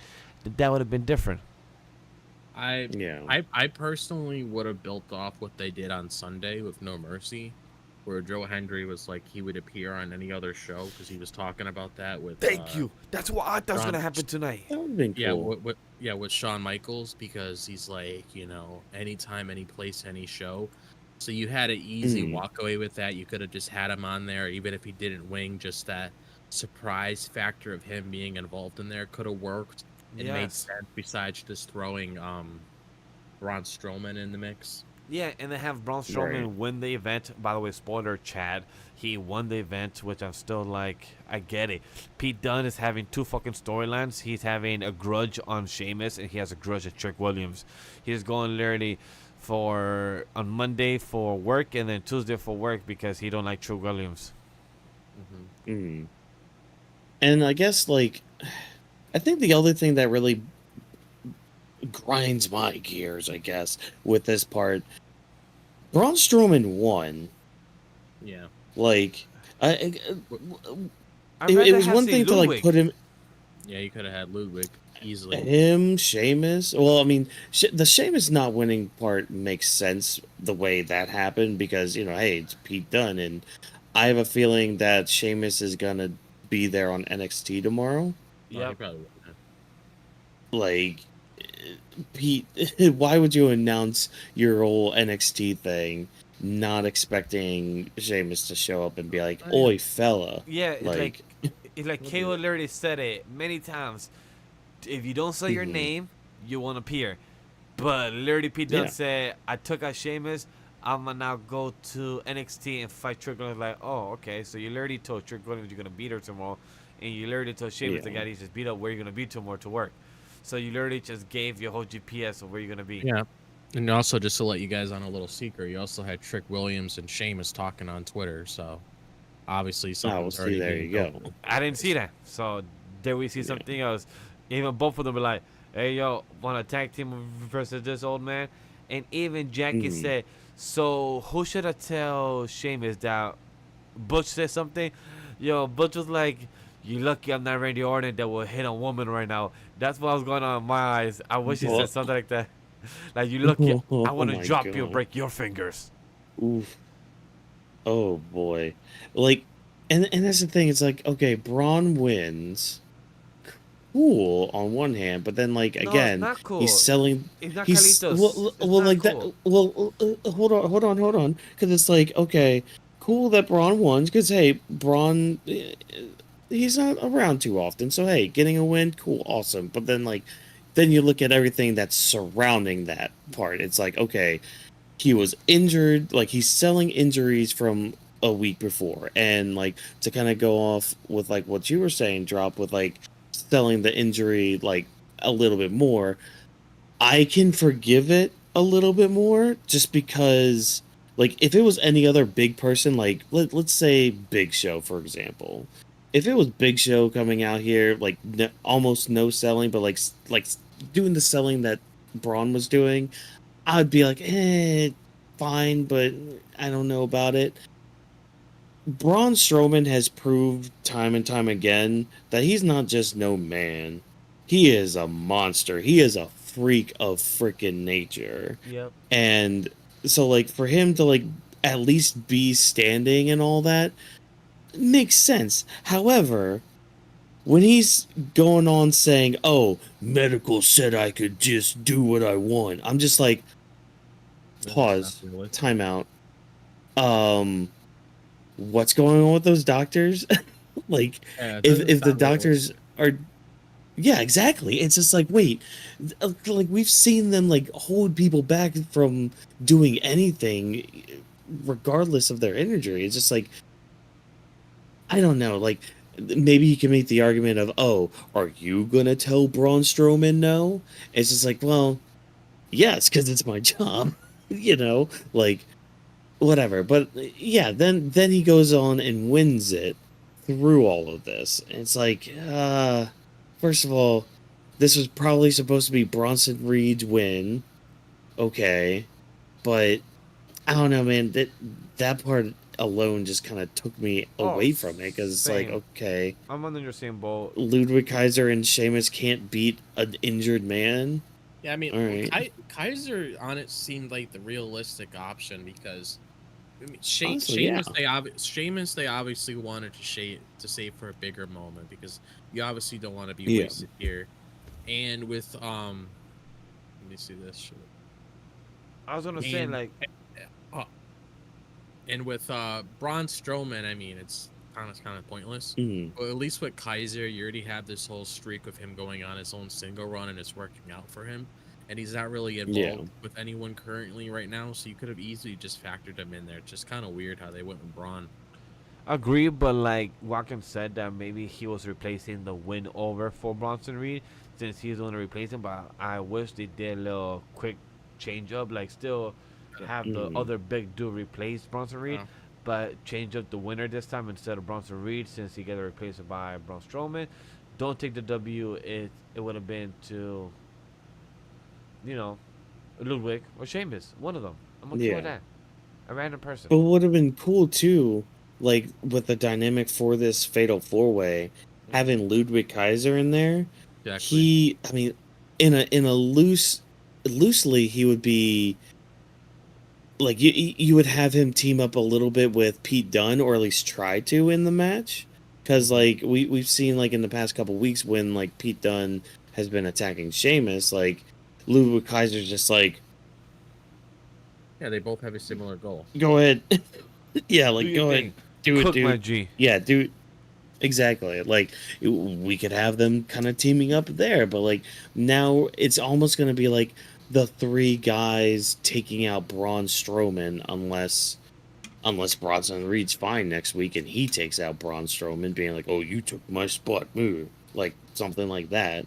That would have been different. I personally would have built off what they did on Sunday with No Mercy, where Joe Hendry was like he would appear on any other show, because he was talking about that with. Thank you. That's what I thought was gonna happen tonight. That would have been cool. With Shawn Michaels, because he's like, you know, anytime, any place, any show. So you had an easy walk away with that. You could have just had him on there, even if he didn't win. Just that surprise factor of him being involved in there could have worked and made Yes. sense. Besides just throwing Braun Strowman in the mix. Yeah, and they have Braun Strowman Right. win the event. By the way, spoiler, Chad, he won the event, which I'm still like, I get it. Pete Dunne is having two fucking storylines. He's having a grudge on Sheamus, and he has a grudge at Trick Williams. He's going literally on Monday for work, and then Tuesday for work because he don't like Trick Williams. And I guess, like, I think the other thing that really grinds my gears, I guess, with this part, Braun Strowman won. Yeah. Like, I'd it rather was have one seen thing to, like, Ludwig. put him, Yeah, you could have had Ludwig easily. Sheamus. Well, I mean, the Sheamus not winning part makes sense the way that happened because, hey, it's Pete Dunne, and I have a feeling that Sheamus is gonna be there on NXT tomorrow. Yeah, Yep. he probably would have. Like, Pete, why would you announce your whole NXT thing not expecting Sheamus to show up and be like, Oh, yeah. "Oi, fella"? Yeah, Like, it's like KO literally said it many times. If you don't say your Mhm. name, you won't appear. But literally, Pete Dunne Yeah. said, "I took out Sheamus. I'm gonna now go to NXT and fight Trick Williams." Like, oh, okay. So you literally told Trick Williams you're gonna beat her tomorrow, and you literally told Sheamus, the Yeah. guy he just beat up, where you're gonna be tomorrow to work. So you literally just gave your whole GPS of where you're gonna be. Yeah. And also, just to let you guys on a little secret, you also had Trick Williams and Sheamus talking on Twitter. So obviously, well, something's see, already there being you go. built. I didn't see that. So there we see something else. Even both of them were like, "Hey, yo, want to tag team versus this old man?" And even Jackie Mhm. said, "So who should I tell Sheamus that Butch said something?" Yo, Butch was like, "You lucky I'm not Randy Orton that will hit a woman right now." That's what was going on in my eyes. I wish he Well- said something like that. Like, "You lucky I want to my drop you God. and break your fingers." Oof. Oh boy. Like, and that's the thing. It's like, okay, Braun wins. Cool on one hand, but then, like, No, it's again, not cool. he's selling. It's not He's Carlitos. well, It's well, not like cool. that. Well, hold on, because it's like, okay, cool that Braun won, because hey, Braun, he's not around too often, so hey, getting a win, cool, awesome. But then, like, then you look at everything that's surrounding that part. It's like, okay, he was injured, like he's selling injuries from a week before, and like to kind of go off with like what you were saying, drop with like selling the injury like a little bit more. I can forgive it a little bit more just because, like, if it was any other big person, like let's say Big Show, for example. If it was Big Show coming out here, like almost no selling, but like doing the selling that Braun was doing, I'd be like, fine, but I don't know about it. Braun Strowman has proved time and time again that he's not just no man. He is a monster. He is a freak of freaking nature. Yep. And so, like, for him to, like, at least be standing and all that makes sense. However, when he's going on saying, "Oh, medical said I could just do what I want," I'm just like, pause, timeout. What's going on with those doctors? Like, Yeah, it if doesn't the sound doctors are, yeah, exactly. It's just like, wait, like we've seen them like hold people back from doing anything, regardless of their injury. It's just like, I don't know. Like, maybe you can make the argument of, oh, are you gonna tell Braun Strowman no? It's just like, well, yes, because it's my job, like whatever. But yeah, then he goes on and wins it through all of this. And it's like, first of all, this was probably supposed to be Bronson Reed's win, okay, but I don't know, man. That part alone just kind of took me away from it because it's like, same. okay, I'm under your same boat. Ludwig Kaiser and Sheamus can't beat an injured man. Yeah, I mean, All right. Kaiser on it seemed like the realistic option because I mean, Honestly, yeah. Sheamus, they obviously wanted to save for a bigger moment because you obviously don't want to be Yeah. wasted here. And with let me see this shit. I was gonna say, And- like, And with Braun Strowman, I mean, it's kind of pointless. Mhm. But at least with Kaiser, you already have this whole streak of him going on his own single run, and it's working out for him. And he's not really Yeah. involved with anyone currently right now, so you could have easily just factored him in there. It's just kind of weird how they went with Braun. Agree, but like Watkins said that maybe he was replacing the win over for Bronson Reed since he's the one to replace him. But I wish they did a little quick change up, like still have the Mhm. other big dude replace Bronson Reed, Oh, but change up the winner this time instead of Bronson Reed since he got replaced by Braun Strowman. Don't take the W. It would have been to Ludwig or Sheamus, one of them. I'm okay with Yeah. that. A random person. But what would have been cool too, like with the dynamic for this Fatal 4-Way, having Ludwig Kaiser in there. exactly. I mean, in a loosely, he would be like you would have him team up a little bit with Pete Dunne, or at least try to in the match, because like we've seen like in the past couple weeks when like Pete Dunne has been attacking Sheamus, like Ludwig Kaiser's just like, Yeah, they both have a similar goal. go ahead, yeah, Do like your go ahead, thing. do it, Cook my dude, G. yeah, dude. Exactly. Like we could have them kind of teaming up there, but like now it's almost going to be like the three guys taking out Braun Strowman unless Bronson Reed's fine next week and he takes out Braun Strowman, being like, "Oh, you took my spot, move," like something like that.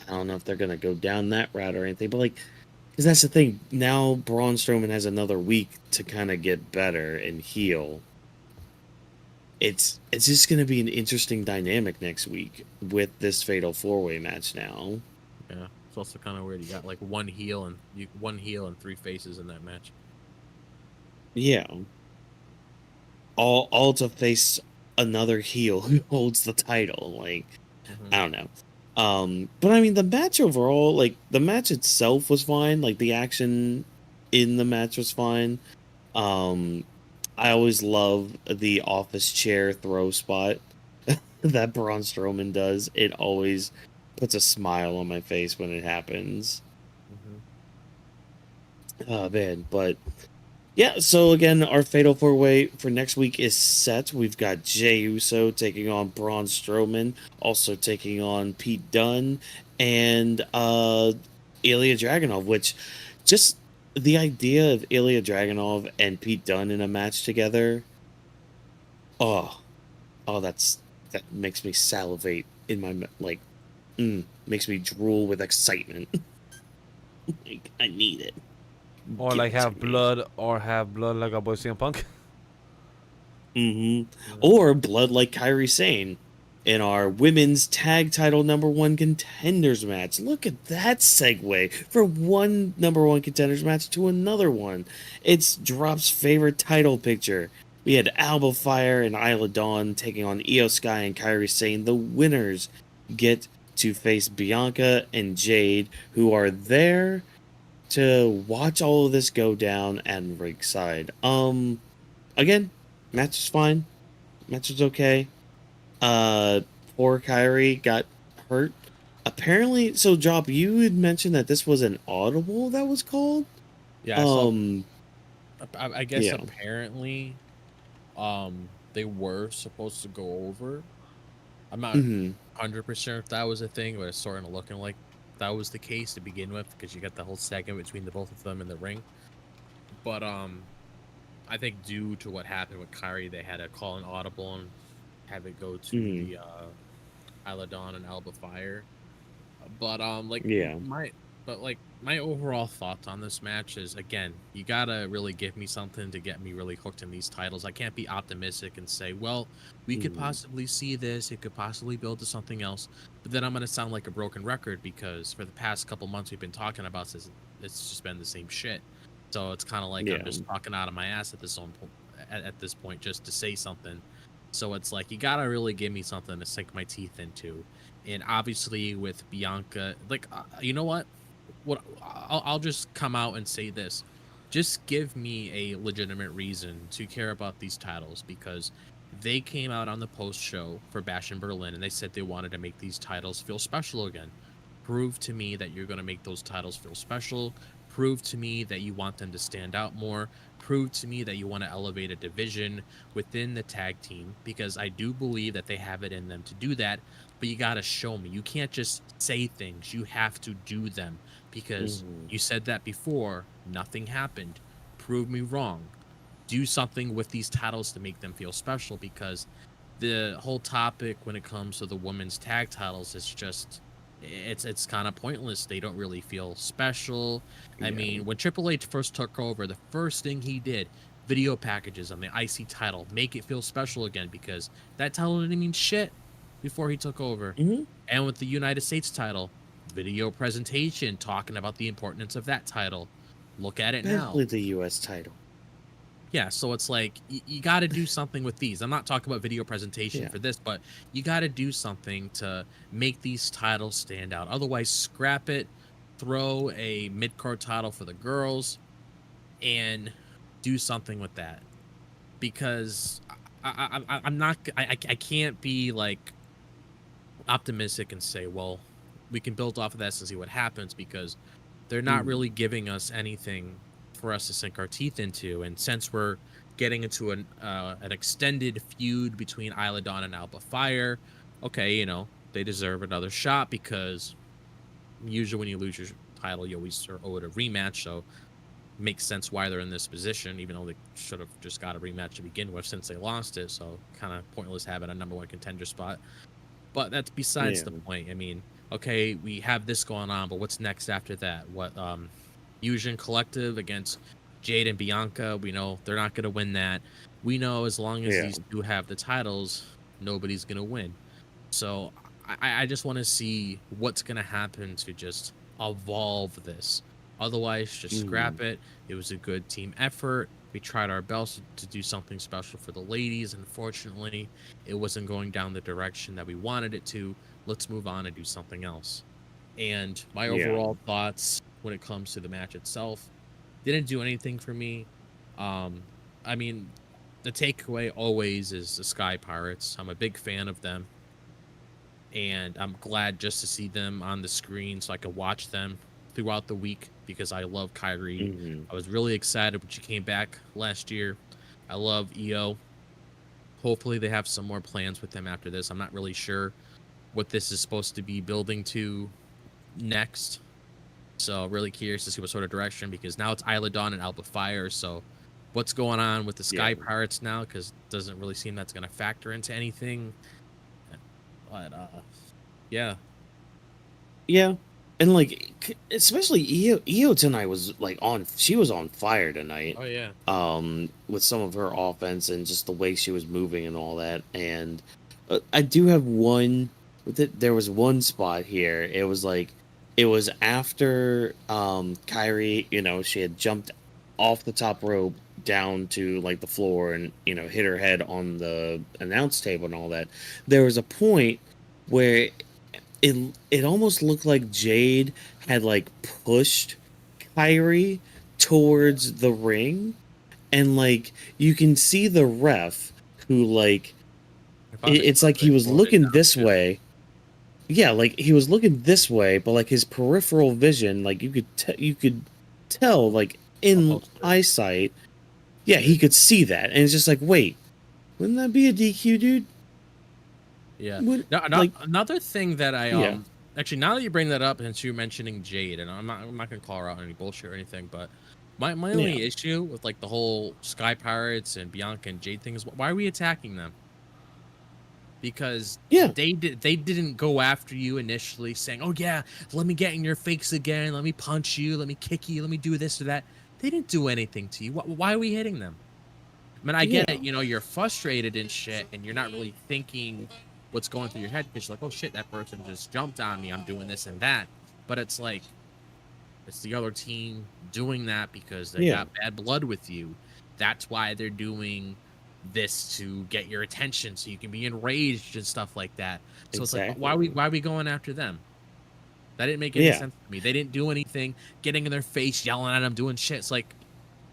I don't know if they're going to go down that route or anything, but like, because that's the thing. Now Braun Strowman has another week to kind of get better and heal. It's just going to be an interesting dynamic next week with this Fatal 4-Way match now. Yeah, it's also kind of weird. You got like one heel and three faces in that match. Yeah. All to face another heel who holds the title. Like, I don't know. But I mean the match overall, like the match itself was fine. Like the action in the match was fine. Um I always love the office chair throw spot that Braun Strowman does. It always puts a smile on my face when it happens. Mm-hmm. Oh man, but yeah, so again, our Fatal 4-Way for next week is set. We've got Jey Uso taking on Braun Strowman, also taking on Pete Dunne, and Ilja Dragunov, which just the idea of Ilja Dragunov and Pete Dunne in a match together, oh, that makes me salivate in my like, makes me drool with excitement. Like, I need it. Or Give like it to have me. blood like our boy CM Punk. Mm-hmm. Yeah. Or blood like Kyrie Sane in our women's tag title #1 contenders match. Look at that segue from one #1 contenders match to another one. It's Drop's favorite title picture. We had Alba Fire and Isla Dawn taking on Io Sky and Kyrie Sane. The winners get to face Bianca and Jade, who are there to watch all of this go down at ringside. Again, match is fine. Match is okay. Uh, poor Kyrie got hurt. Apparently, so Job, you had mentioned that this was an audible that was called. Yeah, I saw. Um, I guess yeah. apparently, they were supposed to go over. I'm not Mm-hmm. 100% if that was a thing, but it's sort of looking like that was the case to begin with, because you got the whole segment between the both of them in the ring. But I think due to what happened with Kyrie, they had to call an audible and have it go to Mm-hmm. the Isla Dawn and Alba Fire. But Yeah. my overall thoughts on this match is, again, you gotta really give me something to get me really hooked in these titles. I can't be optimistic and say, well, we could Mhm. possibly see this, it could possibly build to something else, but then I'm gonna sound like a broken record, because for the past couple months we've been talking about this, it's just been the same shit. So it's kind of like I'm Yeah. just talking out of my ass at this point just to say something. So it's like you gotta really give me something to sink my teeth into. And obviously with Bianca, like, you know what? I'll just come out and say this: just give me a legitimate reason to care about these titles, because they came out on the post show for Bash in Berlin and they said they wanted to make these titles feel special again. Prove to me that you're going to make those titles feel special. Prove to me that you want them to stand out more. Prove to me that you want to elevate a division within the tag team, because I do believe that they have it in them to do that, but you got to show me. You can't just say things. You have to do them, because you said that before. Nothing happened. Prove me wrong. Do something with these titles to make them feel special, because the whole topic when it comes to the women's tag titles is just it's kind of pointless. They don't really feel special. I mean, when Triple H first took over, the first thing he did, video packages on the IC title, make it feel special again, because that title didn't mean shit before he took over. And with the United States title, video presentation talking about the importance of that title. Look at it now. Especially the US title. Yeah, so it's like, you got to do something with these. I'm not talking about video presentation for this, but you got to do something to make these titles stand out. Otherwise, scrap it, throw a mid-card title for the girls, and do something with that. Because I can't be like optimistic and say, well, we can build off of that and see what happens, because they're not really giving us anything for us to sink our teeth into. And since we're getting into an extended feud between Isla Dawn and Alba Fire, okay, you know, they deserve another shot, because usually when you lose your title, you always owe it a rematch. So it makes sense why they're in this position, even though they should have just got a rematch to begin with since they lost it. So kind of pointless having a #1 contender spot. But that's besides the point. I mean, okay, we have this going on, but what's next after that? What Fusion Collective against Jade and Bianca? We know they're not going to win that. We know as long as these two have the titles, nobody's going to win. So I just want to see what's going to happen to just evolve this. Otherwise, just scrap it. It was a good team effort. We tried our best to do something special for the ladies. Unfortunately, it wasn't going down the direction that we wanted it to. Let's move on and do something else. And my overall thoughts when it comes to the match itself, didn't do anything for me. I mean, the takeaway always is the Sky Pirates. I'm a big fan of them, and I'm glad just to see them on the screen so I could watch them throughout the week, because I love Kyrie. I was really excited when she came back last year. I love EO. Hopefully they have some more plans with them after this. I'm not really sure what this is supposed to be building to next. So really curious to see what sort of direction, because now it's Isla Dawn and Alba Fire. So what's going on with the Sky Pirates now? Because it doesn't really seem that's going to factor into anything. But yeah. And like, especially Io tonight was like she was on fire tonight. Oh yeah. With some of her offense and just the way she was moving and all that. And I do have one. There was one spot here. It was after Kyrie, you know, she had jumped off the top rope down to like the floor and, you know, hit her head on the announce table and all that. There was a point where it almost looked like Jade had like pushed Kyrie towards the ring, and like you can see the ref who like it's like he was looking this way. Yeah, like he was looking this way, but like his peripheral vision, like you could tell like in eyesight, yeah, he could see that, and it's just like, wait, wouldn't that be a DQ, dude? Yeah. Another thing that I actually, now that you bring that up, and you're mentioning Jade, and I'm not gonna call her out any bullshit or anything, but my only issue with like the whole Sky Pirates and Bianca and Jade thing is, why are we attacking them? Because they didn't go after you initially saying, oh yeah, let me get in your face again, let me punch you, let me kick you, let me do this or that. They didn't do anything to you. Why are we hitting them? I mean, I get it, you know, you're frustrated and shit, and you're not really thinking what's going through your head, because you're like, oh shit, that person just jumped on me, I'm doing this and that. But it's like, it's the other team doing that because they got bad blood with you. That's why they're doing this, to get your attention so you can be enraged and stuff like that. So it's like, why are we going after them? That didn't make any sense to me. They didn't do anything, getting in their face, yelling at them, doing shit. It's like,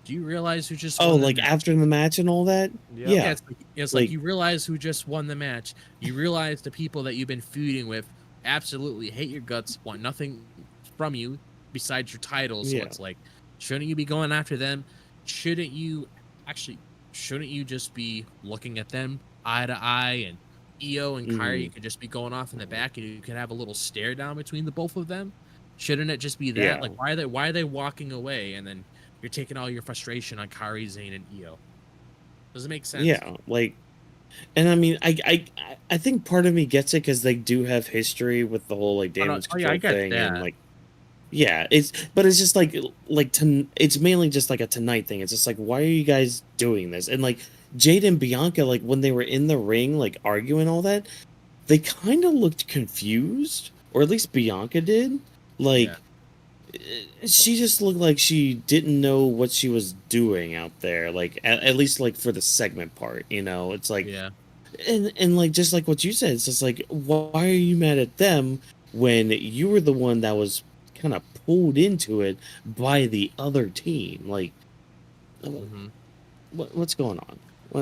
do you realize who just won the match? After the match and all that? Yeah, it's like you realize who just won the match. You realize the people that you've been feuding with absolutely hate your guts, want nothing from you. besides your title. So Yeah. it's like, shouldn't you be going after them? Shouldn't you just be looking at them eye to eye, and Io and Kyrie could just be going off in the back, and you could have a little stare down between the both of them? Shouldn't it just be that? Yeah. Like, why are they walking away, and then you're taking all your frustration on Kyrie, Zayn, and Io? Doesn't make sense. Yeah, like, and I mean, I think part of me gets it because they do have history with the whole like damage control I get thing, and that. like, yeah, but it's just like it's mainly just like a tonight thing. It's just like, why are you guys doing this? And like Jade and Bianca, like when they were in the ring, like arguing all that, they kind of looked confused, or at least Bianca did. Like, she just looked like she didn't know what she was doing out there. Like at least like for the segment part, you know, it's like, Yeah. and like just like what you said, it's just like, why are you mad at them when you were the one that was kind of pulled into it by the other team? Like, Mm-hmm. what's going on?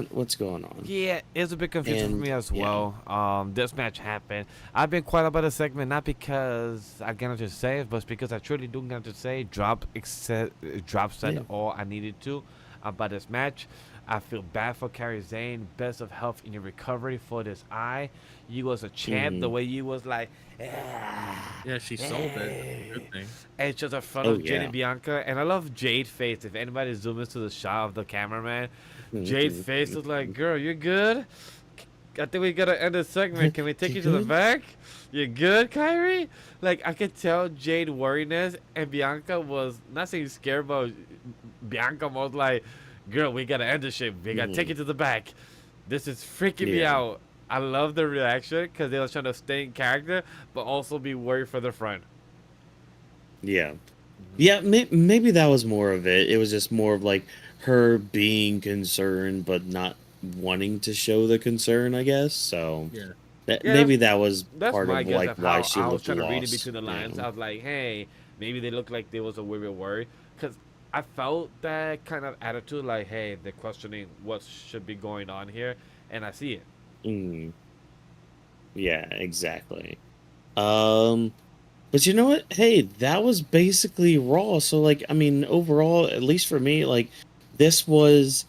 What's going on? Yeah, it's a bit confusing for And, me as yeah. well. This match happened. I've been quiet about the segment, not because I cannot just say it, but because I truly do get to say drop said Yeah. all I needed to about this match. I feel bad for Kairi Sane. Best of health in your recovery for this eye. You was a champ. The way you was like, Yeah, she sold it. Good thing. and it's just in front Oh, of Jade yeah. and Bianca. And I love Jade face. If anybody zooms into the shot of the cameraman, Jade's face is like, girl, you good? I think we gotta end the segment. Can we take you to the good? back? You good, Kyrie? Like, I could tell Jade worriness, and Bianca was not saying scared, but Bianca was like, girl, we gotta end the shit. We gotta take you to the back. This is freaking me Yeah. out. I love the reaction because they were trying to stay in character, but also be worried for their friend. Yeah. Yeah, maybe that was more of it. It was just more of like her being concerned but not wanting to show the concern, I guess. So Yeah. Yeah, maybe that was that's part my of guess like of why how she I was looked trying to lost. read it between the lines. I was like, hey, maybe they looked like there was a weird worry. Because I felt that kind of attitude, like, hey, they're questioning what should be going on here. And I see it. Mm, yeah, exactly. But you know what? Hey, that was basically Raw. So like, I mean, overall, at least for me, like it was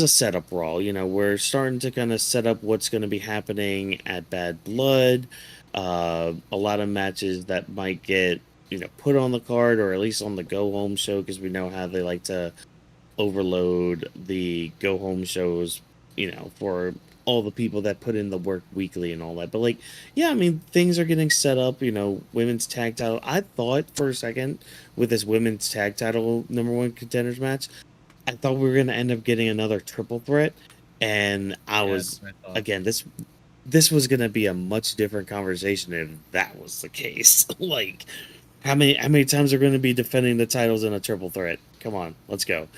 a setup Raw. You know, we're starting to kind of set up what's going to be happening at Bad Blood. A lot of matches that might get, put on the card or at least on the go home show, because we know how they like to overload the go home shows, for all the people that put in the work weekly and all that. But like, yeah, I mean, things are getting set up, women's tag title. I thought for a second with this women's tag title #1 contenders match, I thought we were going to end up getting another triple threat. And I Yeah, was, that's what I thought. again, this was going to be a much different conversation if that was the case. Like, how many times are going to be defending the titles in a triple threat? Come on, let's go.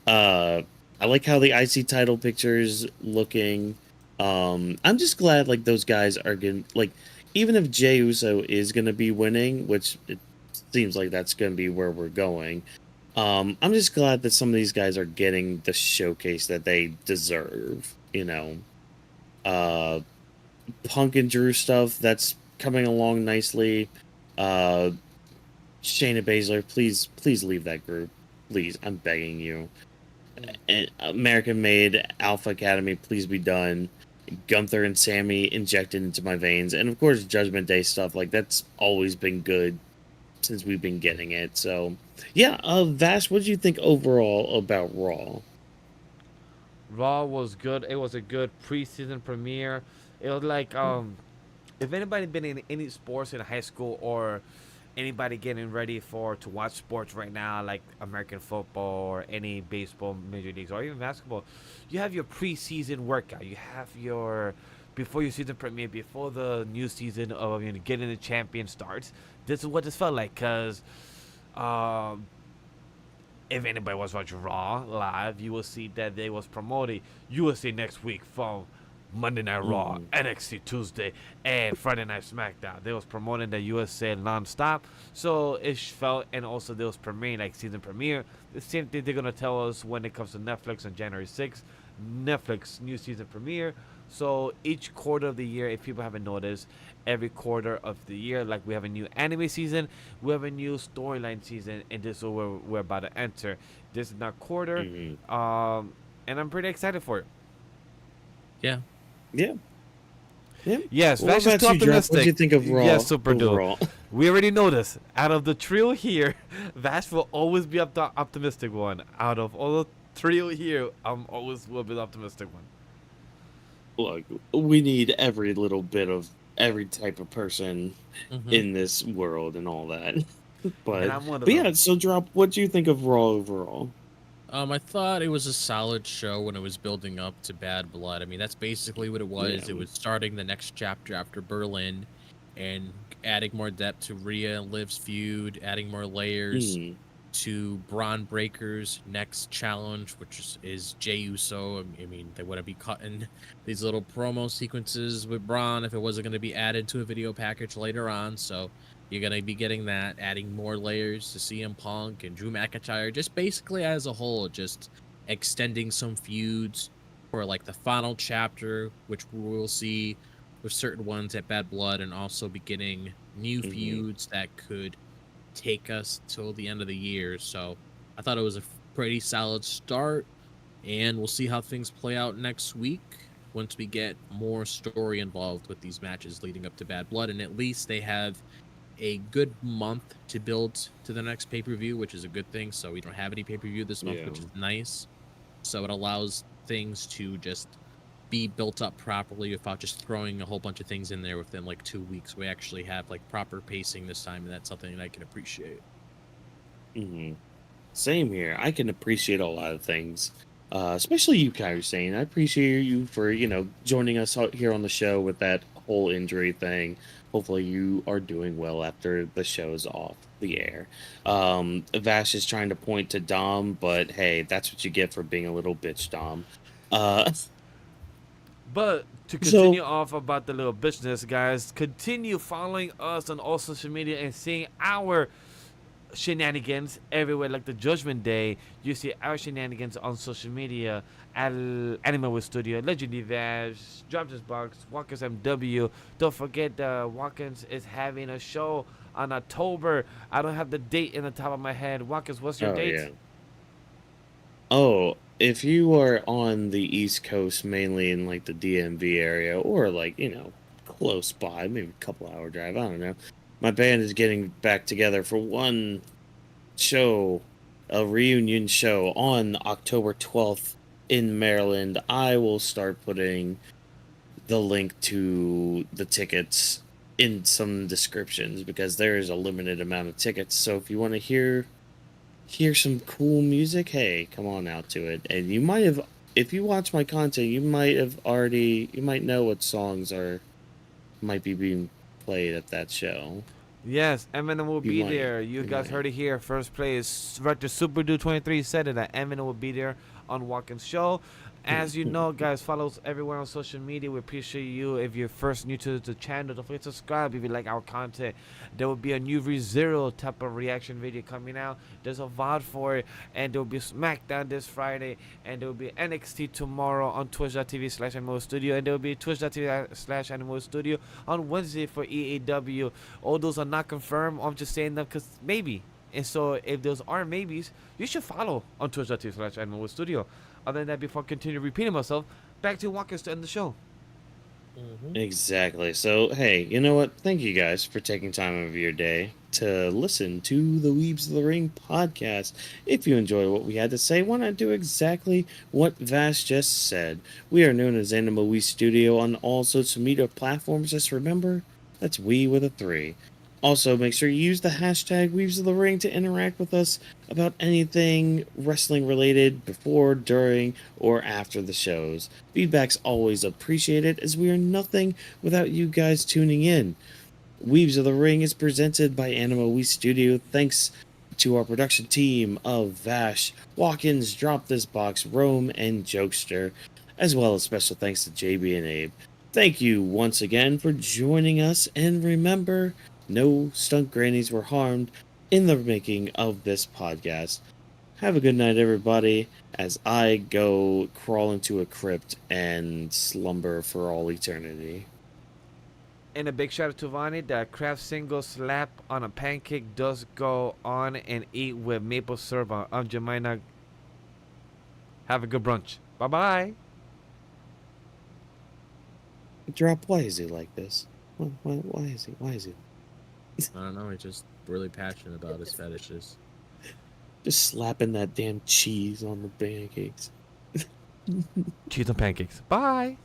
I like how the IC title picture's looking. I'm just glad like those guys are going like, even if Jey Uso is gonna be winning, which it seems like that's gonna be where we're going. I'm just glad that some of these guys are getting the showcase that they deserve. Punk and Drew stuff that's coming along nicely. Shayna Bazsler, please leave that group. Please, I'm begging you. And American Made Alpha Academy, please be done. Gunther and Sammy injected into my veins, and of course Judgment Day stuff, like that's always been good since we've been getting it. So yeah, Vash, what do you think overall about Raw? Raw was good. It was a good preseason premiere. It was like, if anybody been in any sports in high school, or anybody getting ready to watch sports right now, like American football or any baseball, major leagues, or even basketball, you have your preseason workout. You have your before your season premiere, before the new season of getting the champion starts. This is what this felt like, cause if anybody was watching Raw live, you will see that they was promoting USA next week from Monday Night Raw, NXT Tuesday, and Friday Night SmackDown. They was promoting the USA nonstop, so it felt, and also they was premiering like season premiere. The same thing they're gonna tell us when it comes to Netflix on January 6th. Netflix new season premiere. So each quarter of the year, if people haven't noticed, every quarter of the year, like we have a new anime season, we have a new storyline season, and this is where we're about to enter. This is not quarter, Hmm. and I'm pretty excited for it. Yeah. Yeah. Yeah. Yes, What Vash is about too you, Drop? What do you optimistic. think of Raw Yes, Super Dude. overall? We already know this. Out of the trio here, Vash will always be the optimistic one. Out of all the trio here, I'm always will be the optimistic one. Look, we need every little bit of every type of person Mhm. in this world and all that. And But I'm one of but yeah, them. so Drop, what do you think of Raw overall? I thought it was a solid show when it was building up to Bad Blood. I mean, that's basically what it was. Yeah. It was starting the next chapter after Berlin and adding more depth to Rhea and Liv's feud, adding more layers Hmm. to Braun Breaker's next challenge, which is Jey Uso. I mean, they wouldn't be cutting these little promo sequences with Braun if it wasn't going to be added to a video package later on. So you're going to be getting that, adding more layers to CM Punk and Drew McIntyre, just basically as a whole, just extending some feuds for like the final chapter, which we will see with certain ones at Bad Blood, and also beginning new Mhm. feuds that could take us till the end of the year. So I thought it was a pretty solid start, and we'll see how things play out next week once we get more story involved with these matches leading up to Bad Blood. And at least they have a good month to build to the next pay-per-view, which is a good thing. So we don't have any pay-per-view this month, which Yeah. is nice. So it allows things to just be built up properly without just throwing a whole bunch of things in there within like 2 weeks. We actually have like proper pacing this time, and that's something that I can appreciate. Hmm. Same here. I can appreciate a lot of things, especially you, Kaiser. I appreciate you for joining us out here on the show with that whole injury thing. Hopefully, you are doing well after the show's off the air. Vash is trying to point to Dom, but hey, that's what you get for being a little bitch, Dom. Uh, But to so continue off about the little business, guys, continue following us on all social media and seeing our shenanigans everywhere, like the Judgment Day. You see our shenanigans on social media at AniMa with Studio, Legendary Vash, Drop This Box, Walkers MW. Don't forget, Walkers is having a show on October. I don't have the date in the top of my head. Walkers, what's your oh date? yeah. Oh, if you are on the East Coast, mainly in like the DMV area, or like, close by, maybe a couple hour drive, I don't know. My band is getting back together for one show, a reunion show on October 12th in Maryland. I will start putting the link to the tickets in some descriptions because there is a limited amount of tickets. So if you want to hear some cool music, hey, come on out to it. And you might have, if you watch my content, you might know what songs might be being played at that show. Yes, Eminem will You be might. there. You You guys might. heard it here. First place, Rector Super Dude 23 said it that Eminem will be there on Walking Show. As you know, guys, follow us everywhere on social media. We appreciate you. If you're first new to the channel, don't forget to subscribe if you like our content. There will be a new ReZero type of reaction video coming out. There's a VOD for it, and there will be SmackDown this Friday, and there will be NXT tomorrow on twitch.tv/Animo Studio, and there will be twitch.tv/Animo Studio on Wednesday for EAW. All those are not confirmed. I'm just saying them because maybe. And so if those are maybes, you should follow on twitch.tv/Animo Studio. Other than that, before I continue repeating myself, back to Walkers to end the show. Exactly. So, hey, you know what? Thank you guys for taking time of your day to listen to the Weebs of the Ring podcast. If you enjoy what we had to say, why not do exactly what Vash just said? We are known as Anima We Studio on all social media platforms. Just remember, that's we with a 3. Also, make sure you use the hashtag Weebs of the Ring to interact with us about anything wrestling related before, during, or after the shows. Feedback's always appreciated as we are nothing without you guys tuning in. Weebs of the Ring is presented by Anima We Studio. Thanks to our production team of Vash, Watkins, Drop This Box, Rome, and Jokester, as well as special thanks to JB and Abe. Thank you once again for joining us, and remember, no stunt grannies were harmed in the making of this podcast. Have a good night, everybody, as I go crawl into a crypt and slumber for all eternity. And a big shout out to Vani. That craft single slap on a pancake does go on and eat with maple syrup on Aunt Jemina. Have a good brunch. Bye bye. Drop, why is he like this? Why is he? Why is he? I don't know. He's just really passionate about his fetishes. Just slapping that damn cheese on the pancakes. Cheese and pancakes. Bye.